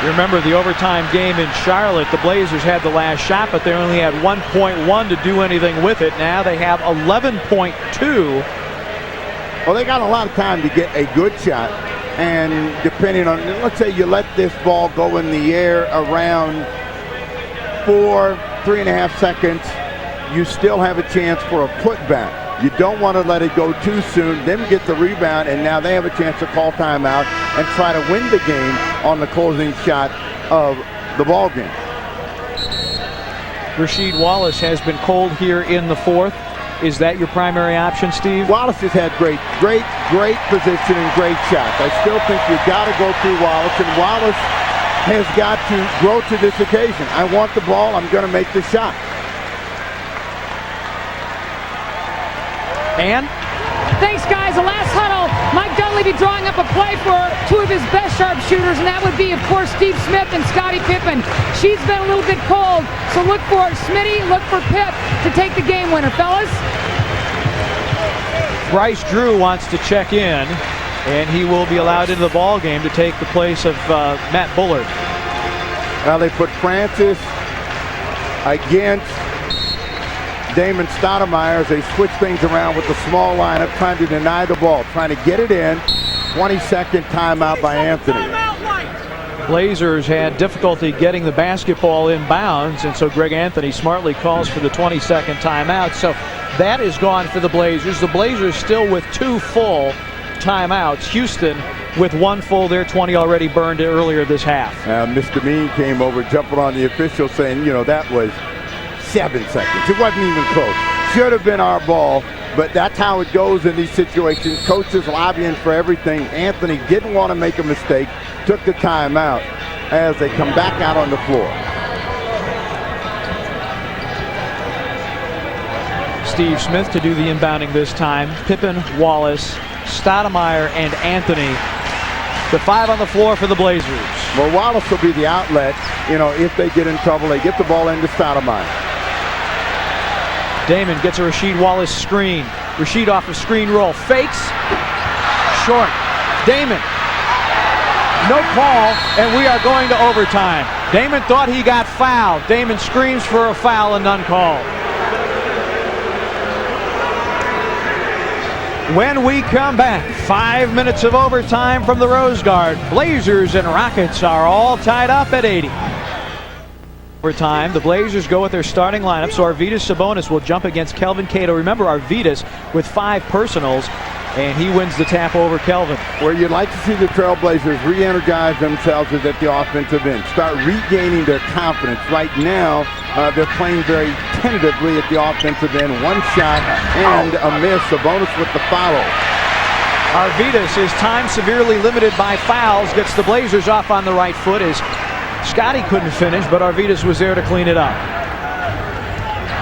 You remember the overtime game in Charlotte, the Blazers had the last shot, but they only had 1.1 to do anything with it. Now they have 11.2. Well, they got a lot of time to get a good shot. And depending on, let's say you let this ball go in the air around 3.5 seconds, you still have a chance for a putback. You don't want to let it go too soon, then get the rebound, and now they have a chance to call timeout and try to win the game on the closing shot of the ball game. Rasheed Wallace has been cold here in the 4th. Is that your primary option, Steve? Wallace has had great position and great shots. I still think you've got to go through Wallace, and Wallace has got to grow to this occasion. I want the ball, I'm going to make the shot. And? Thanks, guys. The last huddle, Mike Dunleavy be drawing up a play for 2 of his best sharpshooters, and that would be, of course, Steve Smith and Scottie Pippen. She's been a little bit cold, so look for Smitty, look for Pip to take the game winner, fellas. Bryce Drew wants to check in, and he will be allowed into the ball game to take the place of Matt Bullard. Now they put Francis against Damon Stoudemire as they switch things around with the small lineup, trying to deny the ball, trying to get it in. 20-second timeout by Anthony. Blazers had difficulty getting the basketball inbounds, and so Greg Anthony smartly calls for the 20-second timeout. So that is gone for the Blazers. The Blazers still with 2 full timeouts. Houston with 1 full. Their 20 already burned earlier this half. Mr. Mean came over, jumping on the official, saying, you know, that was 7 seconds. It wasn't even close. Should have been our ball, but that's how it goes in these situations. Coaches lobbying for everything. Anthony didn't want to make a mistake, took the timeout as they come back out on the floor. Steve Smith to do the inbounding this time. Pippen, Wallace, Stoudemire, and Anthony. The 5 on the floor for the Blazers. Well, Wallace will be the outlet. You know, if they get in trouble, they get the ball into Stoudemire. Damon gets a Rasheed Wallace screen. Rasheed off a screen roll. Fakes. Short. Damon. No call, and we are going to overtime. Damon thought he got fouled. Damon screams for a foul and none called. When we come back, 5 minutes of overtime from the Rose Garden. Blazers and Rockets are all tied up at 80. Overtime, the Blazers go with their starting lineup, so Arvydas Sabonis will jump against Kelvin Cato. Remember, Arvydas with 5 personals, and he wins the tap over Kelvin. Where you'd like to see the Trailblazers re-energize themselves is at the offensive end. Start regaining their confidence. Right now, they're playing very tentatively at the offensive end. 1 shot and a miss. Sabonis with the foul. Arvydas, his time severely limited by fouls, gets the Blazers off on the right foot as Scottie couldn't finish, but Arvydas was there to clean it up.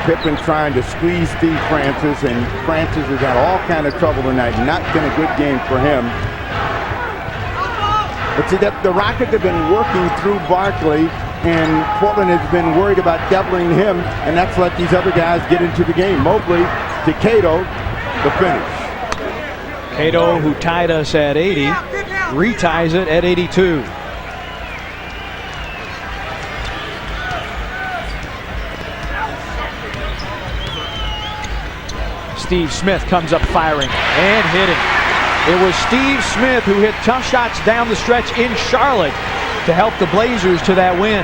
Pippen's trying to squeeze Steve Francis, and Francis has had all kind of trouble tonight. Not been a good game for him. But see, that the Rockets have been working through Barkley, and Portland has been worried about doubling him, and that's let these other guys get into the game. Mobley to Cato, the finish. Cato, who tied us at 80, reties it at 82. Steve Smith comes up firing and hitting. It was Steve Smith who hit tough shots down the stretch in Charlotte to help the Blazers to that win.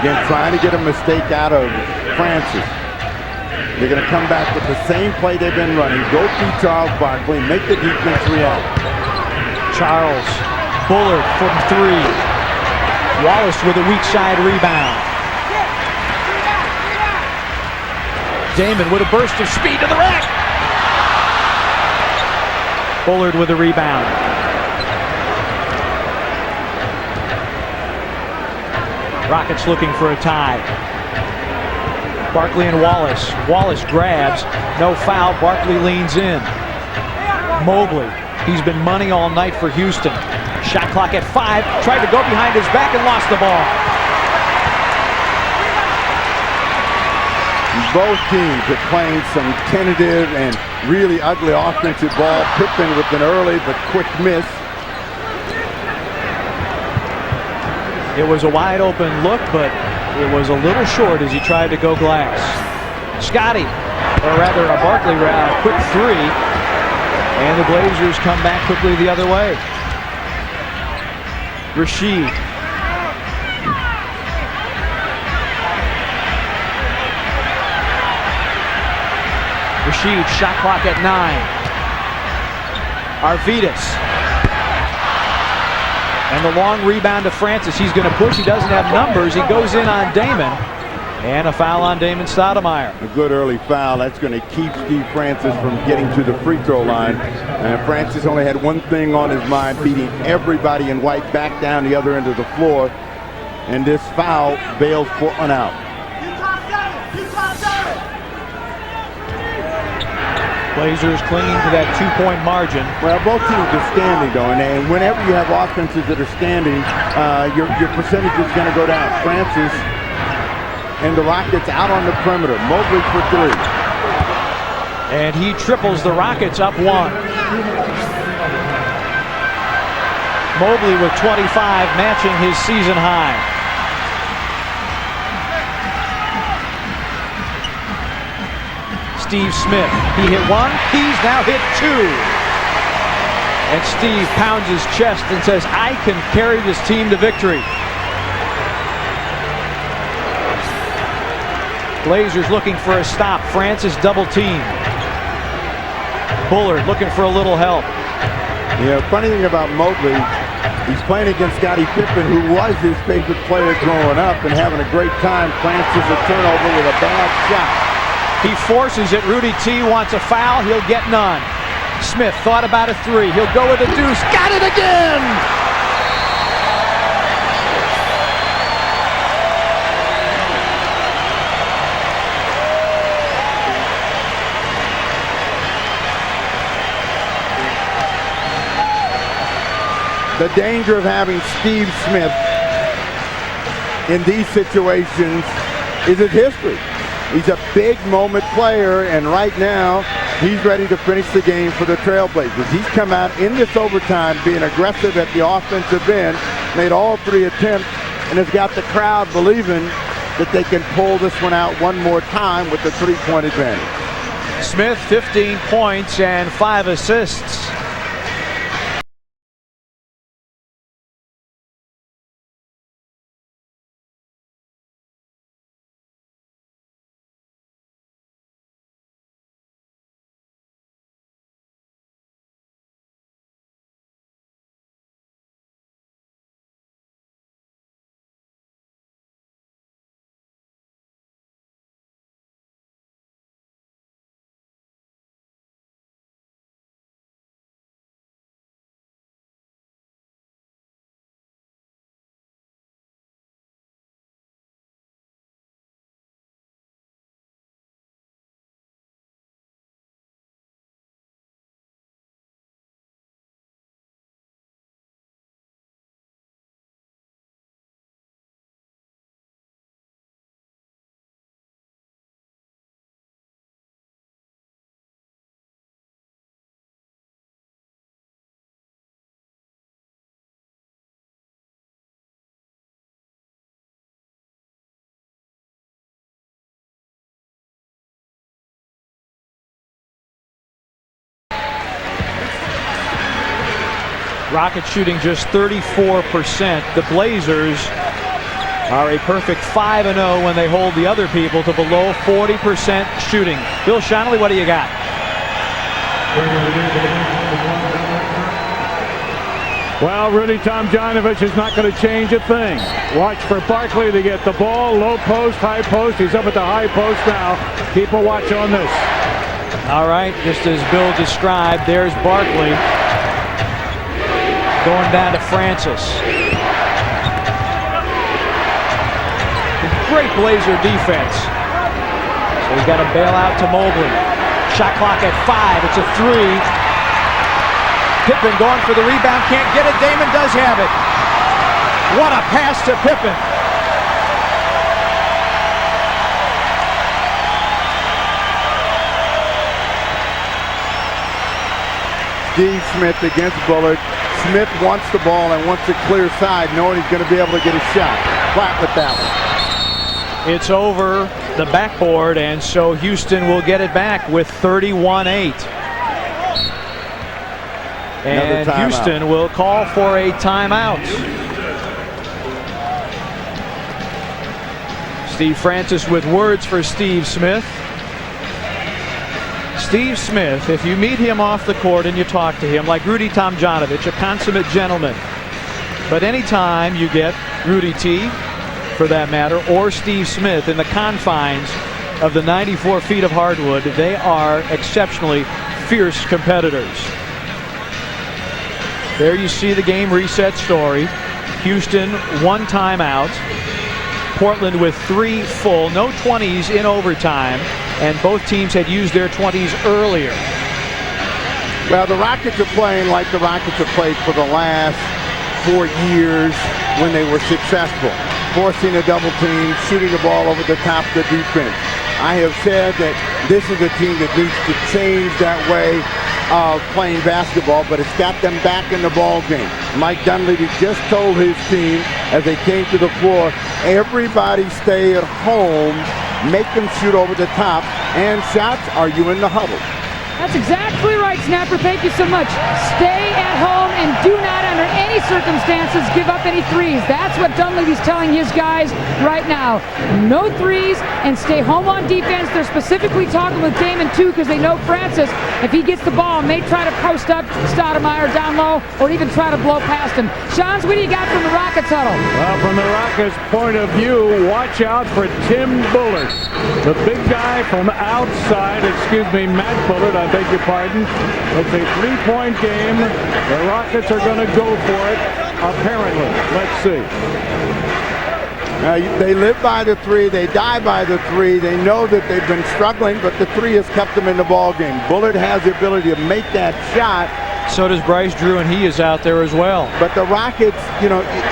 Again, trying to get a mistake out of Francis. They're going to come back with the same play they've been running. Go through Charles Barkley, make the defense react. Charles, Bullard from three. Wallace with a weak side rebound. Damon with a burst of speed to the rack. Bullard with a rebound. Rockets looking for a tie. Barkley and Wallace. Wallace grabs. No foul. Barkley leans in. Mobley. He's been money all night for Houston. Shot clock at 5. Tried to go behind his back and lost the ball. Both teams are playing some tentative and really ugly offensive ball. Pippen with an early but quick miss. It was a wide open look, but it was a little short as he tried to go glass. Scotty, or rather a Barkley quick three, and the Blazers come back quickly the other way. Rasheed. Rasheed, shot clock at 9. Arvidas. And the long rebound to Francis. He's going to push. He doesn't have numbers. He goes in on Damon. And a foul on Damon Stoudemire. A good early foul. That's going to keep Steve Francis from getting to the free throw line. And Francis only had one thing on his mind, beating everybody in white back down the other end of the floor. And this foul bails Portland out. Blazers clinging to that 2-point margin. Well, both teams are standing, though, and whenever you have offenses that are standing, your percentage is going to go down. Francis and the Rockets out on the perimeter. Mobley for 3. And he triples the Rockets up 1. Mobley with 25, matching his season high. Steve Smith, he hit 1, he's now hit 2. And Steve pounds his chest and says, I can carry this team to victory. Blazers looking for a stop. Francis double team. Bullard looking for a little help. Yeah, funny thing about Mobley, he's playing against Scottie Pippen, who was his favorite player growing up and having a great time. Francis a turnover with a bad shot. He forces it. Rudy T wants a foul. He'll get none. Smith thought about a 3. He'll go with a deuce. Got it again! The danger of having Steve Smith in these situations is his history. He's a big moment player, and right now he's ready to finish the game for the Trailblazers. He's come out in this overtime being aggressive at the offensive end, made all 3 attempts, and has got the crowd believing that they can pull this one out one more time with the 3-point advantage. Smith, 15 points and 5 assists. Rockets shooting just 34%. The Blazers are a perfect 5-0 when they hold the other people to below 40% shooting. Bill Schonely, what do you got? Well, Rudy Tomjanovich is not going to change a thing. Watch for Barkley to get the ball. Low post, high post. He's up at the high post now. Keep a watch on this. All right, just as Bill described, there's Barkley going down to Francis. Great Blazer defense. So he's got to bail out to Mobley. Shot clock at 5. It's a 3. Pippen going for the rebound. Can't get it. Damon does have it. What a pass to Pippen. Steve Smith against Bullard. Smith wants the ball and wants a clear side, knowing he's going to be able to get a shot. Flat with that one. It's over the backboard, and so Houston will get it back with 31-8. And Houston will call for a timeout. Steve Francis with words for Steve Smith. Steve Smith, if you meet him off the court and you talk to him, like Rudy Tomjanovich, a consummate gentleman, but anytime you get Rudy T, for that matter, or Steve Smith in the confines of the 94 feet of hardwood, they are exceptionally fierce competitors. There you see the game reset story. Houston 1 timeout. Portland with 3 full, no 20s in overtime, and both teams had used their 20s earlier. Well, the Rockets are playing like the Rockets have played for the last 4 years when they were successful. Forcing a double team, shooting the ball over the top of the defense. I have said that this is a team that needs to change that way of playing basketball, but it's got them back in the ball game. Mike Dunleavy just told his team as they came to the floor, everybody stay at home, make them shoot over the top, and shots, are you in the huddle? That's exactly right, Snapper. Thank you so much. Stay at home and do not, under any circumstances, give up any threes. That's what Dunleavy's telling his guys right now. No threes and stay home on defense. They're specifically talking with Damon, too, because they know Francis, if he gets the ball, may try to post up Stoudemire down low or even try to blow past him. Shans, what do you got from the Rockets huddle? Well, from the Rockets' point of view, watch out for Tim Bullard. The big guy from outside, Matt Bullard, I beg your pardon. It's a 3-point game. The Rockets are going to go for it, apparently. Let's see. They live by the 3. They die by the 3. They know that they've been struggling, but the 3 has kept them in the ball game. Bullard has the ability to make that shot. So does Bryce Drew, and he is out there as well. But the Rockets,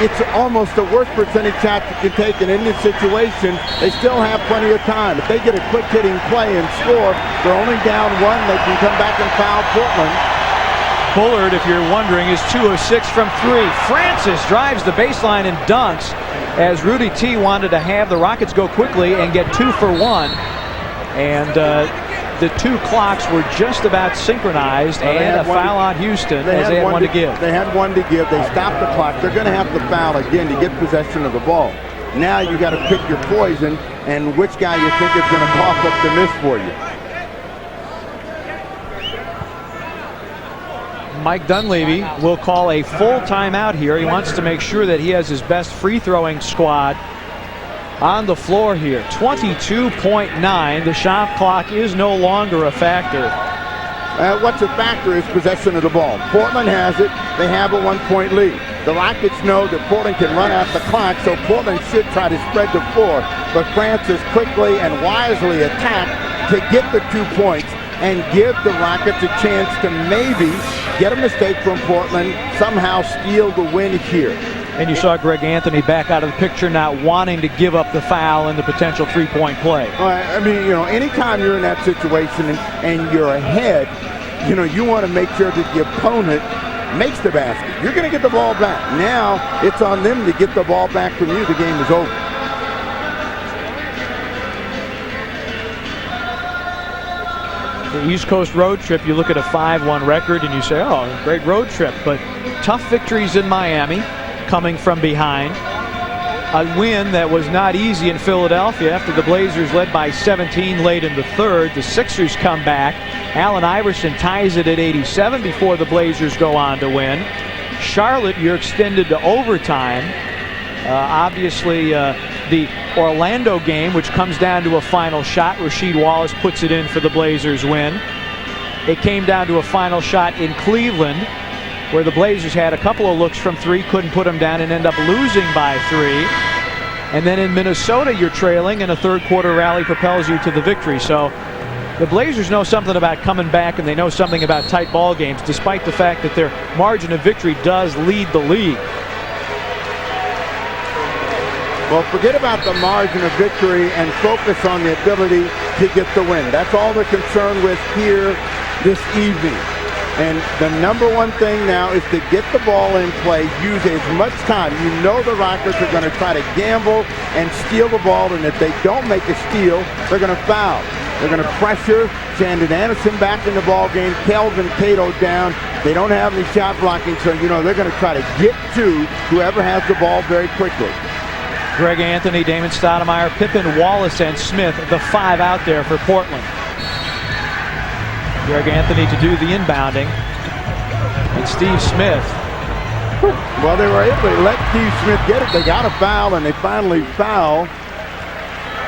it's almost the worst percentage shot you can take, and in this situation, they still have plenty of time. If they get a quick-hitting play and score, they're only down 1. They can come back and foul Portland. Bullard, if you're wondering, is 2 of 6 from 3. Francis drives the baseline and dunks as Rudy T wanted to have the Rockets go quickly and get 2 for 1. And the 2 clocks were just about synchronized, and a foul on Houston as they had 1 to give. They had 1 to give. They stopped the clock. They're going to have to foul again to get possession of the ball. Now you got to pick your poison and which guy you think is going to cough up the miss for you. Mike Dunleavy will call a full timeout here. He wants to make sure that he has his best free-throwing squad on the floor here. 22.9. The shot clock is no longer a factor. What's a factor is possession of the ball. Portland has it. They have a 1-point lead. The Rockets know that Portland can run out the clock, so Portland should try to spread the floor. But Francis quickly and wisely attacked to get the 2 points and give the Rockets a chance to maybe get a mistake from Portland, somehow steal the win here. And you saw Greg Anthony back out of the picture, not wanting to give up the foul and the potential 3-point play. I mean, anytime you're in that situation and you're ahead, you want to make sure that the opponent makes the basket. You're going to get the ball back. Now it's on them to get the ball back from you. The game is over. The East Coast road trip, you look at a 5-1 record and you say, oh, great road trip. But tough victories in Miami, coming from behind. A win that was not easy in Philadelphia after the Blazers led by 17 late in the third. The Sixers come back. Allen Iverson ties it at 87 before the Blazers go on to win. Charlotte, you're extended to overtime. Obviously, the Orlando game, which comes down to a final shot. Rasheed Wallace puts it in for the Blazers win. It came down to a final shot in Cleveland, where the Blazers had a couple of looks from three, couldn't put them down, and end up losing by 3. And then in Minnesota, you're trailing, and a third-quarter rally propels you to the victory. So the Blazers know something about coming back, and they know something about tight ball games, despite the fact that their margin of victory does lead the league. Well, forget about the margin of victory and focus on the ability to get the win. That's all they're concerned with here this evening. And the number one thing now is to get the ball in play, use as much time. You know the Rockets are going to try to gamble and steal the ball, and if they don't make a steal, they're going to foul. They're going to pressure Shandon Anderson back in the ball game, Kelvin Cato down. They don't have any shot blocking, so you know they're going to try to get to whoever has the ball very quickly. Greg Anthony, Damon Stoudemire, Pippen, Wallace, and Smith, the 5 out there for Portland. Greg Anthony to do the inbounding. And Steve Smith. Well, they were able to let Steve Smith get it. They got a foul, and they finally foul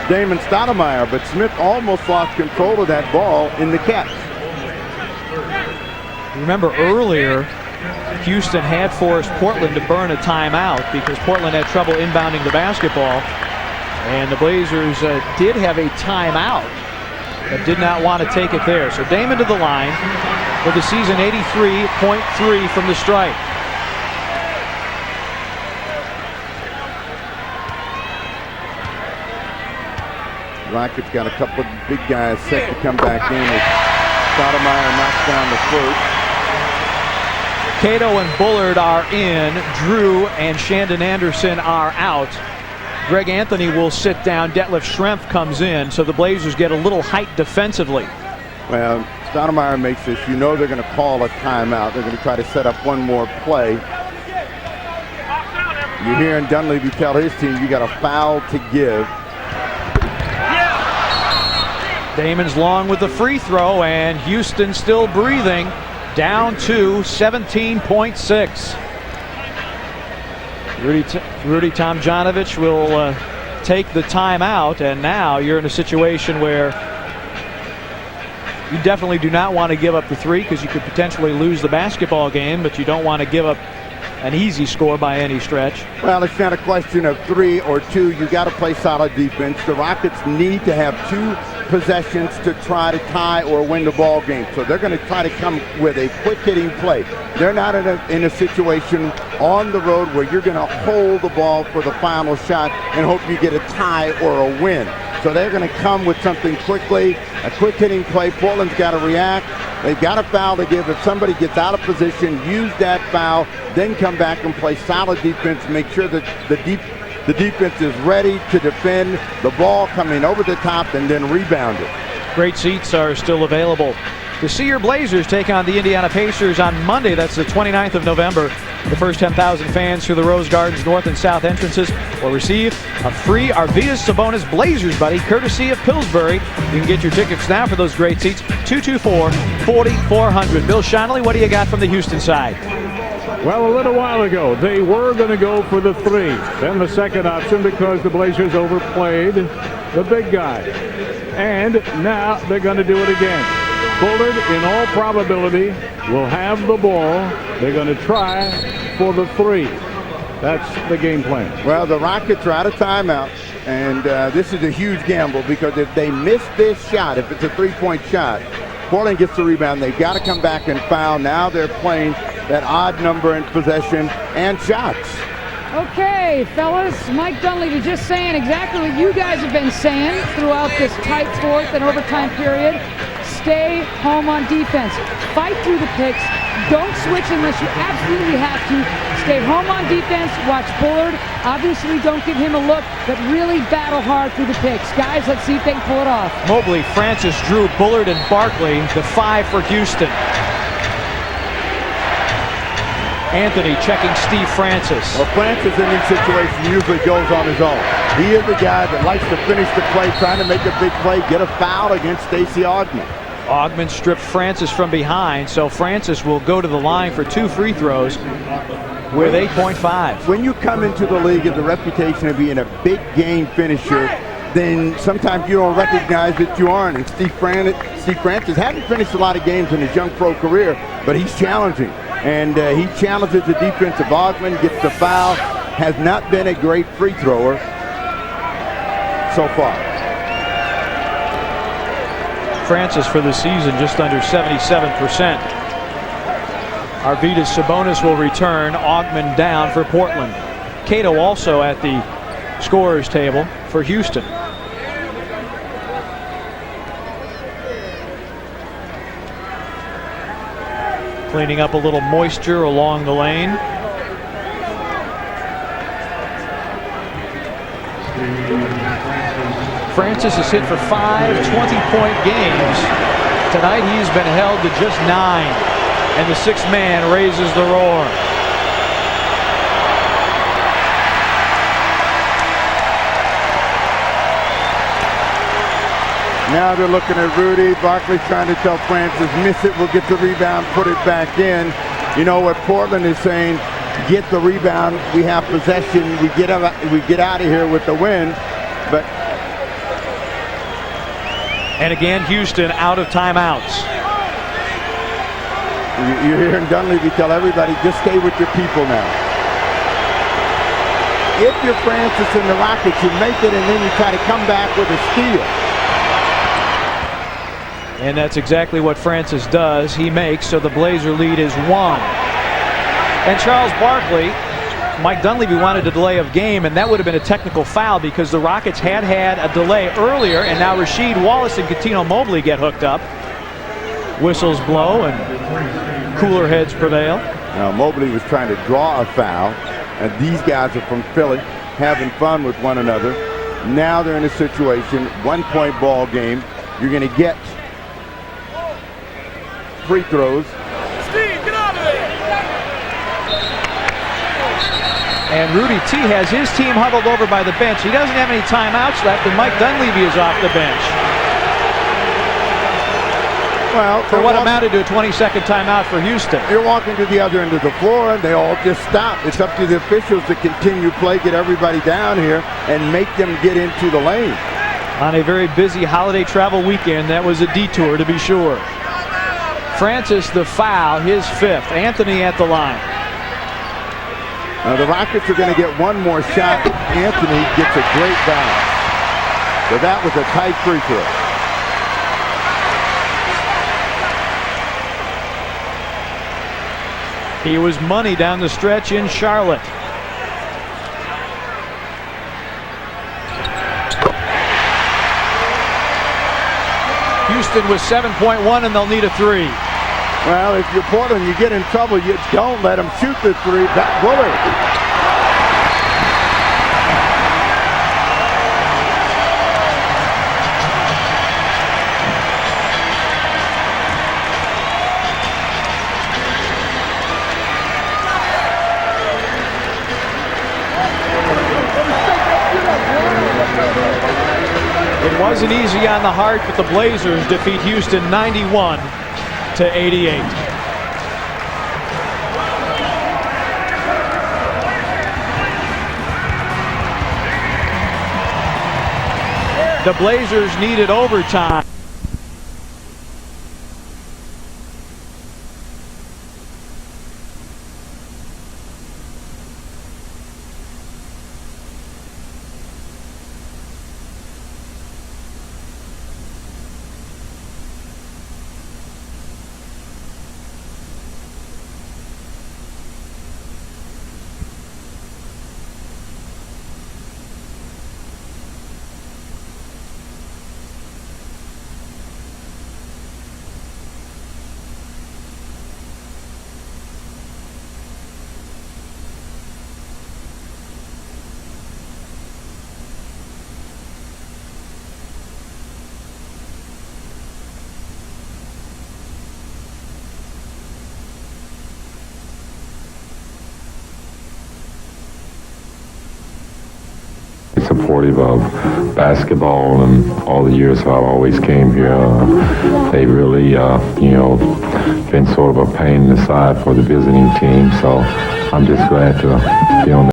Damon Stoudemire. But Smith almost lost control of that ball in the catch. Remember earlier, Houston had forced Portland to burn a timeout because Portland had trouble inbounding the basketball. And the Blazers did have a timeout, but did not want to take it there. So Damon to the line for the season, 83.3 from the stripe. Rockets got a couple of big guys set to come back in as Stoudemire knocks down the first. Cato and Bullard are in. Drew and Shandon Anderson are out. Greg Anthony will sit down. Detlef Schrempf comes in, so the Blazers get a little height defensively. Well, Stoudemire makes this. You know they're going to call a timeout. They're going to try to set up one more play. You're hearing Dunleavy tell his team, you got a foul to give. Damon's long with the free throw, and Houston still breathing. Down to 17.6. Rudy Tomjanovich will take the timeout, and now you're in a situation where you definitely do not want to give up the 3 because you could potentially lose the basketball game, but you don't want to give up an easy score by any stretch. Well, it's not a question of 3 or 2. You got to play solid defense. The Rockets need to have 2 possessions to try to tie or win the ball game. So they're going to try to come with a quick hitting play. They're not in a situation on the road where you're going to hold the ball for the final shot and hope you get a tie or a win. So they're going to come with something quickly, a quick hitting play. Portland's got to react. They've got a foul to give. If somebody gets out of position, use that foul, then come back and play solid defense. Make sure that the defense is ready to defend the ball coming over the top and then rebound it. Great seats are still available to see your Blazers take on the Indiana Pacers on Monday. That's the 29th of November. The first 10,000 fans through the Rose Garden's north and south entrances will receive a free Arvydas Sabonis Blazers buddy courtesy of Pillsbury. You can get your tickets now for those great seats. 224-4400. Bill Schonely, what do you got from the Houston side? Well, a little while ago, they were going to go for the 3. Then the second option because the Blazers overplayed the big guy. And now they're going to do it again. Bullard, in all probability, will have the ball. They're going to try for the 3. That's the game plan. Well, the Rockets are out of timeout, and this is a huge gamble because if they miss this shot, if it's a 3-point shot, Portland gets the rebound. They've got to come back and foul. Now they're playing that odd number in possession and shots. Okay, fellas, Mike Dunleavy just saying exactly what you guys have been saying throughout this tight fourth and overtime period. stay home on defense. Fight through the picks. Don't switch unless you absolutely have to. Stay home on defense. Watch Bullard. Obviously, don't give him a look, but really battle hard through the picks. Guys, let's see if they can pull it off. Mobley, Francis, Drew, Bullard, and Barkley, the 5 for Houston. Anthony checking Steve Francis. Well, Francis in these situations usually goes on his own. He is the guy that likes to finish the play, trying to make a big play, get a foul against Stacey Augmon. Augmon stripped Francis from behind, so Francis will go to the line for 2 free throws with 8.5. When you come into the league with the reputation of being a big game finisher, then sometimes you don't recognize that you aren't. And Steve Francis hasn't finished a lot of games in his young pro career, but he's challenging. And he challenges the defensive Augmon, gets the foul, has not been a great free thrower so far. Francis for the season just under 77%. Arvydas Sabonis will return. Augmon down for Portland. Cato also at the scorer's table for Houston. Cleaning up a little moisture along the lane. Francis has hit for 5 20-point games. Tonight he's been held to just 9. And the 6th man raises the roar. Now they're looking at Rudy. Barkley trying to tell Francis, miss it, we'll get the rebound, put it back in. You know what Portland is saying, get the rebound, we have possession, we get out of here with the win. But and again, Houston out of timeouts. You're hearing Dunleavy tell everybody, just stay with your people now. If you're Francis and the Rockets, you make it and then you try to come back with a steal. And that's exactly what Francis does. He makes, so the Blazer lead is 1. And Charles Barkley, Mike Dunleavy wanted a delay of game, and that would have been a technical foul because the Rockets had a delay earlier, and now Rasheed Wallace and Cuttino Mobley get hooked up. Whistles blow, and cooler heads prevail. Now, Mobley was trying to draw a foul, and these guys are from Philly, having fun with one another. Now they're in a situation, 1-point ball game. You're going to get free throws. Steve, get out of there! And Rudy T has his team huddled over by the bench. He doesn't have any timeouts left, and Mike Dunleavy is off the bench. Well, for what amounted to a 20-second timeout for Houston. You're walking to the other end of the floor, and they all just stop. It's up to the officials to continue play, get everybody down here, and make them get into the lane. On a very busy holiday travel weekend, that was a detour to be sure. Francis the foul, his 5th. Anthony at the line. Now the Rockets are going to get one more shot. Anthony gets a great bounce. So that was a tight free throw. He was money down the stretch in Charlotte. Houston with 7.1, and they'll need a 3. Well, if you're Portland, you get in trouble. You don't let them shoot the 3. Back Bullard. It wasn't easy on the heart, but the Blazers defeat Houston 91-88. The Blazers needed overtime. supportive of basketball and all the years I've always came here. They really, been sort of a pain in the side for the visiting team. So I'm just glad to be on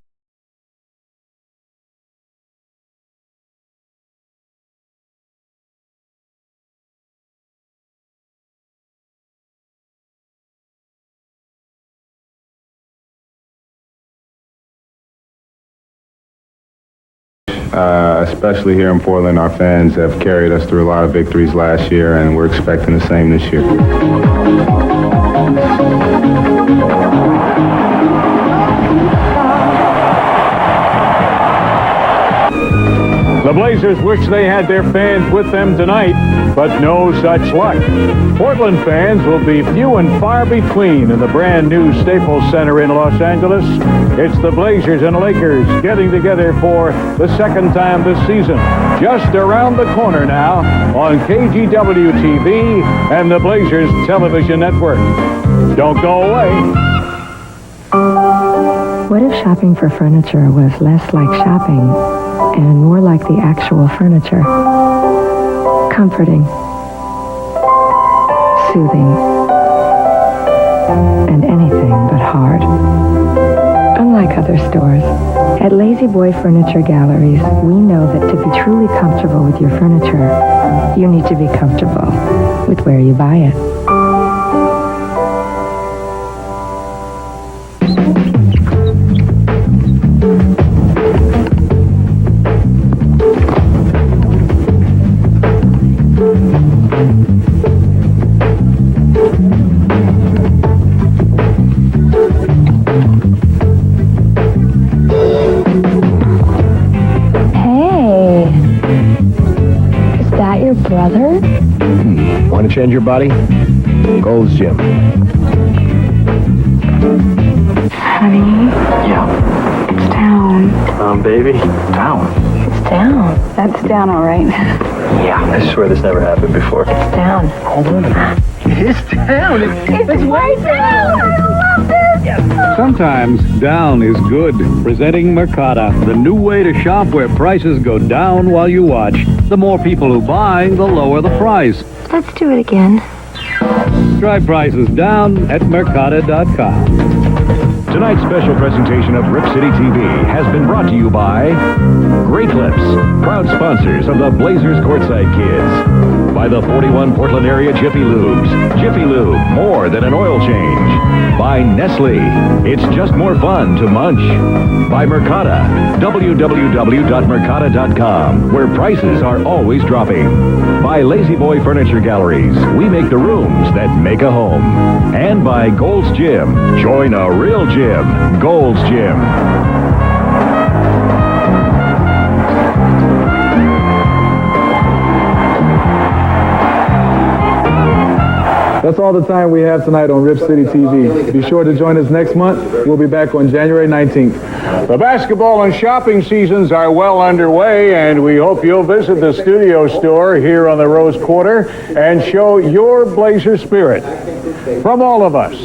especially here in Portland, our fans have carried us through a lot of victories last year, and we're expecting the same this year. The Blazers wish they had their fans with them tonight, but no such luck. Portland fans will be few and far between in the brand new Staples Center in Los Angeles. It's the Blazers and Lakers getting together for the second time this season. Just around the corner now on KGW TV and the Blazers television network. Don't go away. What if shopping for furniture was less like shopping and more like the actual furniture? Comforting, soothing, and anything but hard. Unlike other stores, at Lazy Boy Furniture Galleries, we know that to be truly comfortable with your furniture, you need to be comfortable with where you buy it. Brother? Want to change your body? Gold's Gym. Honey? Yeah. It's down. Baby? Down. It's down. That's down, all right. Yeah. I swear this never happened before. It's down. Hold on. It's down. It's way down. I love this. Sometimes down is good. Presenting Mercata, the new way to shop where prices go down while you watch. The more people who buy, the lower the price. Let's do it again. Try prices down at Mercata.com. Tonight's special presentation of Rip City TV has been brought to you by Great Lips, proud sponsors of the Blazers Courtside Kids. By the 41 Portland area Jiffy Lubes. Jiffy Lube, more than an oil change. By Nestle, it's just more fun to munch. By Mercata, www.mercata.com, where prices are always dropping. By Lazy Boy Furniture Galleries, we make the rooms that make a home. And by Gold's Gym, join a real gym, Gold's Gym. That's all the time we have tonight on Rip City TV. Be sure to join us next month. We'll be back on January 19th. The basketball and shopping seasons are well underway, and we hope you'll visit the studio store here on the Rose Quarter and show your Blazer spirit. From all of us.